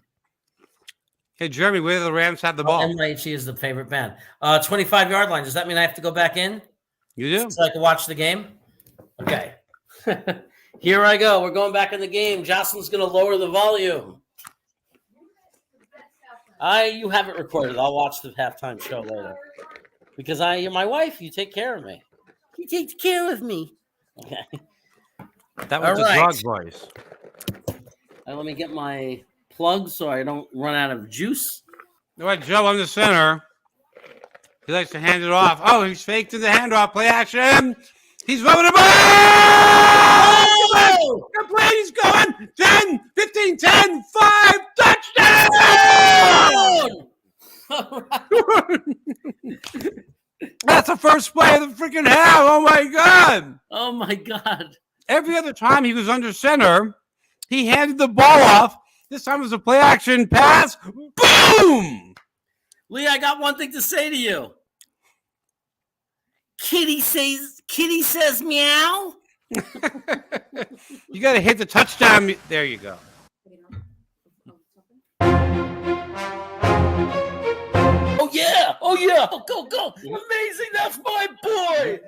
Hey, Jeremy, where do the Rams have the ball?
NYHC is the favorite band. 25-yard line. Does that mean I have to go back in?
You do.
So I can watch the game? Okay. Here I go. We're going back in the game. Jocelyn's going to lower the volume. You have it recorded. I'll watch the halftime show later. Because you're my wife. You take care of me. You take care of me. Okay.
That was the dog voice.
Let me get my plug so I don't run out of juice.
All right, Joe on the center. He likes to hand it off. Oh, he's faked in the handoff. Play action. He's running the ball. Oh! Complete. He's going. 10, 15, 10, 5. Touchdown! That's the first play of the freaking half. Oh, my God.
Oh, my God.
Every other time he was under center, he handed the ball off. This time it was a play action pass. Boom!
Lee, I got one thing to say to you. Kitty says meow.
You got to hit the touchdown. There you go.
Oh yeah. Go. Amazing. That's my boy.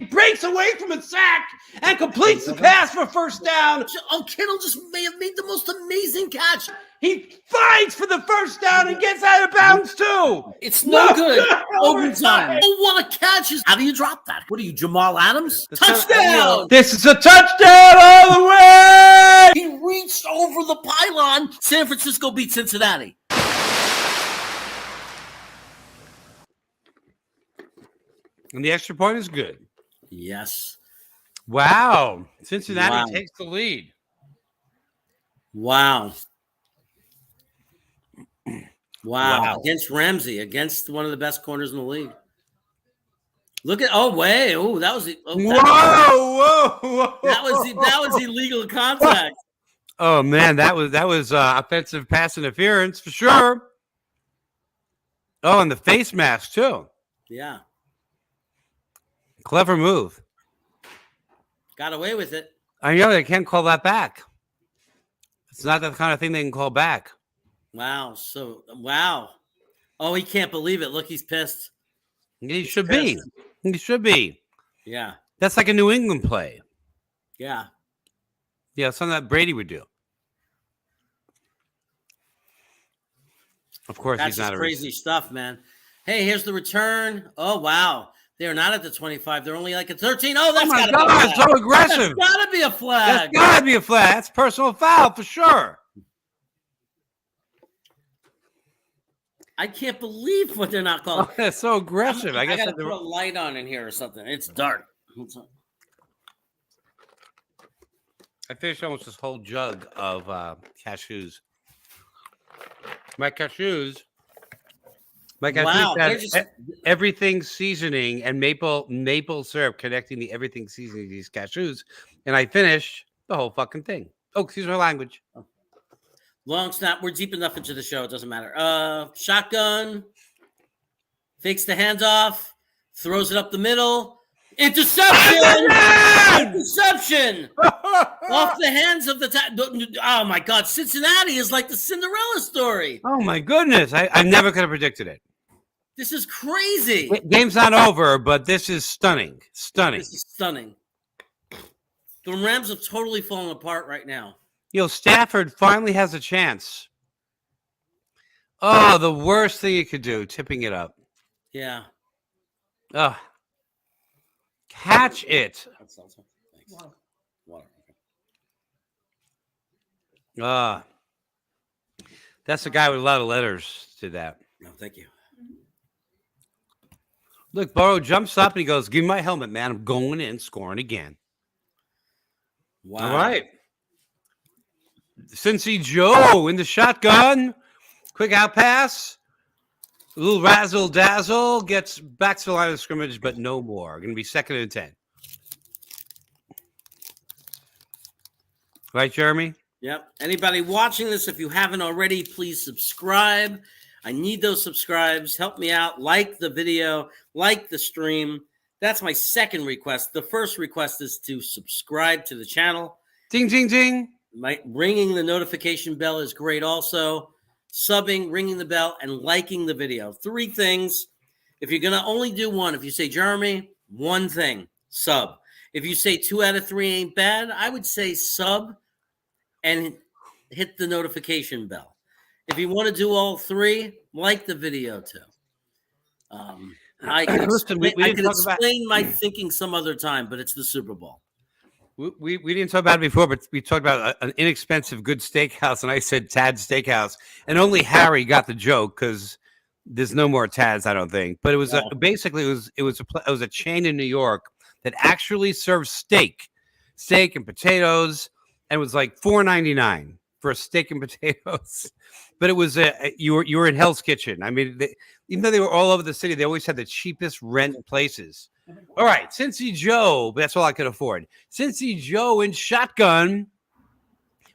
Breaks away from a sack and completes the pass for first down.
Oh, Kittle just may have made the most amazing catch.
He fights for the first down and gets out of bounds too.
It's no good. Overtime. Oh, what a catch. How do you drop that? What are you, Jamal Adams? Touchdown.
This is a touchdown all the way.
He reached over the pylon. San Francisco beat Cincinnati.
And the extra point is good.
Yes.
Wow. Cincinnati takes the lead.
Wow. Against Ramsey, against one of the best corners in the league. Look at that was
whoa.
That was illegal contact.
Oh man, that was offensive pass interference for sure. Oh, and the face mask too.
Yeah.
Clever move.
Got away with it.
I know they can't call that back. It's not the kind of thing they can call back.
Wow. Oh, he can't believe it. Look, he's pissed.
He should be. He should be.
Yeah.
That's like a New England play.
Yeah.
Yeah, something that Brady would do. Of course,
That's
he's not
crazy stuff, man. Hey, here's the return. Oh, wow. They're not at the 25. They're only like at 13. Oh, that's
my
gotta
God,
be a flag.
so aggressive.
That's got to be a flag.
That's got to be a flag. That's personal foul for sure.
I can't believe what they're not calling.
Oh, that's so aggressive. I guess
got to put a light on in here or something. It's dark.
I finished almost this whole jug of cashews. My cashews
Wow,
has everything seasoning and maple syrup connecting the everything seasoning of these cashews. And I finished the whole fucking thing. Oh, excuse my language.
Long snap. We're deep enough into the show. It doesn't matter. Shotgun. Fakes the handoff. Throws it up the middle. Interception! Interception! Off the hands of the oh my God! Cincinnati is like the Cinderella story.
Oh my goodness! I never could have predicted it.
This is crazy.
Game's not over, but this is stunning. Stunning.
This is stunning. The Rams have totally fallen apart right now.
Stafford finally has a chance. Oh, the worst thing you could do, tipping it up.
Yeah.
Oh, catch it.
That's awesome. Thanks. Water.
That's a guy with a lot of letters to that.
No, thank you.
Look, Burrow jumps up and he goes, "Give me my helmet, man. I'm going in, scoring again."
Wow.
All right. Cincy Joe in the shotgun. Quick out pass. A little razzle dazzle. Gets back to the line of scrimmage, but no more. Going to be 2nd and 10. Right, Jeremy?
Yep. Anybody watching this, if you haven't already, please subscribe. I need those subscribes. Help me out. Like the video. Like the stream. That's my second request. The first request is to subscribe to the channel.
Ding, ding, ding.
Ringing the notification bell is great also. Subbing, ringing the bell, and liking the video. 3 things. If you're going to only do one, if you say, Jeremy, 1 thing, sub. If you say 2 out of 3 ain't bad, I would say sub and hit the notification bell. If you want to do all 3, like the video too. I can explain my thinking some other time, but it's the Super Bowl.
We didn't talk about it before, but we talked about an inexpensive, good steakhouse, and I said Tad's Steakhouse, and only Harry got the joke because there's no more Tad's, I don't think. But it was basically it was a chain in New York that actually served steak and potatoes, and it was like $4.99 for a steak and potatoes. But it was you were in Hell's Kitchen. I mean, even though they were all over the city, they always had the cheapest rent places. All right, Cincy Joe, that's all I could afford. Cincy Joe in shotgun.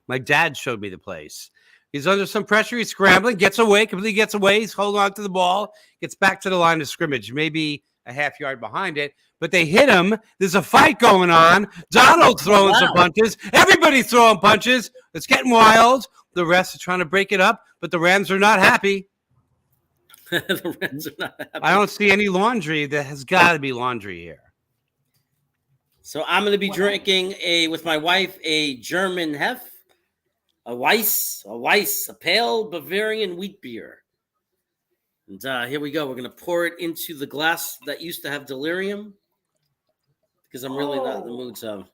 My dad showed me the place. He's under some pressure. He's scrambling, completely gets away. He's holding on to the ball, gets back to the line of scrimmage, maybe a half yard behind it. But they hit him. There's a fight going on. Donald throwing some punches. Everybody's throwing punches. It's getting wild. The refs are trying to break it up, but the Rams are not happy.
The Rams are not happy.
I don't see any laundry. There has got to be laundry here.
So I'm going to be drinking with my wife a German Hef, a Weiss, a pale Bavarian wheat beer. And here we go. We're going to pour it into the glass that used to have delirium because I'm really not in the mood to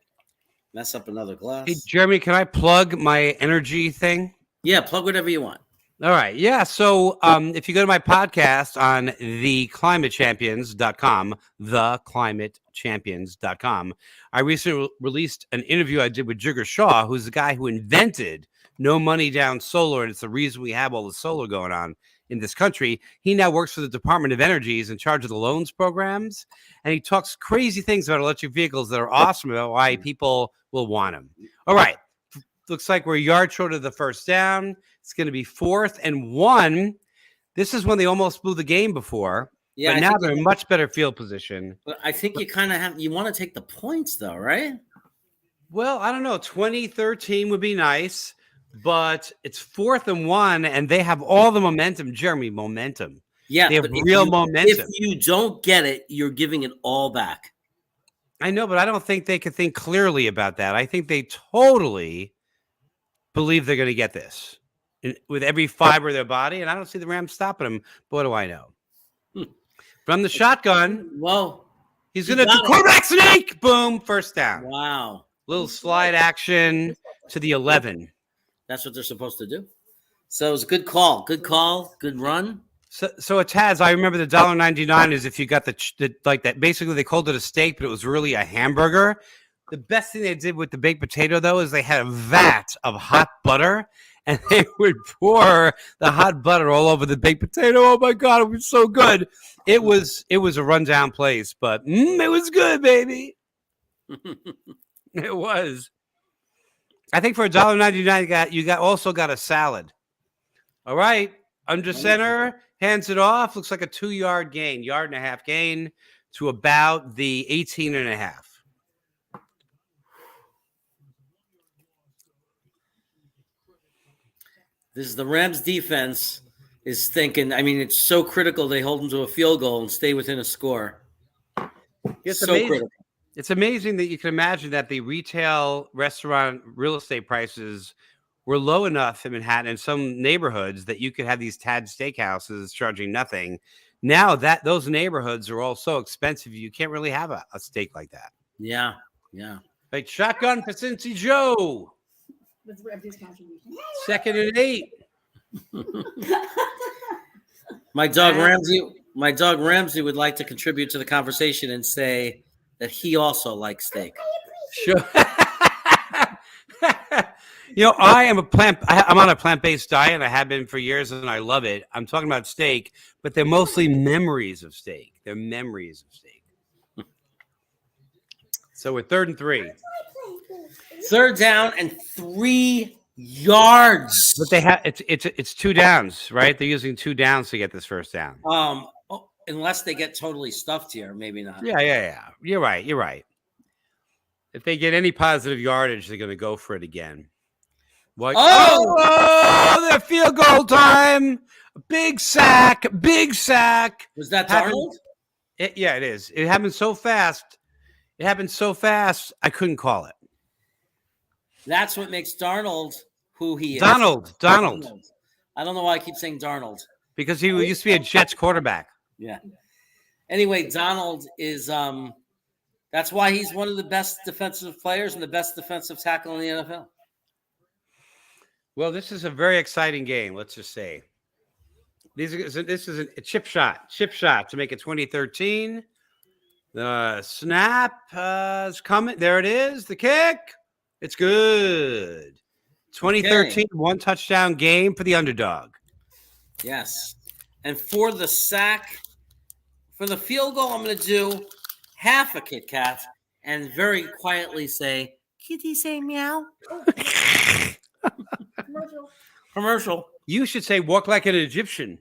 mess up another glass.
Hey, Jeremy, can I plug my energy thing?
Yeah, plug whatever you want.
All right. Yeah. So if you go to my podcast on theclimatechampions.com, theclimatechampions.com, I recently released an interview I did with Jigger Shaw, who's the guy who invented no money down solar. And it's the reason we have all the solar going on in this country. He now works for the Department of Energy. He's in charge of the loans programs. And he talks crazy things about electric vehicles that are awesome about why people will want them. All right. Looks like we're a yard short of the first down. It's going to be 4th and 1. This is when they almost blew the game before. Yeah, but now they're in much better field position.
But I think you kind of you want to take the points though, right?
Well, I don't know. 20-13 would be nice, but it's 4th and 1, and they have all the momentum. Jeremy, momentum.
Yeah,
they have real momentum.
If you don't get it, you're giving it all back.
I know, but I don't think they could think clearly about that. I think they totally believe they're going to get this with every fiber of their body, and I don't see the Rams stopping them. But what do I know? From the shotgun,
whoa,
he's going to do quarterback sneak. Boom, first down.
Wow,
little slide action to the 11.
That's what they're supposed to do. So it was a good call, good run.
So at Taz, I remember the $1.99 is if you got the like that. Basically, they called it a steak, but it was really a hamburger. The best thing they did with the baked potato, though, is they had a vat of hot butter, and they would pour the hot butter all over the baked potato. Oh, my God, it was so good. It was a rundown place, but it was good, baby. It was. I think for $1.99, you also got a salad. All right, under center, hands it off. Looks like a 2-yard gain, 1.5-yard gain to about the 18.5.
This is the Rams defense is thinking, I mean, it's so critical they hold them to a field goal and stay within a score.
It's
so
amazing.
critical.
It's amazing that you can imagine that the retail restaurant real estate prices were low enough in Manhattan in some neighborhoods that you could have these Tad steakhouses charging nothing. Now that those neighborhoods are all so expensive, you can't really have a steak like that.
Yeah.
Like shotgun for Cincy Joe.
That's Ramsey's contribution.
2nd and 8.
My dog Ramsey would like to contribute to the conversation and say that he also likes steak.
Sure. I'm on a plant-based diet, and I have been for years, and I love it. I'm talking about steak, but they're mostly memories of steak. They're memories of steak. So we're 3rd and 3.
3rd down and 3 yards.
But they have it's 2 downs, right? They're using 2 downs to get this first down.
Unless they get totally stuffed here, maybe not.
Yeah. You're right. If they get any positive yardage, they're going to go for it again. What? Oh, their field goal time! Big sack!
Was that Darnold?
Yeah, it is. It happened so fast. I couldn't call it.
That's what makes Darnold who he is.
Donald.
I don't know why I keep saying Darnold.
Because he used to be a Jets quarterback.
Yeah. Anyway, Donald is that's why he's one of the best defensive players and the best defensive tackle in the NFL.
Well, this is a very exciting game, let's just say. This is a chip shot to make it 2013. The snap is coming. There it is. The kick. It's good. 2013, 1 touchdown game for the underdog.
Yes. And for the sack, for the field goal, I'm going to do half a Kit Kat and very quietly say, kitty say meow. Commercial.
You should say walk like an Egyptian.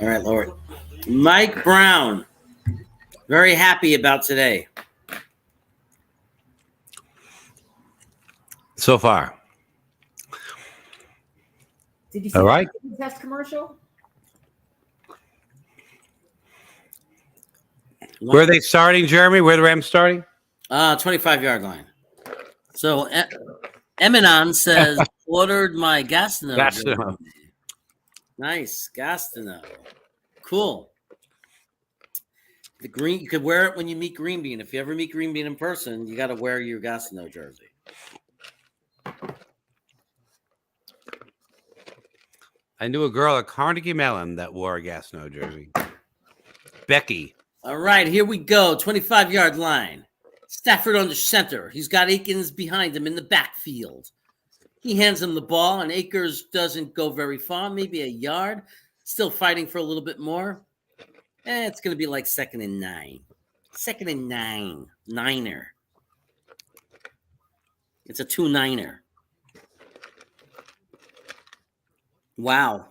All right, Lord. Mike Brown, very happy about today.
So far.
Did you see
All right.
the test commercial?
Where are they starting, Jeremy? Where are the Rams starting?
25-yard line. So Eminon says, ordered my Gastineau.
Gastineau.
Nice. Gastineau. Cool. The green, you could wear it when you meet Green Bean. If you ever meet Green Bean in person, you got to wear your Gastineau jersey.
I knew a girl at Carnegie Mellon that wore a Gastineau jersey. Becky.
All right, here we go. 25-yard line. Stafford under center. He's got Akins behind him in the backfield. He hands him the ball, and Akers doesn't go very far, maybe a yard. Still fighting for a little bit more. It's going to be like 2nd and 9. 2nd and 9. Niner. It's a 2-9er. Wow.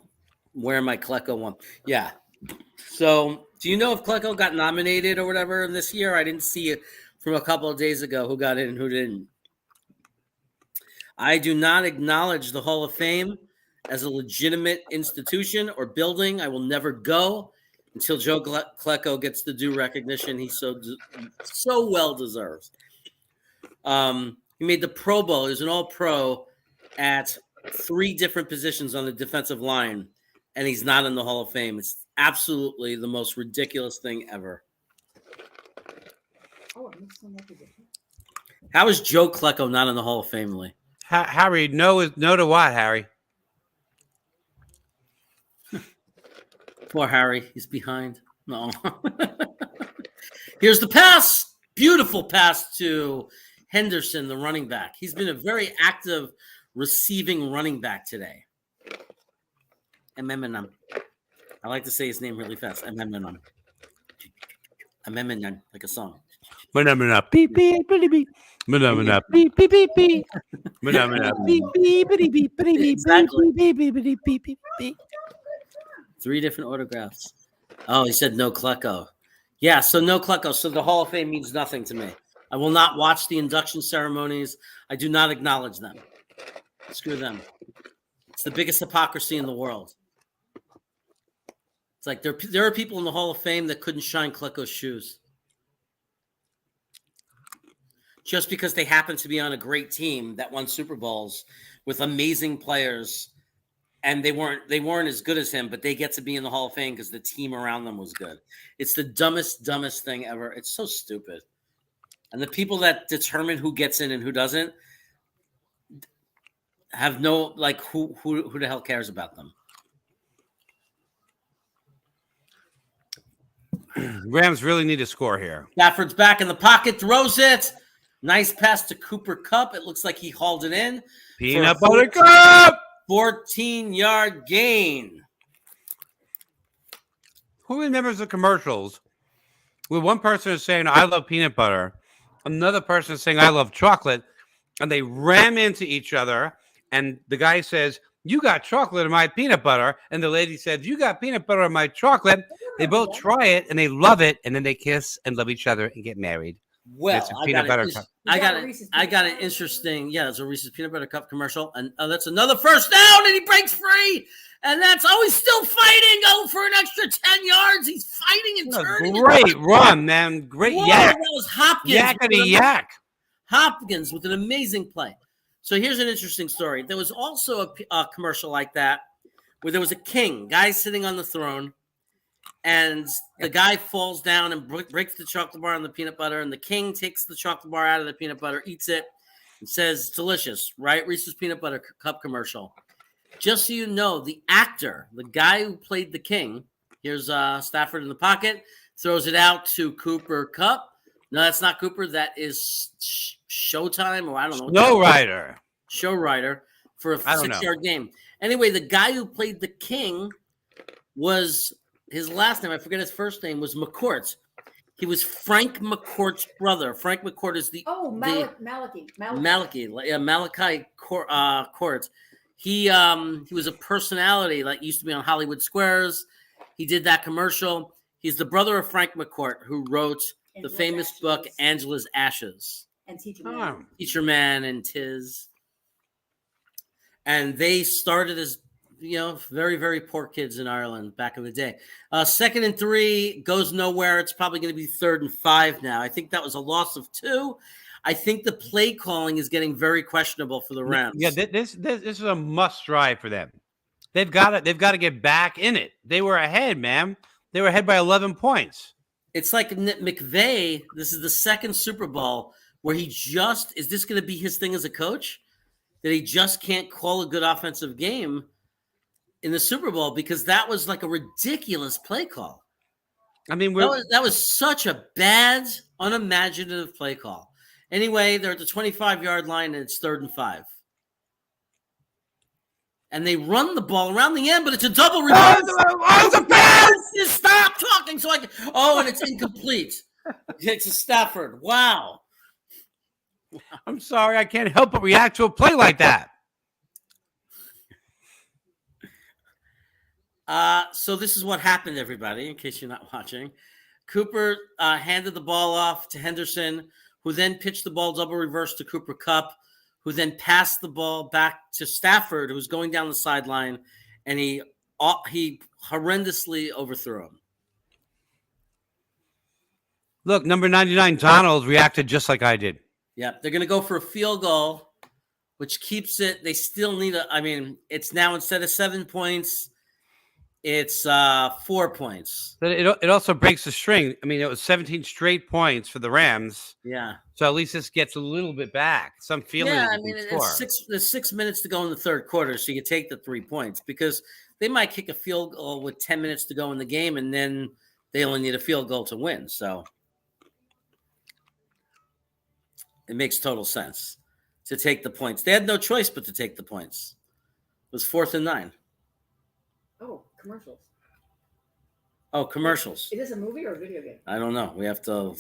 Where my Klecko one? Yeah. So, do you know if Klecko got nominated or whatever this year? I didn't see it from a couple of days ago who got in and who didn't. I do not acknowledge the Hall of Fame as a legitimate institution or building. I will never go until Joe Klecko gets the due recognition he so well deserves. He made the Pro Bowl. He was an All-Pro at 3 different positions on the defensive line, and he's not in the Hall of Fame. It's absolutely the most ridiculous thing ever. How is Joe Klecko not in the Hall of Fame, Lee?
Harry, no to what, Harry?
Poor Harry. He's behind. No. Here's the pass. Beautiful pass to Henderson, the running back. He's been a very active receiving running back today. Eminem. I like to say his name really fast. Eminem. Eminem, like a song.
Beep beep beep beep. Beep beep beep beep. Beep beep beep beep beep beep.
3 different autographs. Oh, he said no Klecko. Yeah, so no Klecko. So the Hall of Fame means nothing to me. I will not watch the induction ceremonies. I do not acknowledge them. Screw them. It's the biggest hypocrisy in the world. It's like there are people in the Hall of Fame that couldn't shine Klecko's shoes. Just because they happen to be on a great team that won Super Bowls with amazing players, and they weren't as good as him, but they get to be in the Hall of Fame because the team around them was good. It's the dumbest thing ever. It's so stupid. And the people that determine who gets in and who doesn't have no, like, who the hell cares about them?
Rams really need to score here.
Stafford's back in the pocket, throws it. Nice pass to Cooper Kupp. It looks like he hauled it in.
Peanut butter cup.
14-yard gain.
Who remembers the commercials where one person is saying, I love peanut butter, another person is saying, I love chocolate, and they ram into each other, and the guy says, you got chocolate in my peanut butter, and the lady says, you got peanut butter in my chocolate. They both try it, and they love it, and then they kiss and love each other and get married.
Well, I got an interesting, it's a Reese's Peanut Butter Cup commercial, and that's another first down, and he breaks free, and he's still fighting, for an extra 10 yards. He's fighting and turning.
Great run, man. Great yak.
That was Hopkins.
Yak.
Hopkins with an amazing play. So here's an interesting story. There was also a commercial like that where there was a king, guy sitting on the throne, and the guy falls down and breaks the chocolate bar on the peanut butter, and the king takes the chocolate bar out of the peanut butter, eats it, and says, delicious, right? Reese's Peanut Butter Cup commercial. Just so you know, the actor, the guy who played the king, here's Stafford in the pocket, throws it out to Cooper Kupp. No, that's not Cooper. That is Showtime, or I don't know. Show writer for a 6-yard game. Anyway, the guy who played the king was... his last name, I forget his first name, was McCourt. He was Frank McCourt's brother. Frank McCourt is Malachi Court. He was a personality, like used to be on Hollywood Squares. He did that commercial. He's the brother of Frank McCourt, who wrote the famous book Angela's Ashes.
And Teacher
Man and Tiz. And they started as very, very poor kids in Ireland back in the day. 2nd and 3 goes nowhere. It's probably going to be 3rd and 5 now. I think that was a loss of 2. I think the play calling is getting very questionable for the Rams.
Yeah, this is a must drive for them. They've got to get back in it. They were ahead, man. They were ahead by 11 points.
It's like McVay. This is the 2nd Super Bowl where is this going to be his thing as a coach? That he just can't call a good offensive game in the Super Bowl because that was like a ridiculous play call.
I mean,
that was such a bad, unimaginative play call. Anyway, they're at the 25-yard line, and it's 3rd and 5. And they run the ball around the end, but it's a double reverse.
It's a pass!
Stop talking so I can. And it's incomplete. It's a Stafford. Wow.
I'm sorry, I can't help but react to a play like that.
So this is what happened, everybody, in case you're not watching. Cooper handed the ball off to Henderson, who then pitched the ball double reverse to Cooper Kupp, who then passed the ball back to Stafford, who was going down the sideline, and he horrendously overthrew him.
Look, number 99, Donald, reacted just like I did.
Yeah, they're going to go for a field goal, which keeps it. They still need it's now instead of 7 points, it's 4 points.
But it also breaks the string. I mean, it was 17 straight points for the Rams.
Yeah.
So at least this gets a little bit back. Some feeling.
Yeah, there's 6 minutes to go in the third quarter, so you can take the 3 points because they might kick a field goal with 10 minutes to go in the game, and then they only need a field goal to win. So it makes total sense to take the points. They had no choice but to take the points. It was 4th and 9.
Oh, commercials.
Oh, commercials.
Is this a movie or a video game?
I don't know. We have to.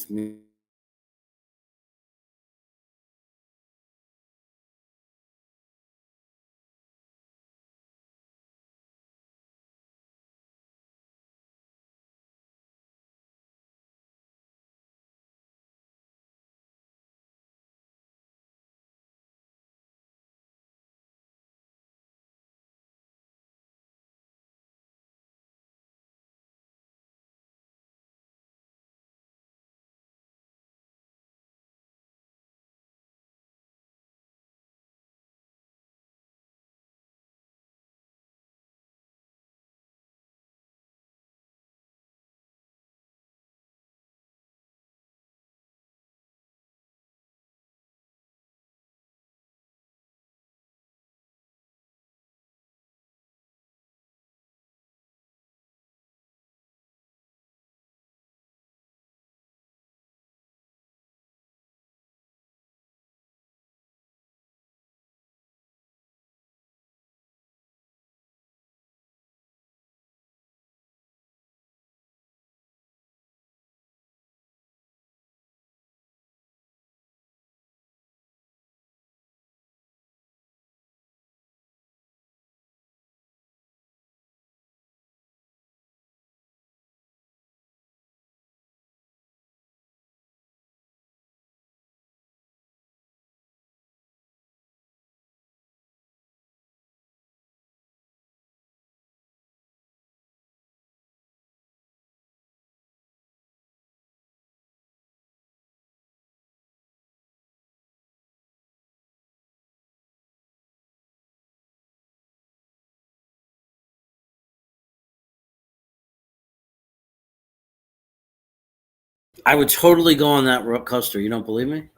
I would totally go on that roller coaster. You don't believe me?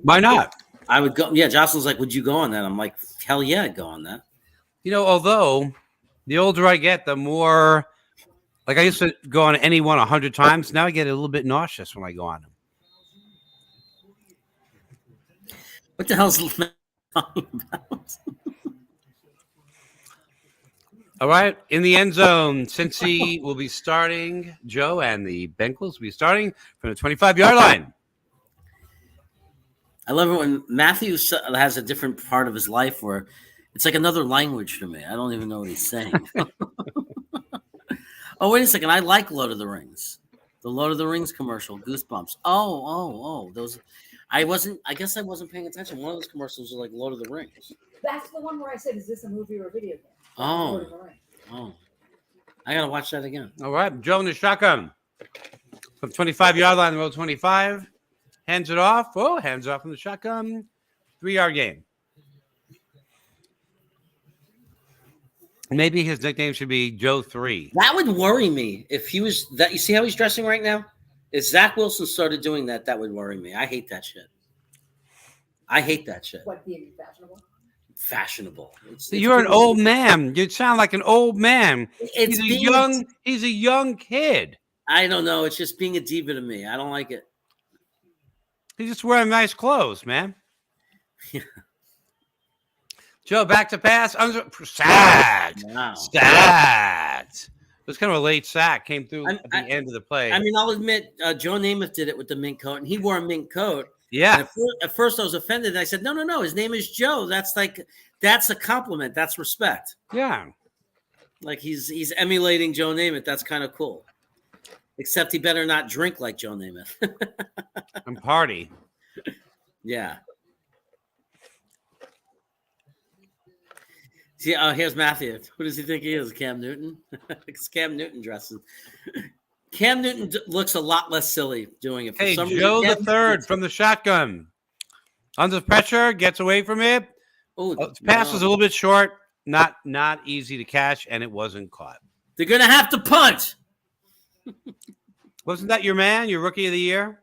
Why not?
I would go. Yeah, Jocelyn's like, would you go on that? I'm like, hell yeah, I'd go on that.
Although the older I get, the more, like I used to go on any one 100 times. Now I get a little bit nauseous when I go on them.
What the hell's talking about?
All right, in the end zone, Cincy will be starting, Joe, and the Bengals will be starting from the 25-yard line.
I love it when Matthew has a different part of his life where it's like another language to me. I don't even know what he's saying. Oh, wait a second. I like Lord of the Rings. The Lord of the Rings commercial, Goosebumps. Oh, those. I guess I wasn't paying attention. One of those commercials was like Lord of the Rings.
That's the one where I said, is this a movie or a video game?
Oh, I gotta watch that again.
All right, Joe in the shotgun from 25-yard line, row 25, hands it off. Oh, hands off from the shotgun, 3-yard gain. Maybe his nickname should be Joe 3.
That would worry me if he was that. You see how he's dressing right now? If Zach Wilson started doing that, that would worry me. I hate that shit. I hate that shit.
What, being fashionable?
Fashionable.
You're an old man. You sound like an old man.
It's
He's a young kid.
I don't know. It's just being a diva to me. I don't like it.
He's just wearing nice clothes, man. Joe, back to pass. Sacked.
Wow.
Sacked. It was kind of a late sack. Came through at the end of the play.
I mean, I'll admit, Joe Namath did it with the mink coat, and he wore a mink coat.
Yeah.
At first, I was offended. I said, no. His name is Joe. That's a compliment. That's respect.
Yeah.
Like he's emulating Joe Namath. That's kind of cool. Except he better not drink like Joe Namath.
And party.
Yeah. See, here's Matthew. Who does he think he is? Cam Newton? It's Cam Newton dressing. Cam Newton looks a lot less silly doing it.
Hey, Joe the third from the shotgun. Under pressure, gets away from it.
Oh,
pass was a little bit short. Not easy to catch, and it wasn't caught.
They're going to have to punt.
Wasn't that your man, your rookie of the year?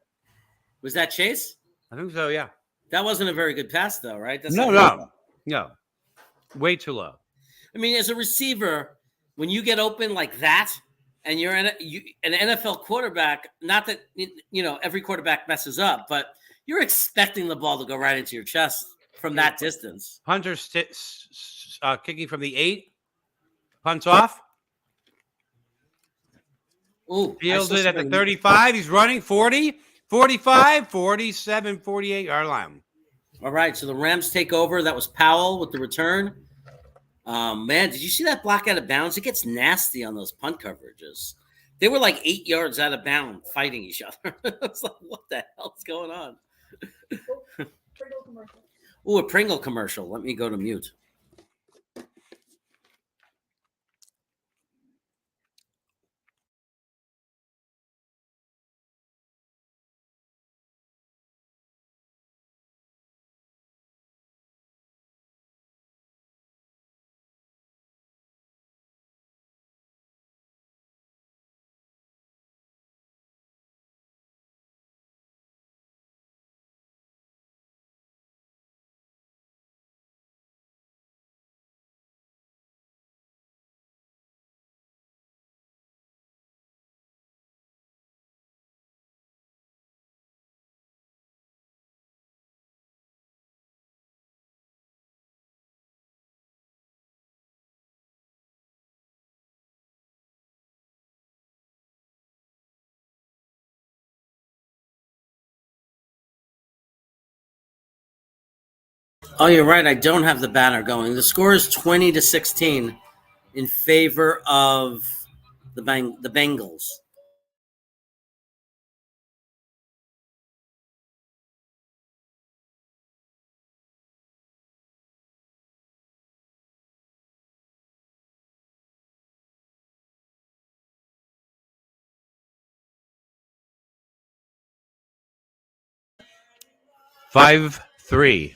Was that Chase?
I think so, yeah.
That wasn't a very good pass, though, right?
No. Way too low.
I mean, as a receiver, when you get open like that, and you're an NFL quarterback, not that every quarterback messes up, but you're expecting the ball to go right into your chest from that distance.
Hunter kicking from the 8, punts off.
Ooh,
fielded at the 35. He's running 40, 45, 47, 48-yard line.
All right, so the Rams take over. That was Powell with the return. Man, did you see that block out of bounds? It gets nasty on those punt coverages. They were like 8 yards out of bounds fighting each other. It's like, what the hell's going on? Ooh, a Pringle commercial. Let me go to mute. Oh, you're right. I don't have the banner going. The score is 20-16 in favor of the Bengals.
Five, 3.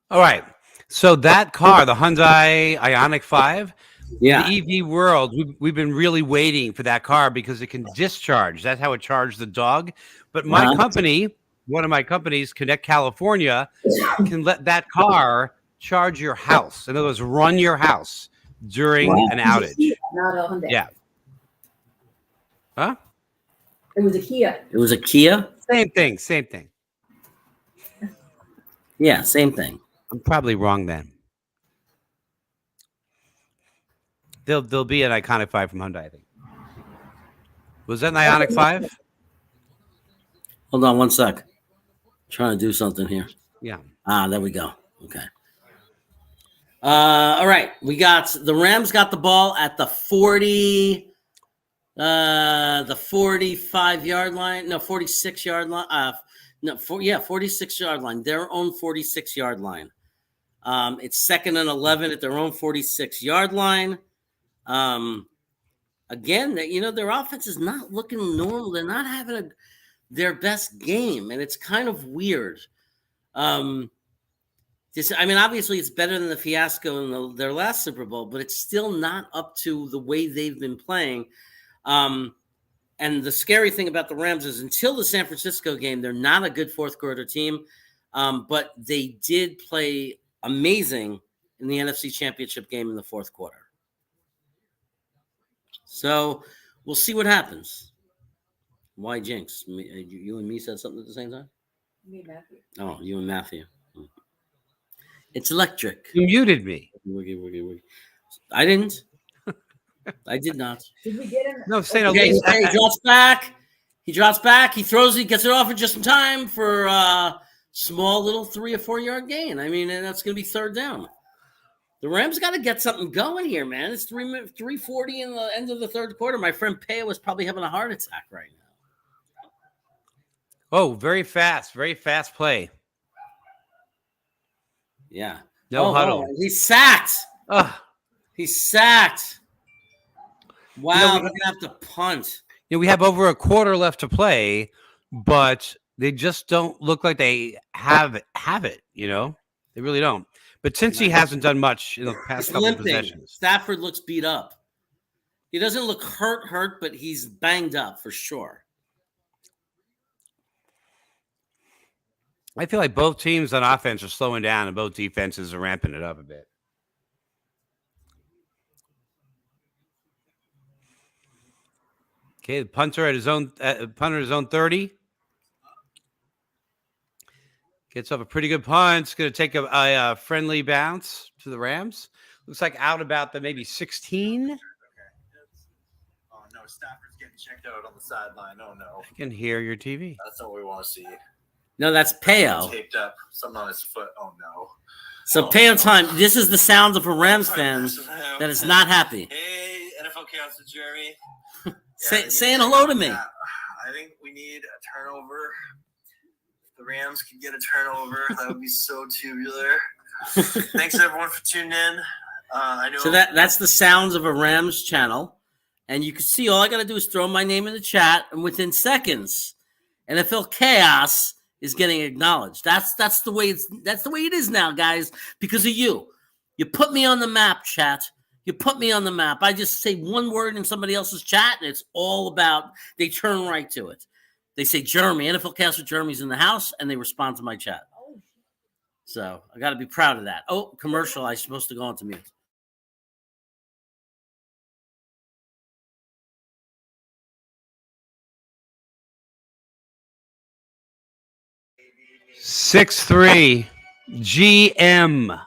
All right. So that car, the Hyundai Ioniq 5, the EV world, we've been really waiting for that car because it can discharge. That's how it charged the dog. But my company one of my companies, Connect California, can let that car charge your house. In other words, run your house during an outage.
Not a Hyundai.
Yeah. Huh?
It was a Kia.
It was a Kia?
Same thing. Same thing.
Yeah, same thing.
I'm probably wrong then. There'll be an Iconic 5 from Hyundai, I think. Was that an Ionic 5?
Hold on one sec. Trying to do something here.
Yeah.
There we go. Okay. All right. We got the Rams got the ball at the 45-yard line. No, 46-yard line. 46-yard line. Their own 46-yard line. It's 2nd and 11 at their own 46-yard line. Again, their offense is not looking normal. They're not having their best game, and it's kind of weird. Obviously, it's better than the fiasco in their last Super Bowl, but it's still not up to the way they've been playing. And the scary thing about the Rams is until the San Francisco game, they're not a good fourth-quarter team, but they did play amazing in the NFC Championship game in the fourth quarter. So we'll see what happens. Why jinx? You and me said something at the same time?
Me and Matthew.
Oh, you and Matthew. It's electric.
You muted me.
I didn't. I did not.
Did we get him?
No, say no.
Okay, he drops back. He throws it, gets it off just in time for a small little 3 or 4 yard gain. And that's going to be 3rd down. The Rams got to get something going here, man. It's 3:40 in the end of the 3rd quarter. My friend Paya was probably having a heart attack right now.
Oh, very fast play.
Yeah.
No huddle.
He's sacked. He's sacked. Wow, we're going to have to punt.
We have over a quarter left to play, but they just don't look like they have it. They really don't. But Cincy hasn't done much in the past couple of possessions.
Stafford looks beat up. He doesn't look hurt, but he's banged up for sure.
I feel like both teams on offense are slowing down and both defenses are ramping it up a bit. Okay, the punter at his own 30. Gets off a pretty good punt. It's going to take a friendly bounce to the Rams. Looks like out about the maybe 16.
Okay. Oh, no. Stafford's getting checked out on the sideline. Oh, no.
I can hear your TV.
That's not what we want to see.
No, that's Peo.
Taped up. Something on his foot. Oh, no.
So Peo time. This is the sound of a Rams fan that is not happy.
Hey, NFL Chaos with Jeremy.
Saying hello to me.
I think we need a turnover. The Rams can get a turnover. That would be so tubular. Thanks everyone for tuning in. I know.
So that's the sounds of a Rams channel, and you can see all I got to do is throw my name in the chat, and within seconds, NFL Chaos is getting acknowledged. That's the way it is now, guys, because of you. You put me on the map, chat. You put me on the map. I just say one word in somebody else's chat, and it's all about. They turn right to it. They say, Jeremy, NFL Cast with Jeremy's in the house, and they respond to my chat. So I got to be proud of that. Oh, commercial. I'm supposed to go on to mute.
6-3 GM.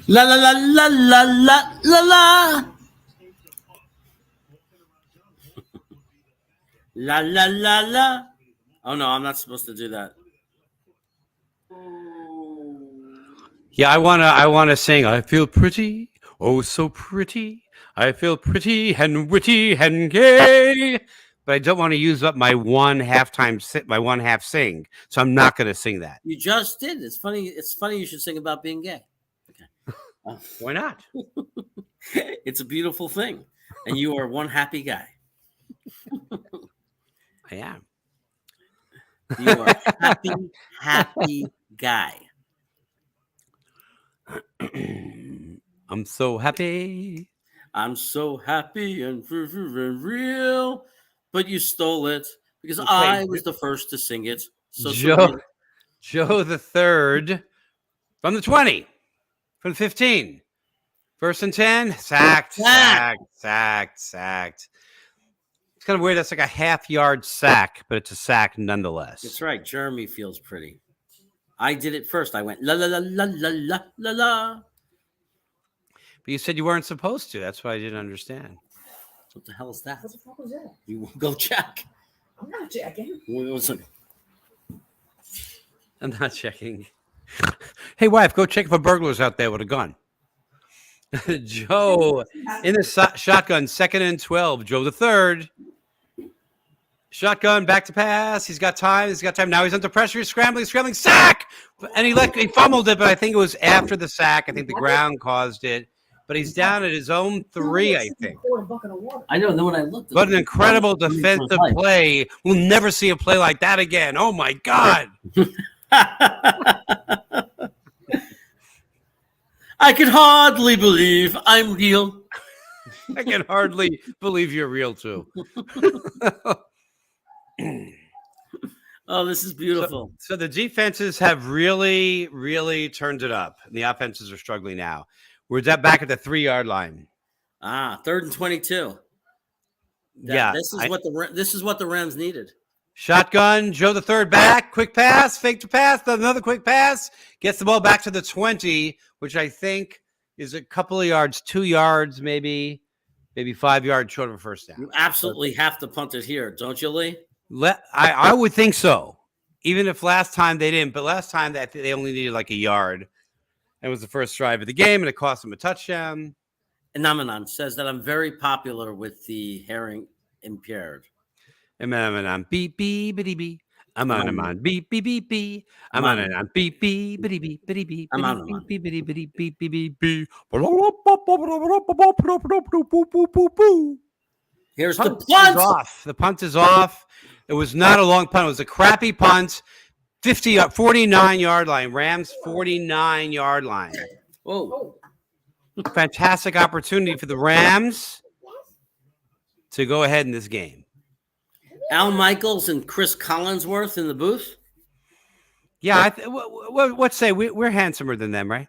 La la la la la la la la. La la la la. Oh no, I'm not supposed to do that.
Yeah, I wanna sing. I feel pretty, oh so pretty. I feel pretty and witty and gay, but I don't want to use up my one half sing, so I'm not gonna sing that.
You just did. It's funny. It's funny you should sing about being gay. Okay.
Why not?
It's a beautiful thing, and you are one happy guy.
I am.
You are a happy guy.
I'm so happy.
I'm so happy and real, but you stole it because
Okay.
I was the first to sing it. So
Joe the third from the 20, from the 15, first and 10, sacked. It's kind of weird. That's like a half-yard sack, but it's a sack nonetheless.
That's right. Jeremy feels pretty. I did it first. I went la la la la la la la la.
But you said you weren't supposed to. That's what I didn't understand.
What the hell is that?
What the fuck was that?
You go check.
I'm not checking.
Listen.
I'm not checking. Hey, wife, go check if a burglar's out there with a gun. Joe in the shotgun, 2nd and 12. Joe the third. Shotgun, back to pass. He's got time. Now he's under pressure. He's scrambling, sack! And he fumbled it, but I think it was after the sack. I think the ground caused it. But he's down at his own 3, I think.
I don't know what I looked at.
What an incredible defensive play. We'll never see a play like that again. Oh, my God.
I can hardly believe I'm real.
I can hardly believe you're real, too.
Oh, this is beautiful.
So the defenses have really, really turned it up. And the offenses are struggling now. We're back at the 3-yard line.
3rd and 22. This is what the Rams needed.
Shotgun, Joe the third back, quick pass, fake to pass, another quick pass, gets the ball back to the 20, which I think is a couple of yards, 2 yards, maybe 5 yards short of a first down.
You absolutely have to punt it here, don't you, Lee?
I would think so, even if last time they didn't. But last time they only needed like a yard. It was the first drive of the game, and it cost them a touchdown.
Anamanan says that I'm very popular with the hearing impaired.
I'm beep beep bitty beep. I'm on beep beep beep beep. I'm on beep beep bitty beep bitty beep. I'm on beep bitty bitty beep beep beep beep.
Here's the punt.
The punt is off. It was not a long punt. It was a crappy punt. 49-yard line. Rams 49-yard line.
Whoa.
Fantastic opportunity for the Rams to go ahead in this game.
Al Michaels and Chris Collinsworth in the booth.
Yeah, what say we're handsomer than them, right?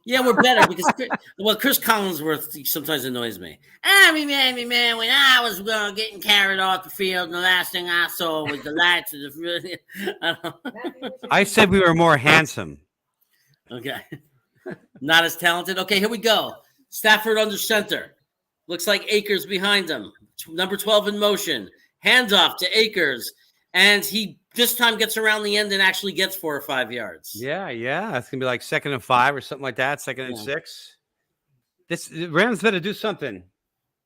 Yeah, we're better because Chris Collinsworth sometimes annoys me. I mean, man, when I was getting carried off the field, and the last thing I saw was the lights of the.
I said we were more handsome.
Okay, not as talented. Okay, here we go. Stafford under center. Looks like Akers behind him. Number 12 in motion. Handoff to Akers, and he this time gets around the end and actually gets 4 or 5 yards.
Yeah. It's gonna be like 2nd and 5 or something like that. 2nd and 6. The Rams better do something.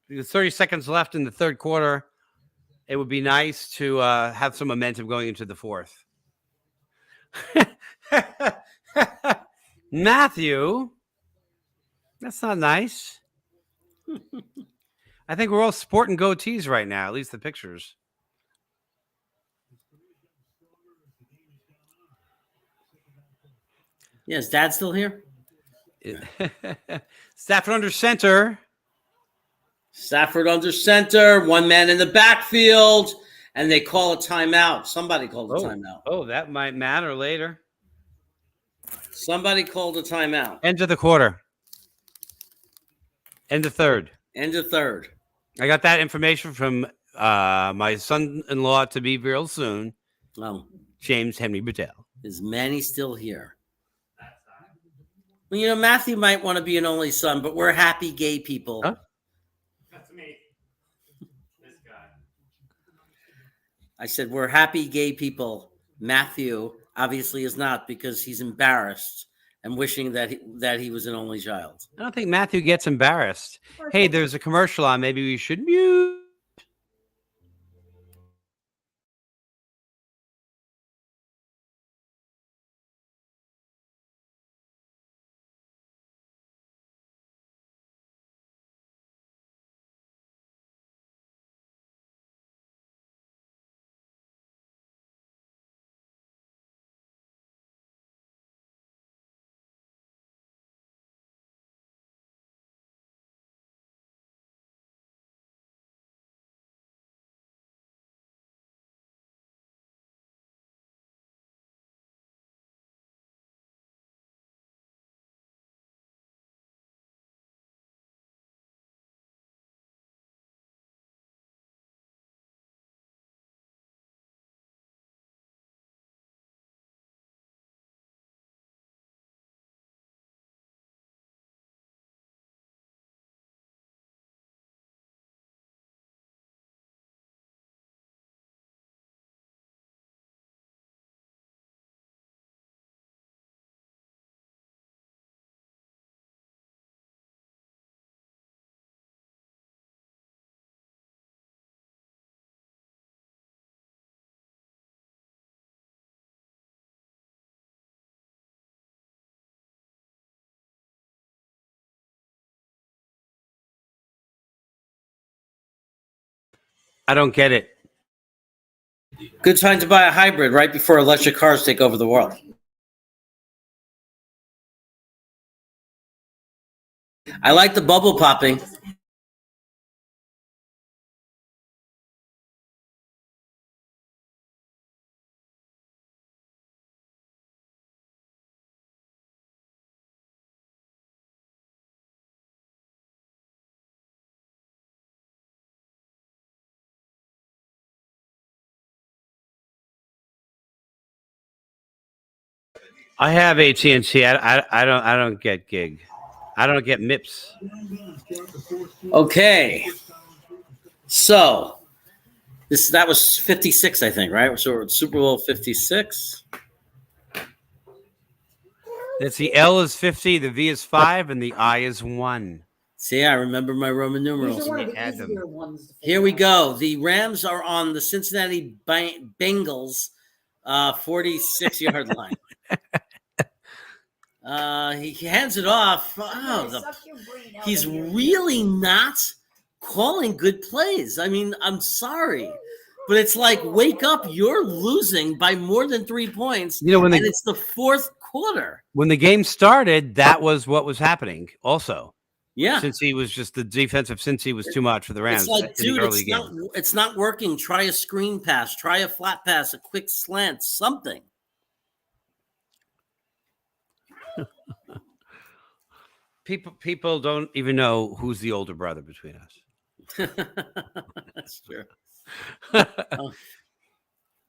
There's 30 seconds left in the third quarter. It would be nice to have some momentum going into the fourth. Matthew, that's not nice. I think we're all sporting goatees right now, at least the pictures.
Yeah, is Dad still here?
Stafford under center.
Stafford under center. One man in the backfield, and they call a timeout. Somebody called a timeout.
Oh, that might matter later.
Somebody called a timeout.
End of the quarter. End of third.
End of third.
I got that information from my son-in-law to be real soon.
Oh,
James Henry Bedell.
Is Manny still here? Well, Matthew might want to be an only son, but we're happy gay people.
Huh?
That's me. This guy.
I said we're happy gay people. Matthew obviously is not because he's embarrassed and wishing that he was an only child.
I don't think Matthew gets embarrassed. Hey, there's a commercial on. Maybe we should mute. I don't get it.
Good time to buy a hybrid right before electric cars take over the world. I like the bubble popping.
I have AT&T. I don't get gig. I don't get MIPS.
Okay. So that was 56, I think, right? So we're Super Bowl 56.
It's the L is 50, the V is 5, and the I is 1.
See, I remember my Roman numerals.
These are one of the easier ones to
Here we go. The Rams are on the Cincinnati Bengals 46-yard line. He hands it off. He's really not calling good plays. I mean, I'm sorry, but it's like, wake up. You're losing by more than 3 points. And it's the fourth quarter.
When the game started, that was what was happening also.
Yeah.
Since he was just the defensive, since he was too much for the Rams.
It's like,
in the
dude,
early game.
it's not working. Try a screen pass. Try a flat pass, a quick slant, something.
People don't even know who's the older brother between us.
That's true.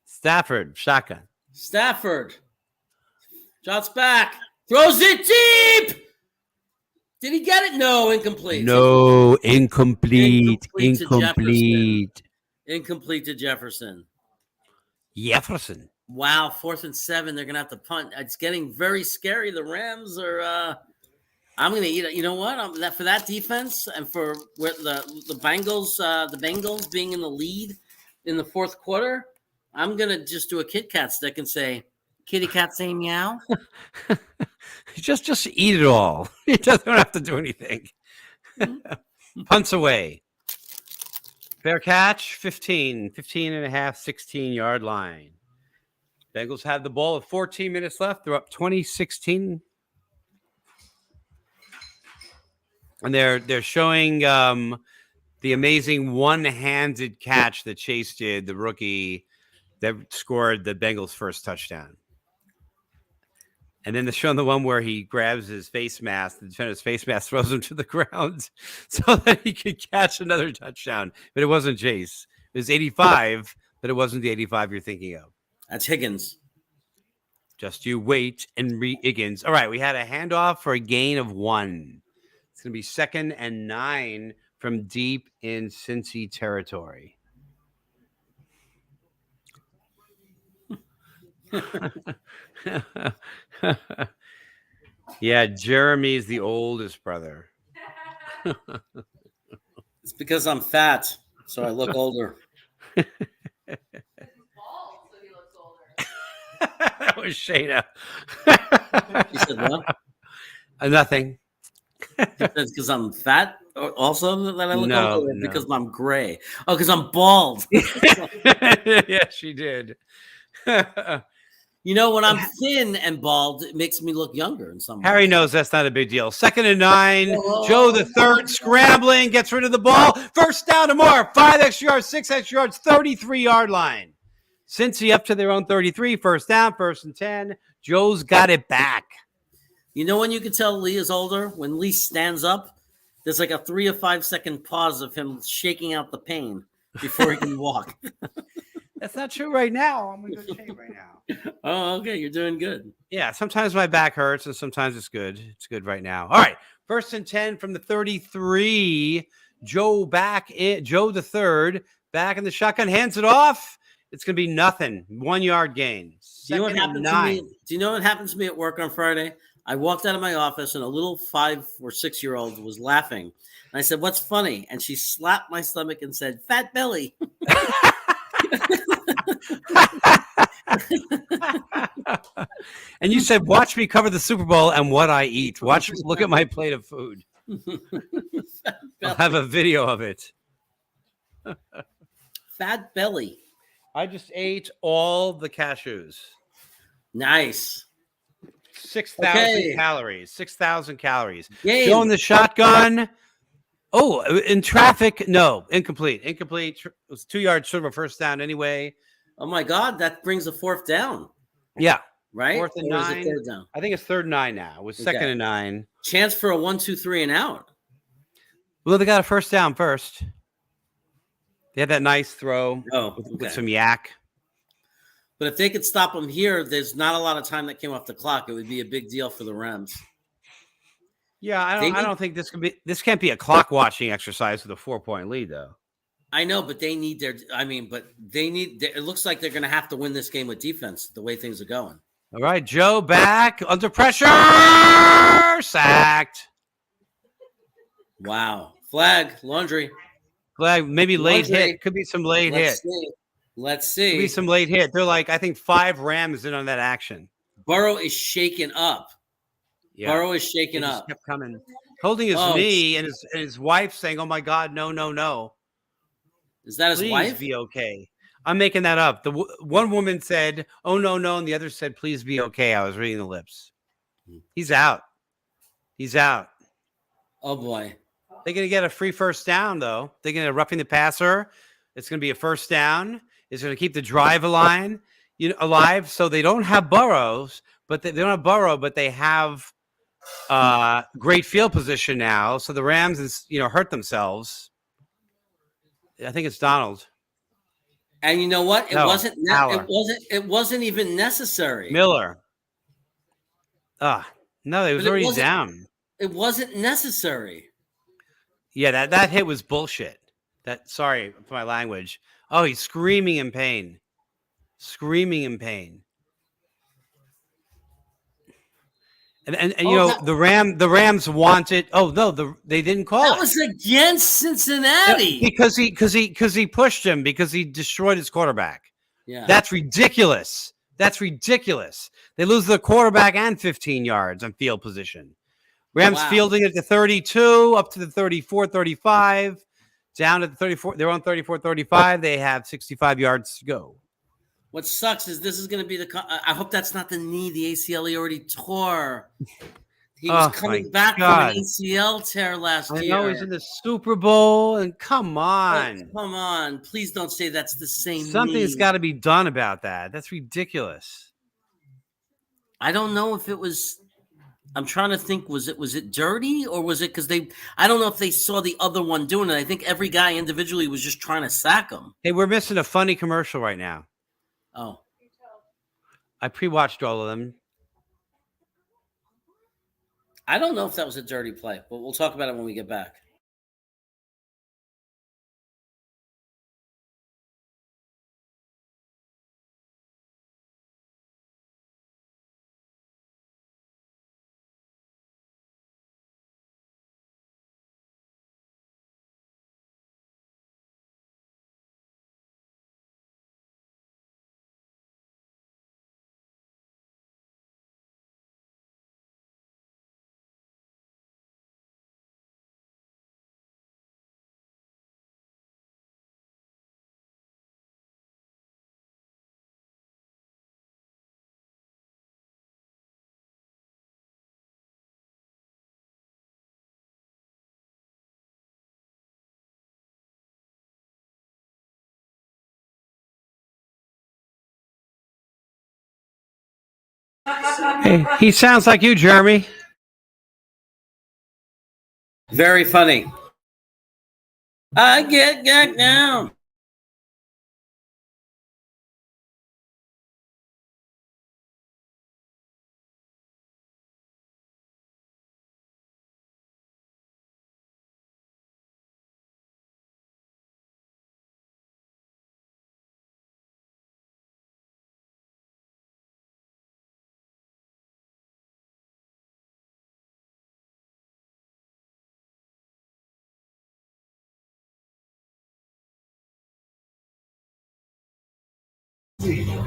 Stafford, shotgun.
Stafford. Shots back. Throws it deep. Did he get it? No, incomplete.
No, incomplete.
Incomplete to Jefferson.
Jefferson.
Wow, 4th and 7. They're going to have to punt. It's getting very scary. The Rams are I'm going to eat it. You know what? For that defense and for where the Bengals being in the lead in the fourth quarter, I'm going to just do a Kit Kat stick and say, kitty cat say meow.
Just eat it all. He doesn't have to do anything. Punts away. Fair catch, 15 and a half, 16-yard line. Bengals have the ball with 14 minutes left. They're up 20-16. And they're showing the amazing one-handed catch that Chase did, the rookie that scored the Bengals' first touchdown. And then they're showing the one where he grabs his face mask, the defender's face mask, throws him to the ground so that he could catch another touchdown. But it wasn't Chase. It was 85, but it wasn't the 85 you're thinking of.
That's Higgins.
Just you wait, Henry Higgins. All right, we had a handoff for a gain of 1. It's going to be 2nd and 9 from deep in Cincy territory. Yeah, Jeremy's the oldest brother.
It's because I'm fat, so I look older.
That was Shayna.
You said what?
Nothing.
It's because I'm fat. Also, that I look
No,
older
no.
because I'm gray. Oh, because I'm bald.
Yeah, she did.
You know, when I'm thin and bald, it makes me look younger in some way.
Harry knows that's not a big deal. 2nd and 9. Joe the third scrambling, gets rid of the ball. First down to Moore. 5 extra yards, 6 extra yards, 33-yard line. Cincy up to their own 33. First down, 1st and 10. Joe's got it back.
You know when you can tell Lee is older? When Lee stands up, there's like a 3 or 5 second pause of him shaking out the pain before he can walk.
That's not true right now. I'm in good shape right now.
Oh, okay. You're doing good.
Yeah, sometimes my back hurts and sometimes it's good. It's good right now. All right. 1st and 10 from the 33. Joe back in. Joe the third back in the shotgun. Hands it off. It's going to be nothing. 1 yard gain.
Do you know what
2nd and
happened to
9.
me? Do you know what happened to me at work on Friday? I walked out of my office and a little 5 or 6 year old was laughing. And I said, "What's funny?" And she slapped my stomach and said, "Fat belly."
And you said, "Watch me cover the Super Bowl and what I eat. Watch, look at my plate of food." I'll have a video of it.
Fat belly.
I just ate all the cashews.
Nice.
6,000 calories. 6,000 calories.
Game.
Joe in the shotgun. Oh, in traffic. No, incomplete. Incomplete. It was 2 yards short of a first down anyway.
Oh my God, that brings a 4th down.
Yeah.
Right?
4th and
Or is it
9.
3rd down?
I think it's 3rd and 9 now. It was 2nd
Okay.
and 9.
Chance for a 1, 2, 3 and out.
Well, they got a first down first. They had that nice throw with
okay.
some yak.
But if they could stop them here, there's not a lot of time that came off the clock. It would be a big deal for the Rams.
Yeah, I
They
don't think this can't be a clock watching exercise with a 4-point lead though.
I know, but they need it looks like they're going to have to win this game with defense the way things are going.
All right, Joe back under pressure, sacked.
Wow. Flag, laundry.
Flag, maybe late
Laundry.
hit. Could be some late hit.
Let's
Could be
see.
some late hit. They're like, I think 5 Rams in on that action.
Burrow is shaken up.
Yeah.
Burrow is shaken
He just
up.
kept coming, holding his
Oh,
knee, and his wife saying, "Oh my God, no, no, no."
Is that his
Please
wife?
be okay. I'm making that up. One woman said, "Oh no, no," and the other said, "Please be okay." I was reading the lips. He's out. He's out.
Oh boy.
They're gonna get a free first down though. They're gonna roughing the passer. It's gonna be a first down. It's gonna keep the drive alive. So they don't have Burrows, but they don't have Burrow, but they have great field position now. So the Rams hurt themselves. I think it's Donald.
And you know what?
No, Haller.
It wasn't even necessary.
Miller. No, it was
But it
already
wasn't-
down.
It wasn't necessary.
Yeah, that hit was bullshit. Sorry for my language. Oh, he's screaming in pain. Screaming in pain. And the Rams wanted. Oh no, they didn't call
That
it.
was against Cincinnati.
because he pushed him because he destroyed his quarterback.
Yeah.
That's ridiculous. That's ridiculous. They lose their quarterback and 15 yards on field position. Rams
Wow.
fielding at the 32, up to the 34, 35, down at the 34. They're on 34, 35. They have 65 yards to go.
What sucks is this is going to be I hope that's not the knee, the ACL he already tore. He was coming back from an ACL tear last
I
year.
know he's in the Super Bowl, and come on.
Oh, come on. Please don't say that's the same
Something's
knee.
got to be done about that. That's ridiculous.
I don't know if it was. I'm trying to think. Was it dirty or was it because they? I don't know if they saw the other one doing it. I think every guy individually was just trying to sack him.
Hey, we're missing a funny commercial right now.
Oh,
I pre-watched all of them.
I don't know if that was a dirty play, but we'll talk about it when we get back.
Hey, he sounds like you, Jeremy.
Very funny. I get down.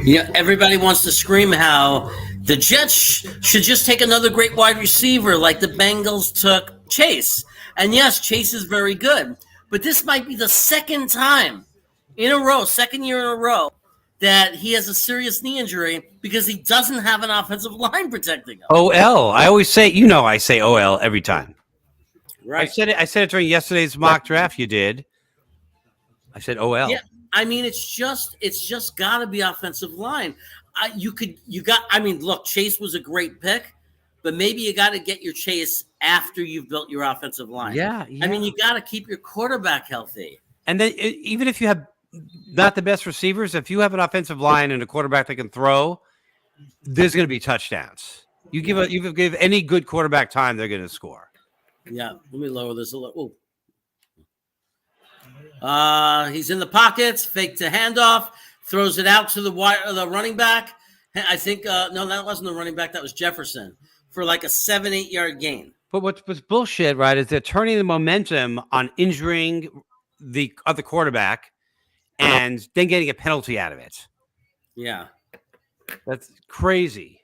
Yeah, everybody wants to scream how the Jets should just take another great wide receiver like the Bengals took Chase. And yes, Chase is very good, but this might be the second time in a row, second year in a row, that he has a serious knee injury because he doesn't have an offensive line protecting him.
OL. I always say, I say OL every time.
Right.
I said it during yesterday's mock draft. You did. I said OL.
Yeah, I mean, it's just got to be offensive line. Look, Chase was a great pick, but maybe you got to get your Chase after you've built your offensive line.
Yeah.
I mean, you got to keep your quarterback healthy.
And then even if you have not the best receivers, if you have an offensive line and a quarterback that can throw, there's going to be touchdowns. You give any good quarterback time, they're going to score.
Yeah, let me lower this a little. He's in the pockets, fake to handoff, throws it out to the running back. I think no, that wasn't the running back. That was Jefferson for like a 7-8 yard gain.
But what's bullshit, right, is they're turning the momentum on injuring the other quarterback and then getting a penalty out of it.
Yeah.
That's crazy.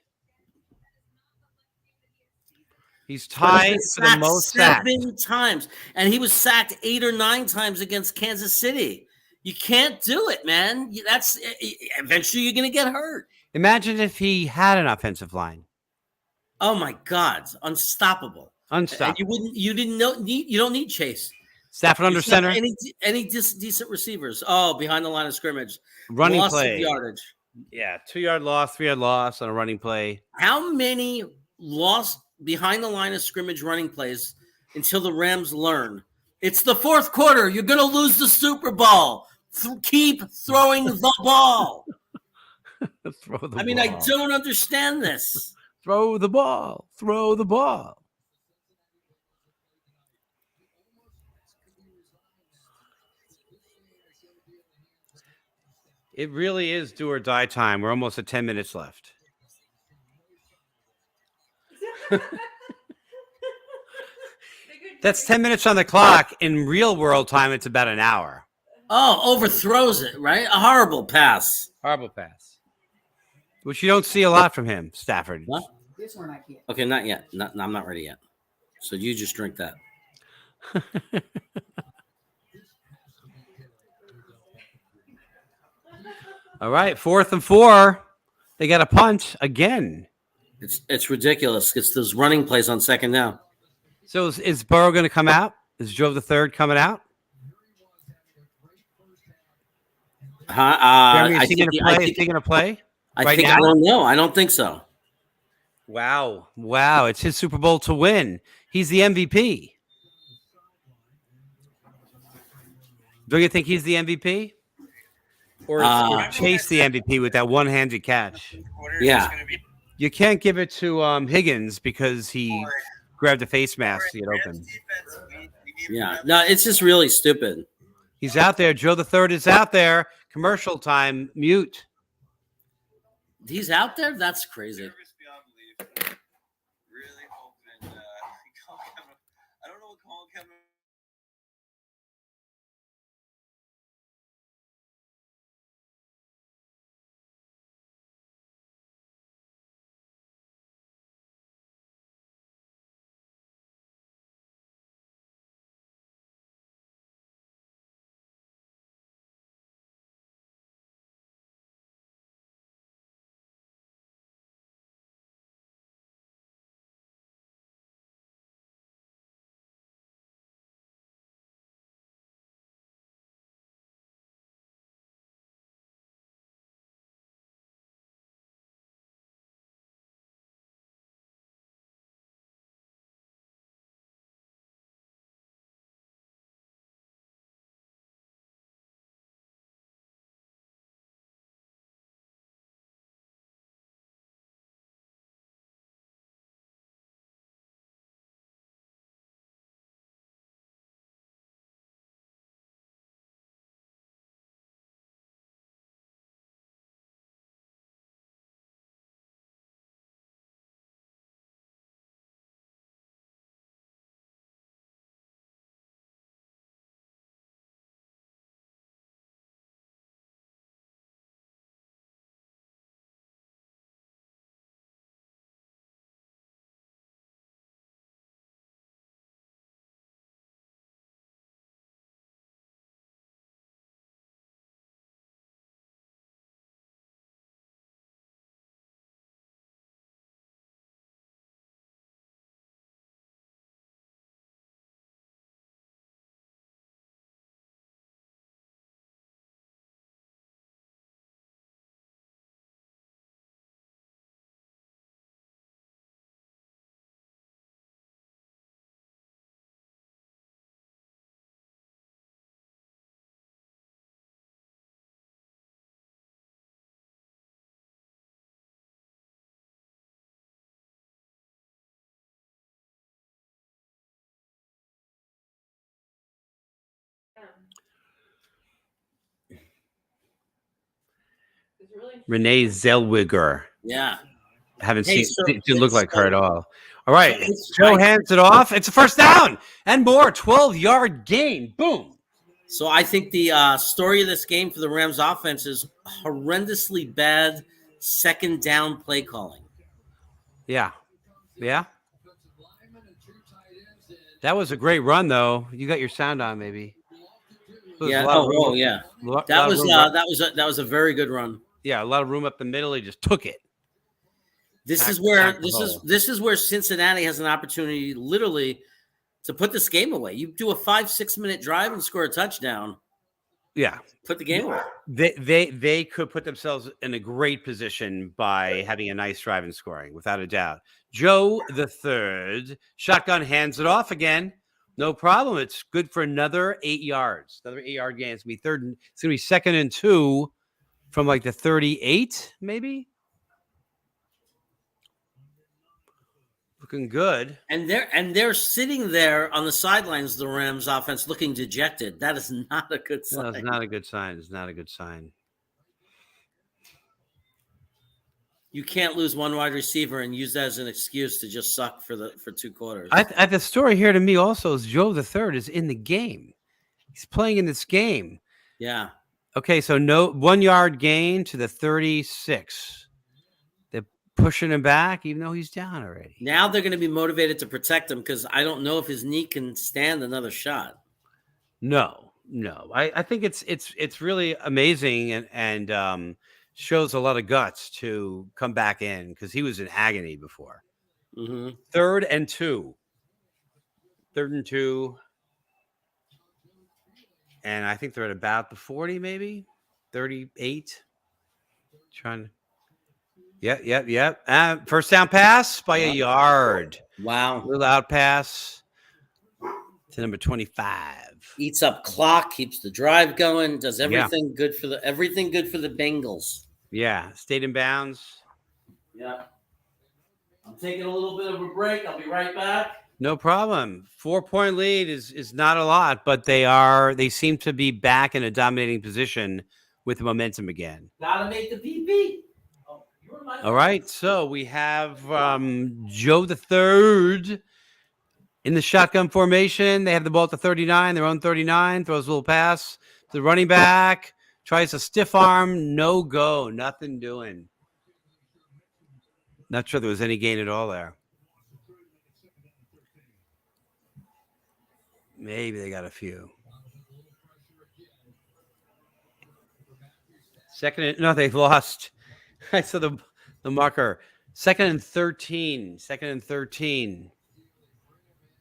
He's tied for the most sacks.
7 times. And he was sacked 8 or 9 times against Kansas City. You can't do it, man. That's eventually you're going to get hurt.
Imagine if he had an offensive line.
Oh my God, unstoppable.
Unstoppable.
You don't need Chase.
Stafford under center.
Any decent receivers. Oh, behind the line of scrimmage.
Running
Loss
play.
of yardage.
Yeah, 2-yard loss, 3-yard loss on a running play.
How many lost behind the line of scrimmage running plays until the Rams learn? It's the fourth quarter. You're going to lose the Super Bowl. Keep throwing the ball. I don't understand this.
Throw the ball. Throw the ball. It really is do or die time. We're almost at 10 minutes left. That's 10 minutes on the clock. In real world time, it's about an hour.
Oh, overthrows it, right? A horrible pass.
Horrible pass. Which you don't see a lot from him, Stafford.
What?
This one I can't.
Okay, not yet. I'm not ready yet. So you just drink that.
All right, 4th and 4. They got a punt again.
It's ridiculous. It's those running plays on second now.
So is Burrow going to come out? Is Joe the Third coming out? Jeremy, is he going to play?
I don't know. I don't think so.
Wow. It's his Super Bowl to win. He's the MVP. Don't you think he's the MVP? or chase the MVP with that one-handed catch.
Yeah.
You can't give it to Higgins because he grabbed a face mask to get open.
Yeah. No, it's just really stupid.
He's out there. Joe the Third is out there. Commercial time. Mute.
He's out there? That's crazy.
Really hoping. I don't know what Colin Kevin.
Renee Zellweger.
Yeah.
Haven't
Hey,
seen.
so
It didn't look
it's-
like her at all. All right.
so it's-
Joe hands it off. It's a first down and more. 12-yard gain. Boom.
So I think the story of this game for the Rams offense is horrendously bad second down play calling.
Yeah. Yeah. That was a great run, though. You got your sound on, maybe.
Yeah. Yeah. That was a very good run.
Yeah, a lot of room up the middle. He just took it.
This
Pack-
is where
pack the hole.
this is where Cincinnati has an opportunity, literally, to put this game away. You do a 5-6 minute drive and score a touchdown.
Yeah.
Put the game away.
They could put themselves in a great position by having a nice drive and scoring, without a doubt. Joe the Third, shotgun, hands it off again. No problem. It's good for another 8 yards. Another 8-yard gain. It's gonna be third. It's gonna be 2nd and 2 from like the 38, maybe. Looking good.
And they're sitting there on the sidelines, the Rams offense, looking dejected. That is not a good sign.
No, it's not a good sign. It's not a good sign.
You can't lose one wide receiver and use that as an excuse to just suck for 2 quarters.
The story here to me also is Joe the Third is in the game. He's playing in this game.
Yeah.
Okay, so no 1-yard gain to the 36. They're pushing him back, even though he's down already.
Now they're going to be motivated to protect him because I don't know if his knee can stand another shot.
No. I think it's really amazing and shows a lot of guts to come back in because he was in agony before.
Mm-hmm.
3rd and 2. 3rd and 2. And I think they're at about the 40, maybe 38. Trying to. Yep. First down pass by a yard.
Wow.
Little out pass. to number 25.
Eats up clock, keeps the drive going, does everything good for the Bengals.
Yeah, stayed in bounds.
Yeah. I'm taking a little bit of a break. I'll be right back.
No problem. 4-point lead is not a lot, but they seem to be back in a dominating position with momentum again.
Gotta make the PP.
All right, so we have Joe the Third in the shotgun formation. They have the ball at the 39, their own 39, throws a little pass to the running back, tries a stiff arm, no go, nothing doing. Not sure there was any gain at all there. Maybe they got a few. No, they've lost. I saw the marker. Second and 13.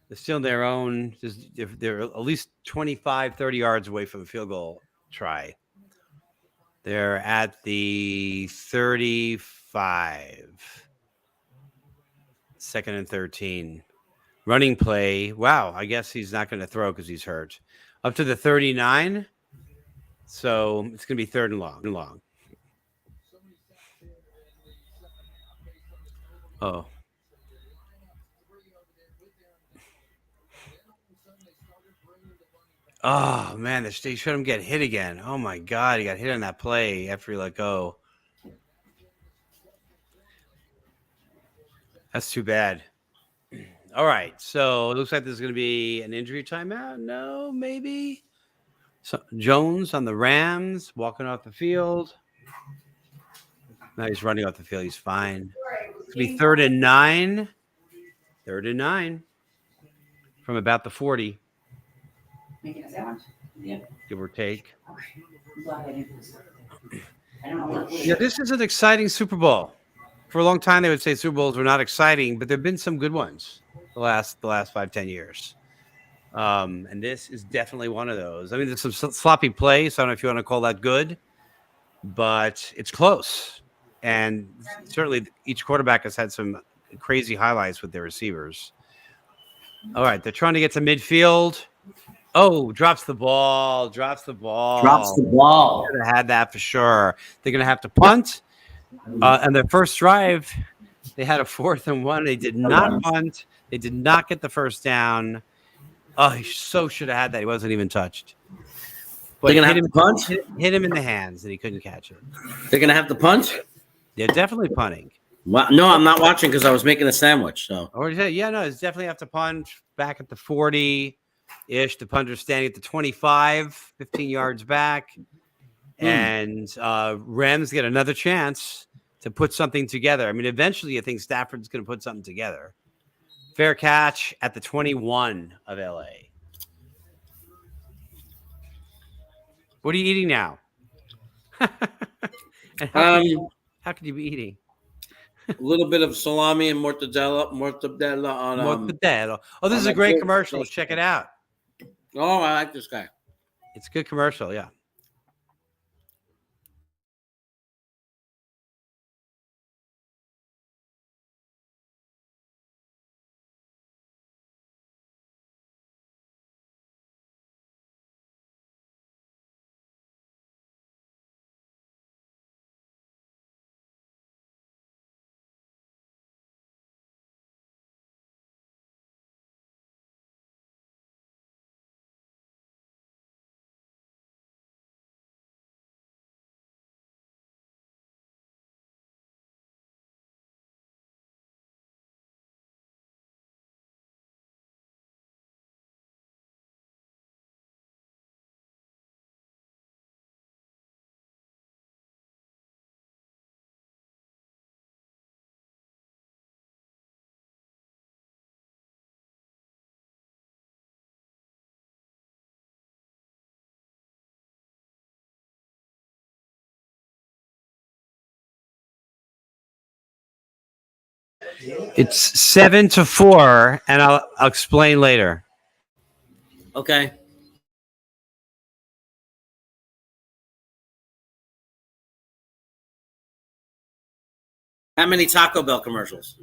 They're still their own. They're at least 25, 30 yards away from a field goal try. They're at the 35. Second and 13. Running play. Wow, I guess he's not going to throw because he's hurt. Up to the 39. So it's going to be third and long. Oh. Oh, man, they showed him get hit again. Oh, my God, he got hit on that play after he let go. That's too bad. All right, so it looks like there's going to be an injury timeout. No, maybe. So Jones on the Rams, walking off the field. No, he's running off the field. He's fine. It's going to be 3rd and 9. 3rd and 9 from about the 40.
Making a sandwich? Yeah.
Give or take.
I'm glad I didn't. I don't know what.
Yeah, this is an exciting Super Bowl. For a long time, they would say Super Bowls were not exciting, but there have been some good ones the last 5-10 years. And this is definitely one of those. I mean, there's some sloppy play, so I don't know if you want to call that good, but it's close. And certainly each quarterback has had some crazy highlights with their receivers. All right, they're trying to get to midfield. Oh, drops the ball. Should have had that for sure. They're going to have to punt. And their first drive, they had a 4th and 1. They did not punt. They did not get the first down. Oh, he so should have had that. He wasn't even touched. But
they're going to have to punt?
Hit him in the hands, and he couldn't catch it.
They're going to have to punt?
They're definitely punting.
Well, no, I'm not watching because I was making a sandwich. So.
Yeah, no, it's definitely have to punt back at the 40-ish. The punter's standing at the 25, 15 yards back. And Rams get another chance to put something together. I mean, eventually I think Stafford's going to put something together. Fair catch at the 21 of LA. What are you eating now? And how could you be eating?
A little bit of salami and mortadella on
mortadella. Oh, this is a great commercial. Check it out.
Oh, I like this guy.
It's a good commercial, yeah. It's 7-4, and I'll explain later.
Okay. How many Taco Bell commercials?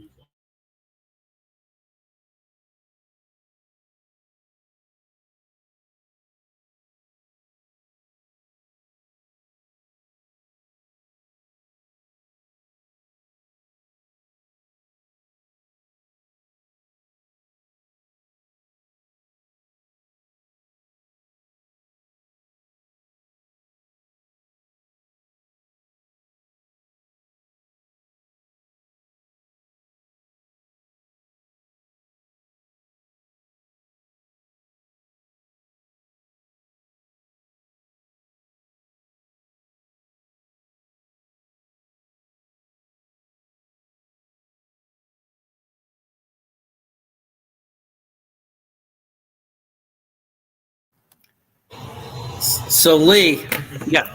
So Lee,
Yeah.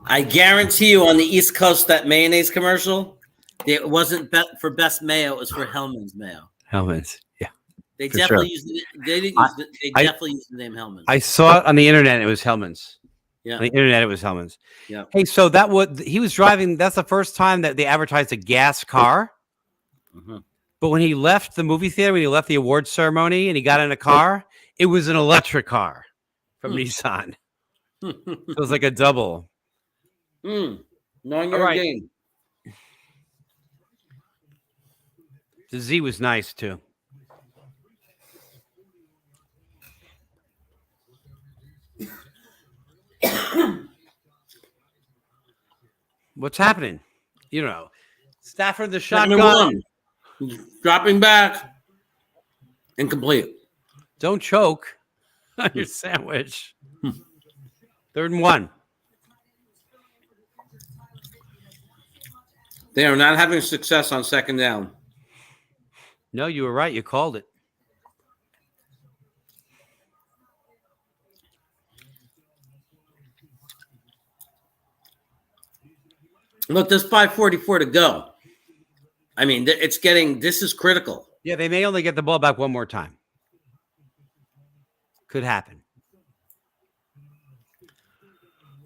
I guarantee you on the East Coast that mayonnaise commercial, it wasn't for best mayo, it was for Hellman's mayo.
Hellman's. Yeah.
They
For
definitely
sure.
used they didn't use the, they
I-
definitely used the name Hellman's.
I saw it on the internet. It was Hellman's.
Yeah.
On the internet, it was Hellman's.
Yeah.
Hey, so he was driving. That's the first time that they advertised a gas car.
Mhm.
But when he left the movie theater, when he left the awards ceremony and he got in a car, it was an electric car from Nissan. It was like a double.
9-yard
right.
game.
The Z was nice too. What's happening? You know, Stafford the
Second and
shotgun.
one. Dropping back. Incomplete.
Don't choke on your sandwich. 3rd and 1.
They are not having success on 2nd down.
No, you were right. You called it.
Look, there's 5:44 to go. I mean, this is critical.
Yeah, they may only get the ball back one more time. Could happen.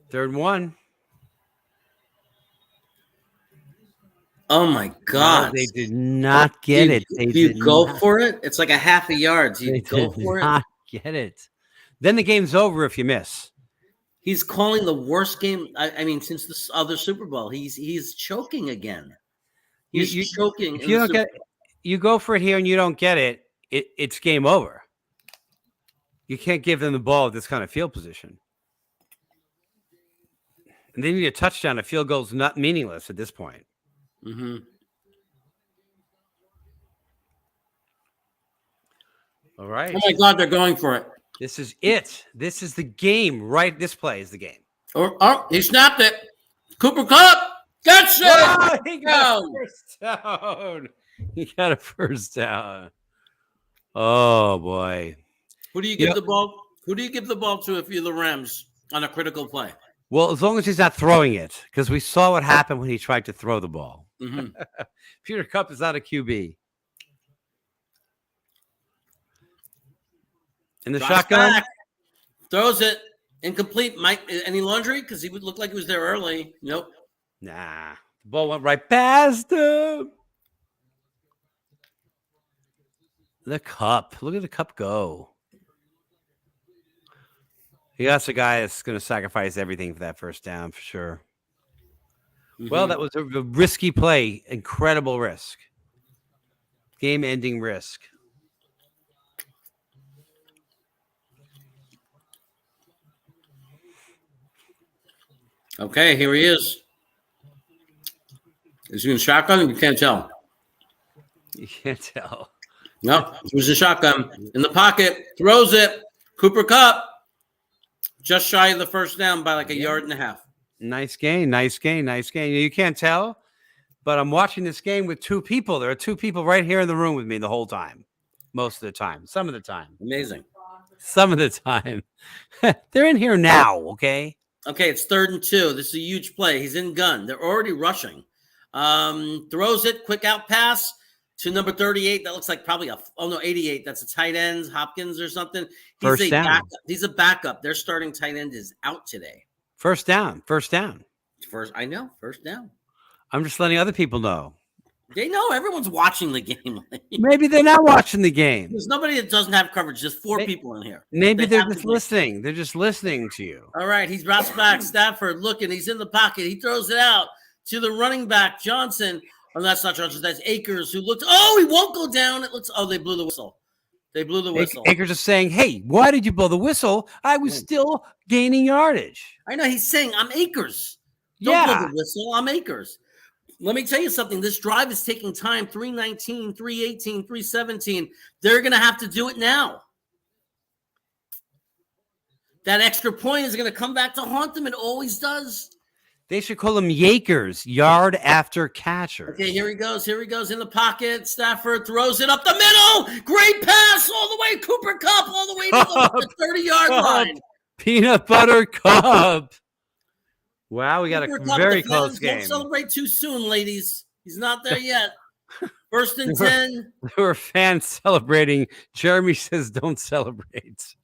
3rd and 1.
Oh my God!
No, they did not get it. They
Do you
did
go
not.
for it? It's like a half a yard. Do
They
you go
did
for it?
not get it. Then the game's over if you miss.
He's calling the worst game. I mean, since the other Super Bowl, he's choking again. He's choking.
If
in
you
the
don't
Super
get, you go for it here and you don't get it. It's game over. You can't give them the ball at this kind of field position. And they need a touchdown. A field goal's not meaningless at this point.
Mm-hmm.
All right.
Oh my God, they're going for it.
This is it. This is the game, right? This play is the game.
Oh, he snapped it. Cooper Kupp gets it.
Oh, he got a
Down.
first down. He got a first down. Oh boy.
Who do you give the ball? Who do you give the ball to if you're the Rams on a critical play?
Well, as long as he's not throwing it, because we saw what happened when he tried to throw the ball.
Mm-hmm.
Peter Kupp is not a QB. In the
Drops
shotgun.
back, throws it incomplete. Mike, any laundry? Because he would look like he was there early. Nope.
Nah. The ball went right past him. The Kupp. Look at the Kupp go. That's a guy that's going to sacrifice everything for that first down for sure.
Mm-hmm.
Well, that was a risky play. Incredible risk. Game-ending risk.
Okay, here he is. Is he in shotgun? You can't tell.
You can't tell.
No, he was in shotgun. In the pocket, throws it. Cooper Kupp, just shy of the first down by like a yard and a half.
Nice gain, nice gain, nice gain. You can't tell, but I'm watching this game with two people. There are two people right here in the room with me the whole time. Most of the time. Some of the time.
Amazing.
Some of the time. They're in here now, okay?
Okay, it's 3rd and 2. This is a huge play. He's in gun. They're already rushing. Throws it, quick out pass to number 38. That looks like probably 88. That's a tight end, Hopkins or something.
First down.
Backup. He's a backup. Their starting tight end is out today.
First down.
I know, first down.
I'm just letting other people know.
They know everyone's watching the game.
Maybe they're not watching the game.
There's nobody that doesn't have coverage. Just 4 people in here.
Maybe
They
they're
have
just
to be-
listening. They're just listening to you.
All right, he's drops back. Stafford looking. He's in the pocket. He throws it out to the running back, Johnson. Oh, that's not Johnson. That's Akers, who looks. Oh, he won't go down. It looks. Oh, they blew the whistle. They blew the whistle.
Akers is saying, hey, why did you blow the whistle? I was still gaining yardage.
I know. He's saying, I'm Akers. Don't
Yeah.
blow the whistle. I'm Akers. Let me tell you something. This drive is taking time. 3:19, 3:18, 3:17. They're going to have to do it now. That extra point is going to come back to haunt them. It always does.
They should call him Yakers, yard after catcher.
Okay, here he goes. Here he goes in the pocket. Stafford throws it up the middle. Great pass all the way. Cooper Kupp all the way to the 30-yard line.
Peanut Butter Cup. Wow, we got a
Cooper Kupp,
very
the
close
fans,
game.
Don't celebrate too soon, ladies. He's not there yet. First and 10.
There were fans celebrating. Jeremy says don't celebrate.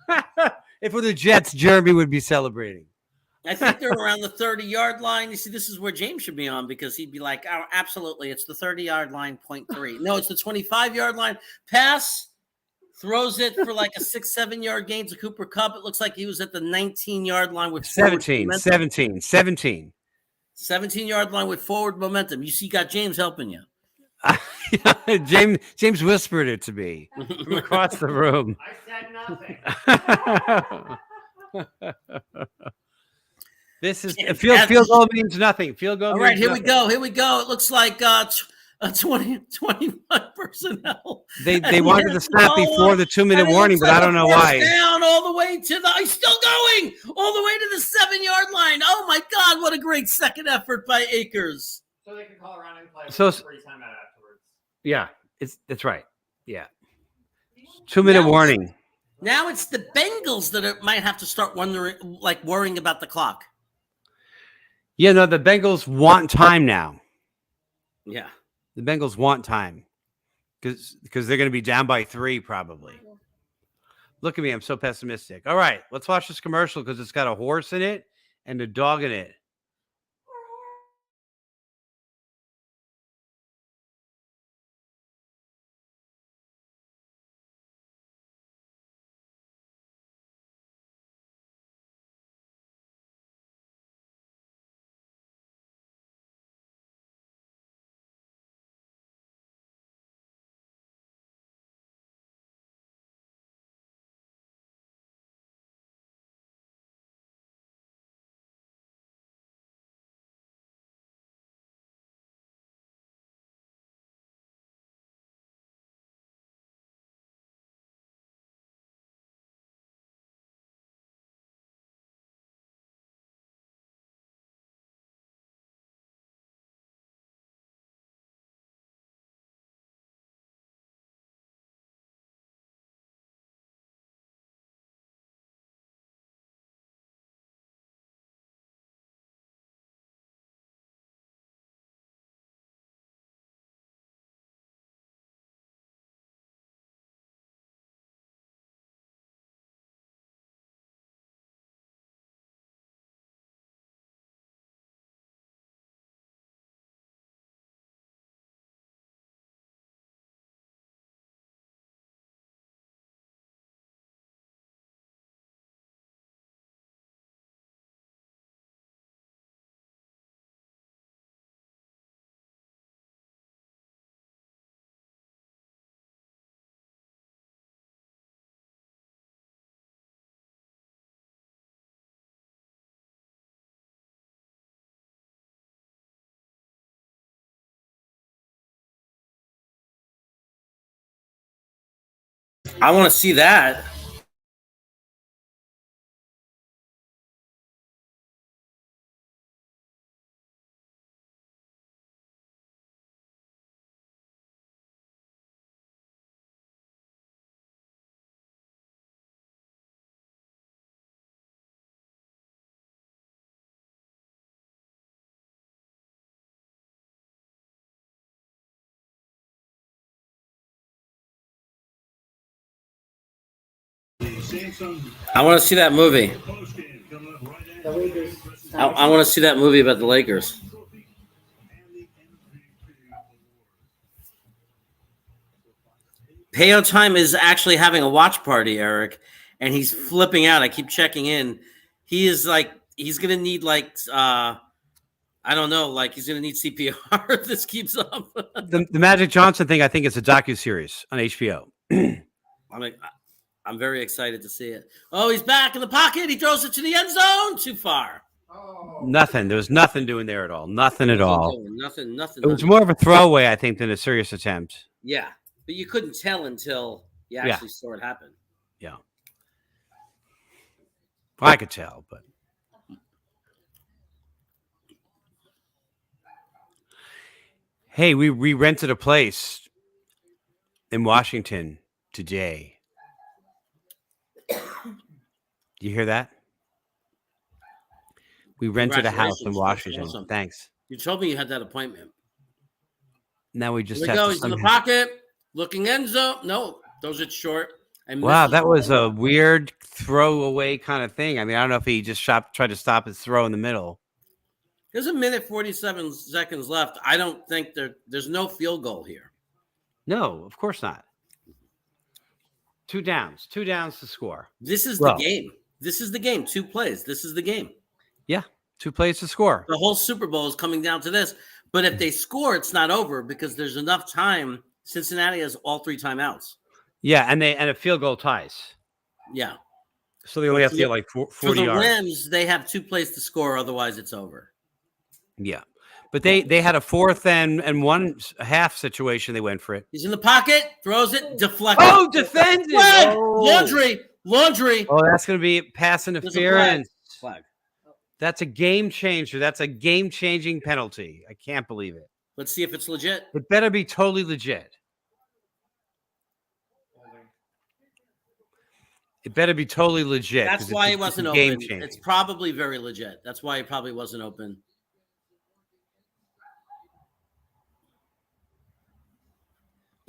If it were the Jets, Jeremy would be celebrating.
I think they're around the 30-yard line. You see, this is where James should be on because he'd be like, oh, absolutely, it's the 30-yard line, 0.3. No, it's the 25-yard line. Pass, throws it for like a 6-7 yard gain to Cooper Kupp. It looks like he was at the 19-yard line with
17.
17-yard line with forward momentum. You see, got James helping you.
James whispered it to me from across the room.
I said nothing.
This is field goal means nothing. Field goal.
All right, here we go. Here we go. It looks like 21 personnel.
They wanted to stop before the 2-minute warning, but I don't know why.
Down all the way to the. He's still going all the way to the 7-yard line. Oh my God! What a great second effort by Akers.
So they can call around and play
So-
free timeout afterwards.
Yeah, that's right. Yeah, 2-minute warning.
Now it's the Bengals that might have to start worrying about the clock.
Yeah, no, the Bengals want time now.
Yeah,
the Bengals want time because they're going to be down by 3 probably. Look at me, I'm so pessimistic. All right, let's watch this commercial because it's got a horse in it and a dog in it.
I want to see that. I want to see that movie. I want to see that movie about the Lakers. Payo Time is actually having a watch party, Eric, and he's flipping out. I keep checking in. He is like, he's going to need I don't know, he's going to need CPR if this keeps up.
The Magic Johnson thing, I think, is a docuseries on HBO.
I'm very excited to see it. Oh, he's back in the pocket. He throws it to the end zone. Too far.
Nothing. There was nothing doing there at all. Nothing at all.
Nothing.
It was more of a throwaway, I think, than a serious attempt.
Yeah, but you couldn't tell until you actually saw it happen.
Yeah. Well, I could tell, but. Hey, we rented a place in Washington today. Do you hear that? We rented a house in
Congratulations.
Washington.
That's awesome.
Thanks.
You told me you had that appointment.
Now we just
Here we
have
go.
to
He's in the
somehow-
pocket. Looking end zone. No, those are short. I
Wow,
missed
that
the-
was a weird throwaway kind of thing. I mean, I don't know if he just tried to stop his throw in the middle.
There's a minute 47 seconds left. I don't think there's no field goal here.
No, of course not. 2 downs to score.
This is
Well,
the game. This is the game. 2 plays. This is the game.
Yeah, 2 plays to score.
The whole Super Bowl is coming down to this. But if they score, it's not over because there's enough time. Cincinnati has all 3 timeouts.
Yeah, and a field goal ties.
Yeah.
So they only have to get like 40
For the
yards.
Rams, they have 2 plays to score. Otherwise, it's over.
Yeah. But they had a 4th and 1.5 situation. They went for it.
He's in the pocket, throws it, deflected.
Oh, defended.
Flag!
Oh.
Laundry.
Oh, that's going to be pass
There's a
interference.
flag.
That's a game changer. That's a game-changing penalty. I can't believe it.
Let's see if it's legit.
It better be totally legit. It better be totally legit.
That's
'cause
why
it's
it wasn't
a
open.
game-changing.
It's probably very legit. That's why it probably wasn't open.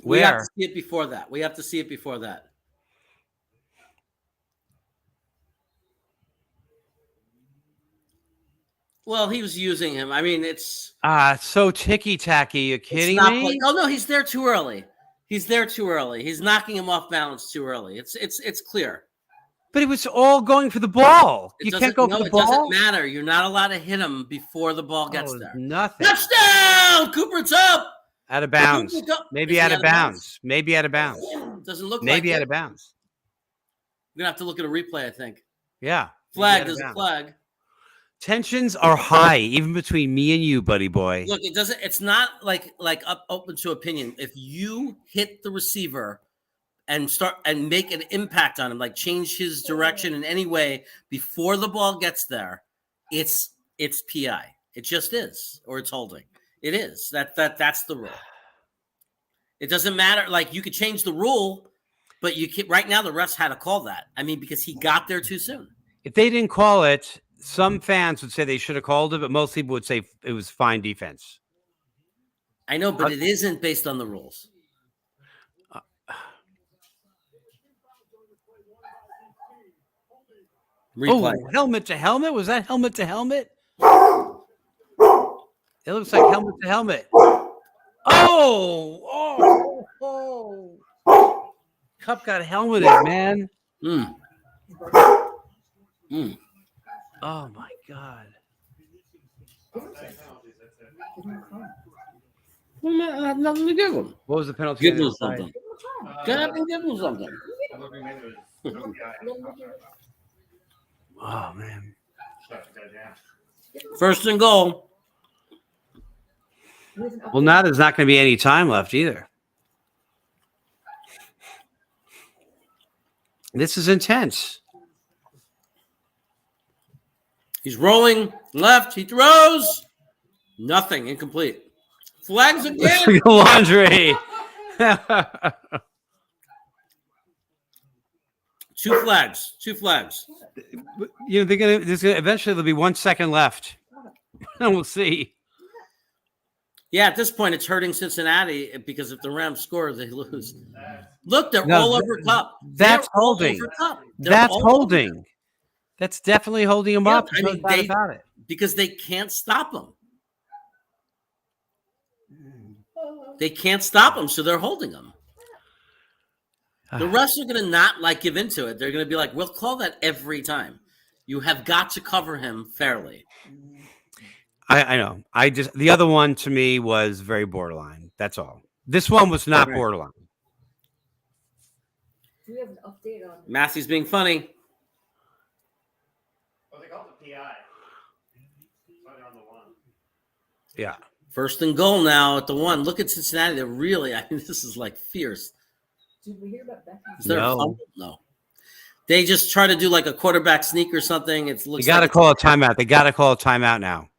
We have
Where?
to see it before that. We have to see it before that. Well, he was using him. I mean, it's
So ticky-tacky. You kidding
not
me?
play- oh no, he's there too early. He's there too early. He's knocking him off balance too early. It's clear.
But it was all going for the ball.
It
You
doesn't-
can't go
no,
for the
it doesn't
ball.
matter. You're not allowed to hit him before the ball gets
Oh,
there.
nothing.
Touchdown, Cooper Tubb.
Out of bounds.
Cooper Kupp.
Maybe
Is he
out of bounds. Maybe out of bounds.
Doesn't look
Maybe
like
out
it.
of bounds.
We're gonna have to look at a replay. I think
Yeah.
flag.
Maybe out
There's
of
a
bounds.
flag.
Tensions are high, even between me and you, buddy boy.
Look, it doesn't. It's not like up open to opinion. If you hit the receiver and start and make an impact on him, like change his direction in any way before the ball gets there, it's PI. It just is, or it's holding. It is. That's the rule. It doesn't matter. Like you could change the rule, but you can right now the refs had to call that. I mean, because he got there too soon.
If they didn't call it, some fans would say they should have called it, but most people would say it was fine defense.
I know, but it isn't based on the rules. Replay.
Oh, helmet to helmet? Was that helmet to helmet? It looks like helmet to helmet. Oh. Cup got helmeted, man. Oh my God.
Nothing to give him.
What was the penalty?
Give
on the
him
other side?
something. Give him something.
Oh man.
First and goal.
Well, now there's not going to be any time left either. This is intense.
He's rolling left. He throws. Nothing. Incomplete. Flags again.
Laundry.
Two flags. Two flags.
You know, eventually there'll be 1 second left. And we'll see.
Yeah, at this point, it's hurting Cincinnati because if the Rams score, they lose. Look, they're
No,
all over Cup.
That's
They're all
holding.
over Cup. They're
That's
all
holding.
over.
That's definitely holding him
Yeah,
up.
I
There's
mean,
no doubt about it.
because they can't stop him. They can't stop him, so they're holding him. The refs are going to not give into it. They're going to be like, we'll call that every time. You have got to cover him fairly.
I know. The other one to me was very borderline. That's all. This one was not borderline.
Do we have an update on
Matthew's being funny.
Oh, they called it PI. So they're on the one.
Yeah.
First and goal now at the one. Look at Cincinnati. They're really, this is fierce.
Did we hear about Beckham?
Is there a fumble? No. They just try to do a quarterback sneak or something. It
They
looks
got to
like
call a timeout. They got to call a timeout now.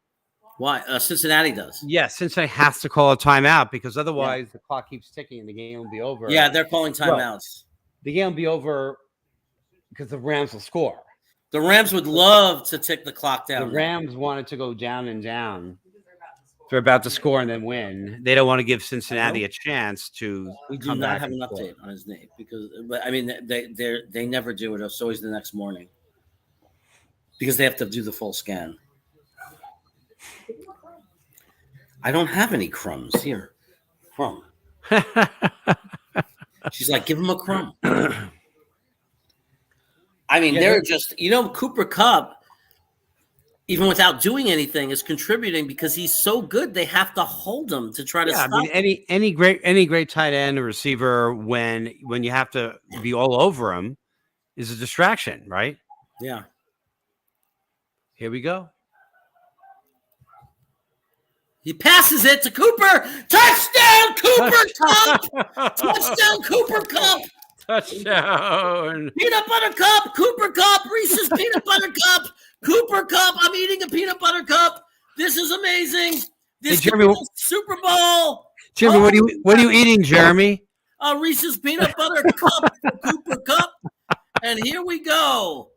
Why? Cincinnati does.
Yes, Cincinnati has to call a timeout because otherwise the clock keeps ticking and the game will be over.
Yeah, they're calling timeouts.
The game will be over because the Rams will score.
The Rams would love to tick the clock
The
down.
Rams wanted to go down and down. They're about to score and then win. They don't want to give Cincinnati a chance to.
We do
come
not
back
have
and
an
score.
update on his name because, but I mean, they never do it. It's always the next morning because they have to do the full scan. I don't have any crumbs here. Crumb. She's like, give him a crumb. I mean, they're just, Cooper Kupp, even without doing anything, is contributing because he's so good. They have to hold him to try to stop.
I mean, any great tight end or receiver when you have to be all over him is a distraction, right?
Yeah.
Here we go.
He passes it to Cooper. Touchdown, Cooper Kupp! Touchdown, Cooper Kupp!
Touchdown!
Peanut butter cup, Cooper Kupp, Reese's peanut butter cup, Cooper Kupp. I'm eating a peanut butter cup. This is amazing. This
Hey, Jeremy,
is Super Bowl.
Jeremy, what are you eating, Jeremy?
Reese's peanut butter cup for Cooper Kupp. And here we go.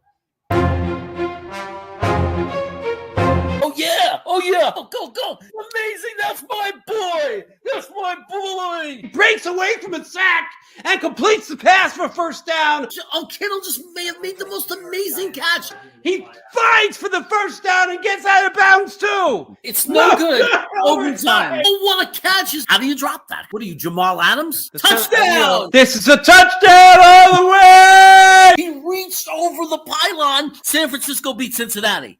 Oh yeah. Go. Amazing. That's my boy. That's my boy.
Breaks away from a sack and completes the pass for first down.
Oh, Kittle just may have made the most amazing catch.
He fights for the first down and gets out of bounds too.
It's no good. Overtime. Oh, what a catch. How do you drop that? What are you, Jamal Adams? Touchdown.
This is a touchdown all the way.
He reached over the pylon. San Francisco beat Cincinnati.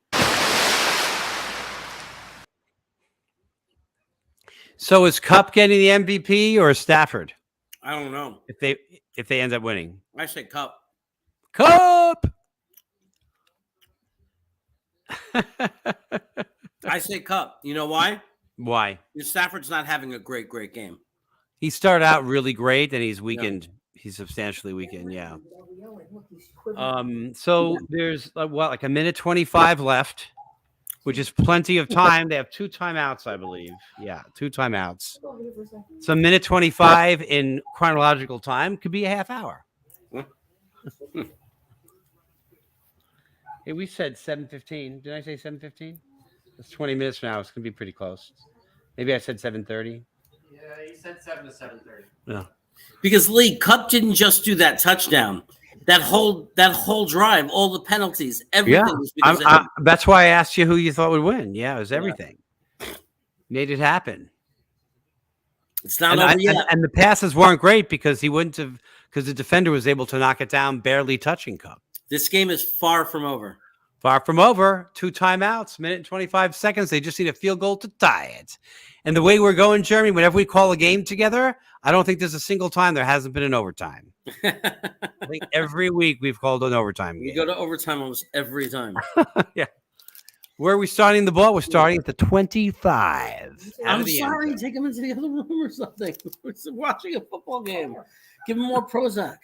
So is Kupp getting the MVP or is Stafford?
I don't know.
If they end up winning.
I say Kupp.
Kupp.
I say Kupp. You know why?
Why?
Because Stafford's not having a great game.
He started out really great, and he's weakened. Yeah. He's substantially weakened. Yeah. So there's like a minute 25 left, which is plenty of time. They have 2 timeouts, I believe. Yeah, 2 timeouts. So minute 25 in chronological time could be a half hour. Hey, we said 7:15. Did I say 7:15? It's 20 minutes from now. It's going to be pretty close. Maybe I said 7:30.
Yeah, you said 7 to 7:30.
Yeah.
Because Lee, Kupp didn't just do that touchdown. That whole drive, all the penalties, everything was because of him.
That's why I asked you who you thought would win. Yeah, it was everything. Made it happen.
It's not over yet.
And the passes weren't great because the defender was able to knock it down, barely touching Kupp.
This game is far from over.
Far from over. 2 timeouts, minute and 25 seconds. They just need a field goal to tie it. And the way we're going, Jeremy, whenever we call a game together, I don't think there's a single time there hasn't been an overtime. I think every week we've called an overtime game.
We go to overtime almost every time.
Yeah. Where are we starting the ball? We're starting at the 25.
I'm sorry. Take him into the other room or something. We're watching a football game. Give him more Prozac.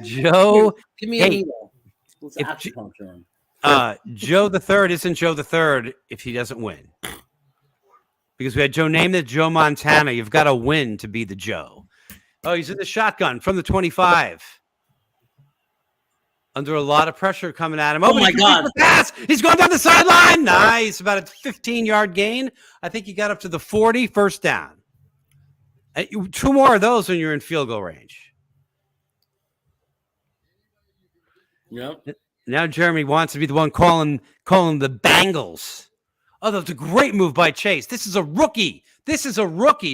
Joe,
give me a needle.
Joe the Third isn't Joe the Third if he doesn't win. Because we had Joe Namath, Joe Montana. You've got to win to be the Joe. Oh, he's in the shotgun from the 25. Under a lot of pressure coming at him.
Oh my God.
Pass. He's going down the sideline. Nice. About a 15-yard gain. I think he got up to the 40, first down. 2 more of those and you're in field goal range.
Yep.
Now Jeremy wants to be the one calling the Bengals. Oh, that's a great move by Chase. This is a rookie.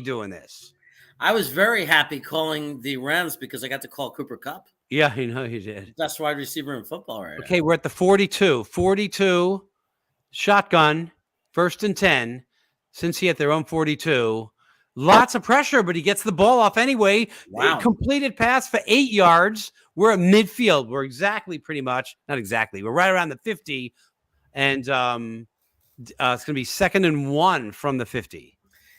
Doing this.
I was very happy calling the Rams because I got to call Cooper Kupp.
Yeah, you know you did.
Best wide receiver in football right now.
Okay, we're at the 42. 42, shotgun, 1st and 10. Cincy at their own 42. Lots of pressure, but he gets the ball off anyway.
Wow.
Completed pass for 8 yards. We're at midfield. We're not exactly. We're right around the 50. And it's going to be 2nd and 1 from the 50.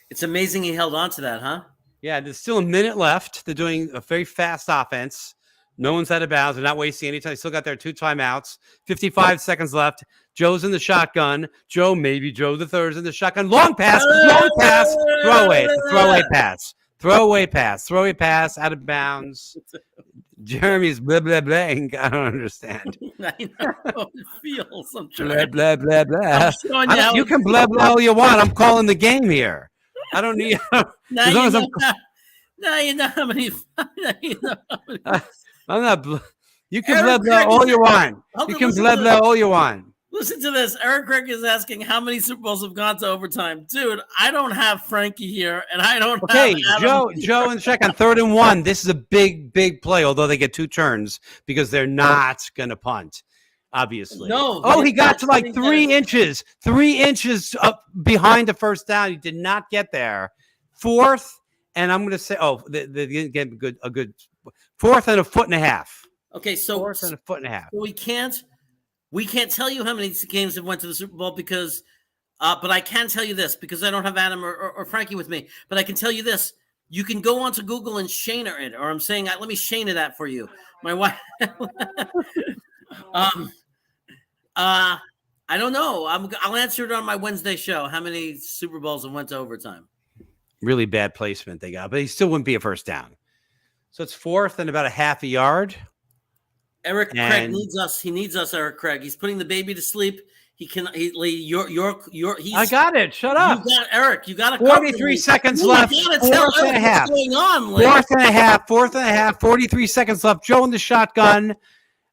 It's amazing he held on to that, huh?
Yeah, there's still a minute left. They're doing a very fast offense. No one's out of bounds. They're not wasting any time. They still got their 2 timeouts. 55 seconds left. Joe's in the shotgun. Maybe Joe the Third's in the shotgun. Long pass. Throwaway pass. Out of bounds. Jeremy's blah blah blah. I don't understand.
I know how it feels. I'm
Blah
trying.
blah blah blah.
I'm showing you how
You
it
can blah blah all you want. I'm calling the game here. I don't need.
Now
as long
you
as
know. Now you know how many. Now you know how many.
I'm not. You can
Eric
blah blah
Craig
all
is-
you want.
Hold
You
on,
can
listen
blah
to
blah
this.
all you want.
Listen to this. Eric Craig is asking how many Super Bowls have gone to overtime. Dude, I don't have Frankie here, and I don't
Okay,
have Adam
Joe, and check on 3rd and 1. This is a big play. Although they get 2 turns because they're not going to punt. Obviously.
No.
Oh, he got
that's
to like
what he
3
does.
inches. 3 inches up behind the first down. He did not get there. 4th, and I'm going to say, they get a good 4th and a foot and a half.
Okay, so
4th and a foot and a half.
we can't tell you how many games have went to the Super Bowl because, but I can tell you this because I don't have Adam or Frankie with me. But I can tell you this: you can go onto Google and Shaner it, or I'm saying, let me Shaner that for you. My wife. I don't know. I'll answer it on my Wednesday show. How many Super Bowls have went to overtime?
Really bad placement they got, but he still wouldn't be a first down. So it's 4th and about a half a yard.
Eric Craig
And-
needs us. He needs us, Eric Craig. He's putting the baby to sleep. He can. He's.
I got it. Shut up.
You got Eric. You got to.
43 seconds left.
You got to tell
4th and a
Eric
half.
what's going on. Lee.
4th and a half. 4th and a half. 43 seconds left. Joe in the shotgun.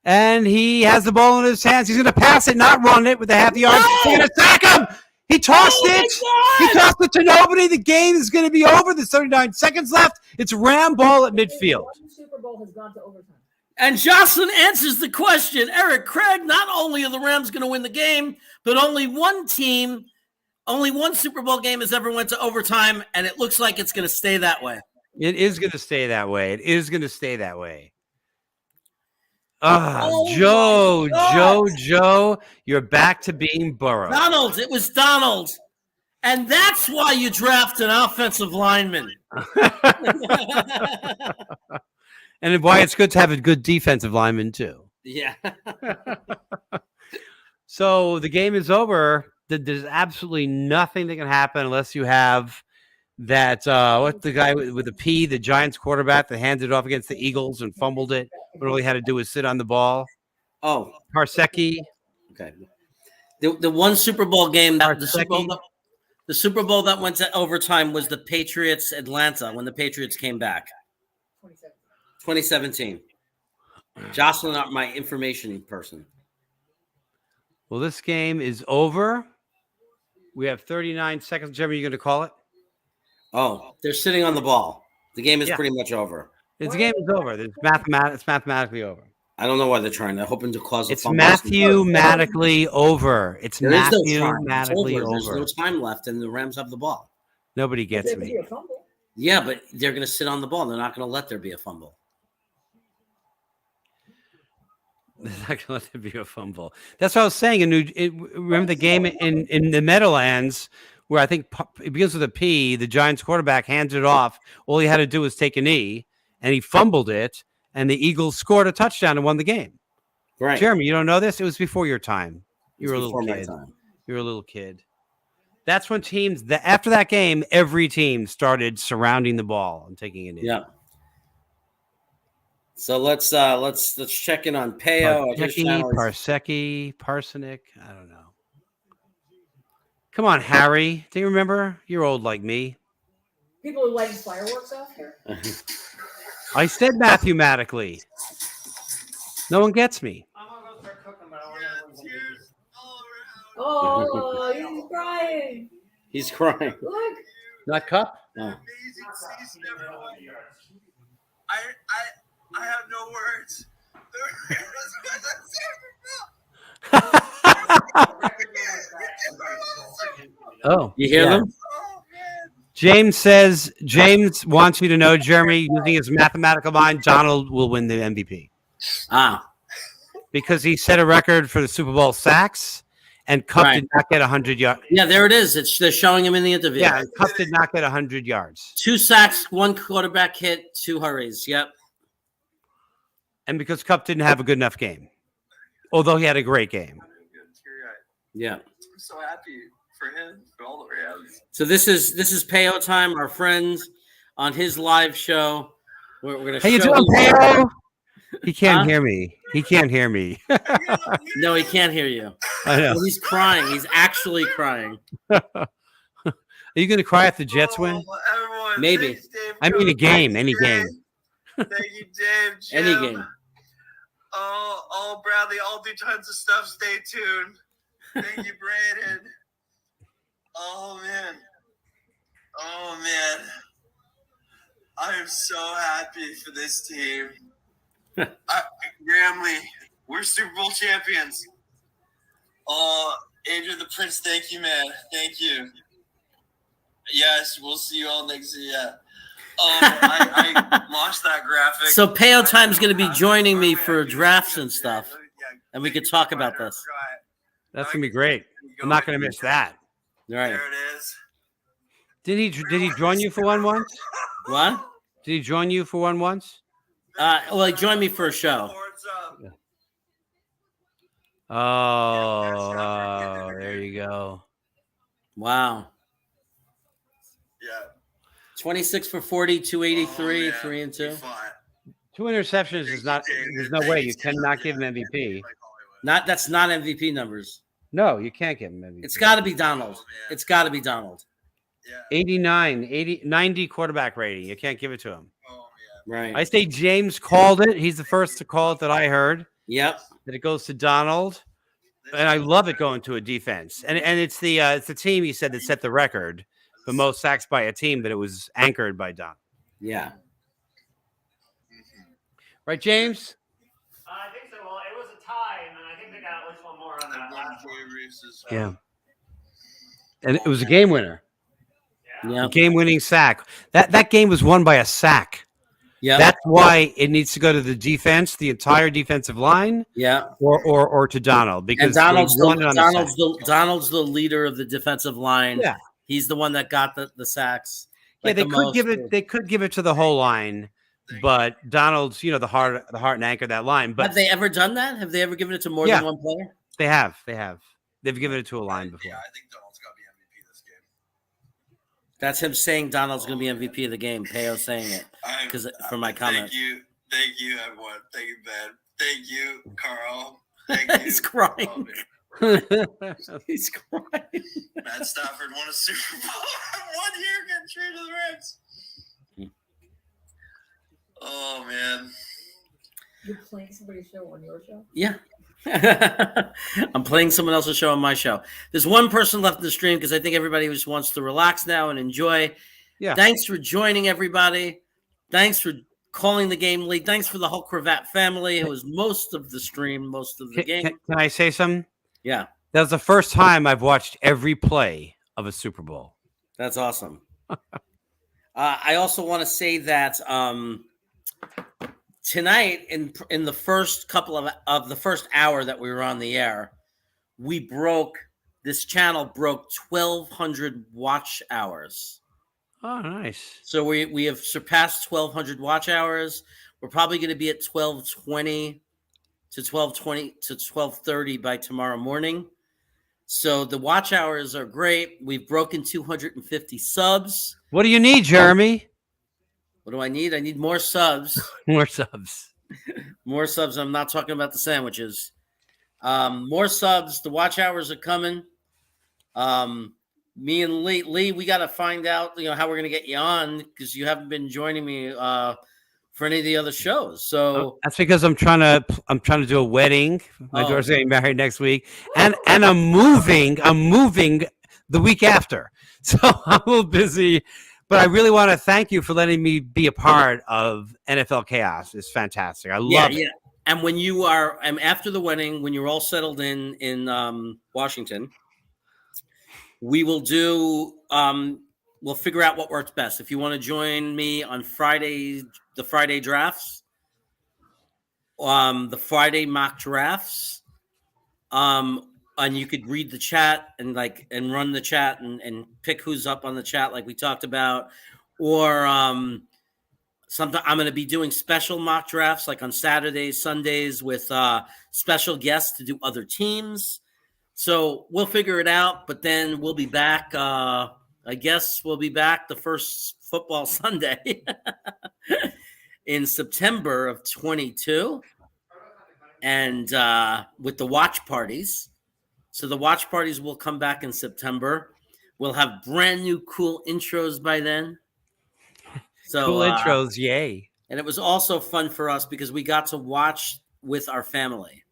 And he has the ball in his hands. He's going to pass it, not run it with a half yard. They're going to sack him. He tossed it. He tossed it to nobody. The game is going to be over. There's 39 seconds left. It's Ram ball at midfield.
One Super Bowl has gone to overtime.
And Jocelyn answers the question. Eric Craig, not only are the Rams going to win the game, but only one Super Bowl game has ever went to overtime, and it looks like it's going to stay that way.
It is going to stay that way. It is going to stay that way. Joe, you're back to being Burrow.
Donald, it was Donald. And that's why you draft an offensive lineman.
And why it's good to have a good defensive lineman, too.
Yeah.
So the game is over. There's absolutely nothing that can happen unless you have that what's the guy with the P, the Giants quarterback that handed it off against the Eagles and fumbled it. But all he had to do was sit on the ball.
Oh,
Parsecki.
Okay. The one Super Bowl game that the Super Bowl that went to overtime was the Patriots Atlanta when the Patriots came back. 2017. Jocelyn, not my information person.
Well, this game is over. We have 39 seconds. Jeremy, you going to call it?
Oh, they're sitting on the ball. The game is pretty much over.
The game is over. It's mathematically over.
I don't know why they're trying. They're hoping to cause a
It's
fumble.
mathematically over. It's
There is no time. It's
mathematically
over. There's
over.
no time left, and the Rams have the ball.
Nobody gets me.
Yeah, but they're going to sit on the ball. They're not going to let there be a fumble.
They're not going to let there be a fumble. That's what I was saying. Remember the game in the Meadowlands where I think it begins with a P. The Giants quarterback hands it off. All he had to do was take a knee, and he fumbled it, and the Eagles scored a touchdown and won the game.
Right.
Jeremy, you don't know this? It was before your time. You were a little
before my
kid.
time.
You were a little kid. That's when teams, after that game, every team started surrounding the ball and taking a knee.
Yeah. So let's check in on Peo.
Parsecki, Parsenic. I don't know. Come on, Harry. Do you remember? You're old like me.
People are lighting fireworks off here.
I said mathematically. No one gets me.
Oh, he's crying.
He's crying.
Look.
Not cup?
No.
I have no words.
Oh,
You hear them?
James wants you to know, Jeremy, using his mathematical mind, Donald will win the MVP. Because he set a record for the Super Bowl sacks, and Cup did not get 100 yards.
Yeah, there it is. They're showing him in the interview.
Yeah, Cup did not get 100 yards.
2 sacks, 1 quarterback hit, 2 hurries. Yep.
And because Cup didn't have a good enough game, although he had a great game.
Yeah.
I'm so happy for him, for all the Rams.
So this is Peo time, our friends on his live show. We're gonna
How you
show
doing, Peo? He can't
Huh?
hear me. He can't hear me.
No, he can't hear you.
I know.
Well, he's crying. He's actually crying.
Are you going to cry if the Jets win?
Everyone,
Maybe.
thanks, Dave.
I mean, a game, any game.
Thank you, Dave. Jim.
Any game.
Oh, Bradley, I'll do tons of stuff. Stay tuned. Thank you, Brandon. Oh, man. I am so happy for this team. Gramley, we're Super Bowl champions. Oh, Adrian the Prince, thank you, man. Thank you. Yes, we'll see you all next year. Yeah. I launched that graphic.
So Peo Time's going to be joining me for drafts and stuff, and we could talk about this.
That's going to be great. I'm not going to miss that.
All right.
There it is.
Did he join you for one once?
What?
Did he join you for one once?
Well, he joined me for a show.
Oh, there you go.
Wow.
Yeah.
26 for 40, 283, 3 and 2.
2 interceptions is not. There's no way you cannot give him MVP.
That's not MVP numbers.
No, you can't give him MVP.
It's got to be Donald. It's got to be Donald.
90 quarterback rating. You can't give it to him.
Right.
I say James called it. He's the first to call it that I heard.
Yep.
That it goes to Donald, and I love it going to a defense. And it's the team he said that set the record for most sacks by a team, but it was anchored by Donald.
Yeah.
Right, James?
I think so. Well, it was a tie, and then I think they got at least one more on that last one.
Yeah. And it was a game winner.
Yeah.
Game-winning sack. That game was won by a sack.
Yeah.
That's why it needs to go to the defense, the entire defensive line.
Yeah.
Or to Donald, because
and Donald's
they won it on the sack.
Donald's the leader of the defensive line.
Yeah.
He's the one that got the sacks.
Yeah, they could give it. They could give it to the whole line, but Donald's, the heart and anchor of that line. But
have they ever done that? Have they ever given it to more than one player?
They have. They've given it to a line before.
Yeah, I think Donald's got to be MVP this game.
That's him saying Donald's going to be MVP of the game. Peo saying it because for my comment.
Thank you, everyone. Thank you, Ben. Thank you, Carl. Thank you.
He's crying.
Oh,
he's crying.
Matt Stafford won a Super Bowl 1 year, getting traded to the Rams. Oh man.
You're playing somebody's show on your show?
Yeah. I'm playing someone else's show on my show. There's one person left in the stream because I think everybody just wants to relax now and enjoy.
Yeah.
Thanks for joining, everybody. Thanks for calling the game lead. Thanks for the whole Cravat family. It was most of the stream, most of the game.
Can I say something?
Yeah.
That was the first time I've watched every play of a Super Bowl.
That's awesome. I also want to say that tonight, in the first couple of the first hour that we were on the air, this channel broke 1,200 watch hours.
Oh, nice.
So we have surpassed 1,200 watch hours. We're probably going to be at 1,220 to 12:30 by tomorrow morning. So the watch hours are great. We've broken 250 subs.
What do you need, Jeremy?
What do I need? I need more subs.
More subs.
More subs. I'm not talking about the sandwiches. More subs. The watch hours are coming. Me and Lee, we got to find out, how we're going to get you on because you haven't been joining me for any of the other shows. So
that's because I'm trying to do a wedding. My daughter's getting married next week, and I'm moving the week after. So I'm a little busy, but I really want to thank you for letting me be a part of NFL Chaos. It's fantastic. I love it. Yeah.
And when you are, after the wedding, when you're all settled in Washington, we will do. We'll figure out what works best. If you want to join me on Friday, the Friday drafts, the Friday mock drafts, and you could read the chat and run the chat and pick who's up on the chat like we talked about, or sometimes I'm going to be doing special mock drafts like on Saturdays, Sundays with special guests to do other teams. So we'll figure it out, but then we'll be back. I guess we'll be back the first football Sunday. in September of 22, and with the watch parties. So the watch parties will come back in September. We'll have brand new cool intros by then. So
Cool intros, yay.
And it was also fun for us because we got to watch with our family.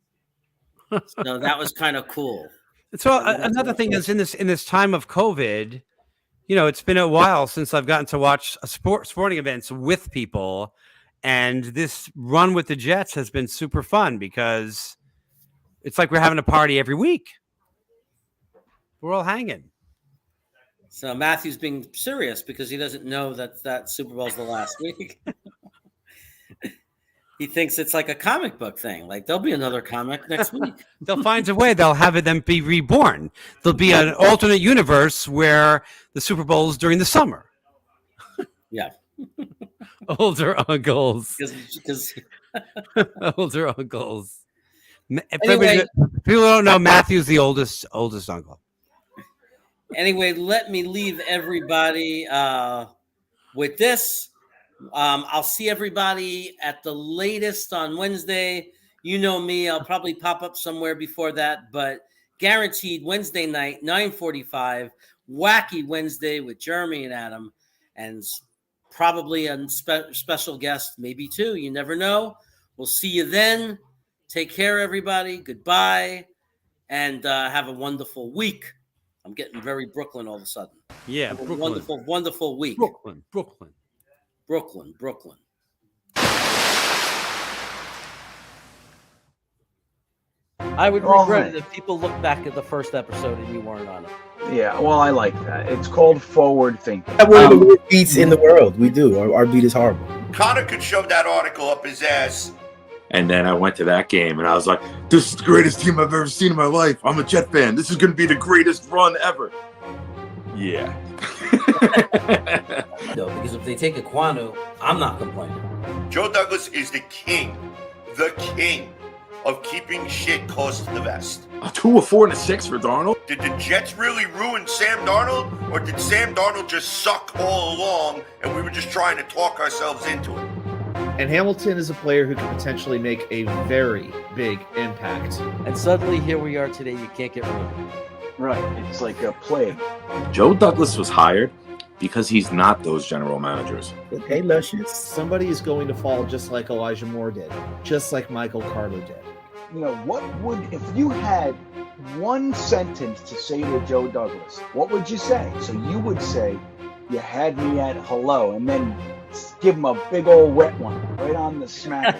So that was kind of cool.
So another thing is in this time of COVID, you know, it's been a while since I've gotten to watch sporting events with people, and this run with the Jets has been super fun because it's like we're having a party every week. We're all hanging.
So Matthew's being serious because he doesn't know that Super Bowl's the last week. He thinks it's like a comic book thing. Like there'll be another comic next week.
They'll find a way. They'll have them be reborn. There'll be an alternate universe where the Super Bowl is during the summer.
Yeah.
Older uncles.
Because
older uncles.
Anyway,
People don't know Matthew's the oldest uncle.
Anyway, let me leave everybody with this. I'll see everybody at the latest on Wednesday. You know me. I'll probably pop up somewhere before that, but guaranteed Wednesday night, 9:45, Wacky Wednesday with Jeremy and Adam, and probably a special guest, maybe two. You never know. We'll see you then. Take care, everybody. Goodbye, and have a wonderful week. I'm getting very Brooklyn all of a sudden.
Yeah, Brooklyn.
Wonderful, wonderful week.
Brooklyn.
I would
All
regret
right.
it if people look back at the first episode and you weren't on it.
Yeah, well, I like that. It's called forward thinking.
We have one of the worst beats in the world. We do. Our beat is horrible.
Connor could shove that article up his ass.
And then I went to that game and I was like, this is the greatest team I've ever seen in my life. I'm a Jet fan. This is going to be the greatest run ever. Yeah.
No, because if they take a Kwanu, I'm not complaining.
Joe Douglas is the king of keeping shit close to the vest.
A 2, a 4, and a 6 for Darnold?
Did the Jets really ruin Sam Darnold, or did Sam Darnold just suck all along and we were just trying to talk ourselves into it?
And Hamilton is a player who can potentially make a very big impact.
And suddenly here we are today. You can't get rid of it.
Right. It's like a plague.
Joe Douglas was hired because he's not those general managers.
Okay, Luscious.
Somebody is going to fall just like Elijah Moore did, just like Michael Carter did.
You know, what would, if you had one sentence to say to Joe Douglas, what would you say? So you would say, you had me at hello, and then give him a big old wet one right on the smack.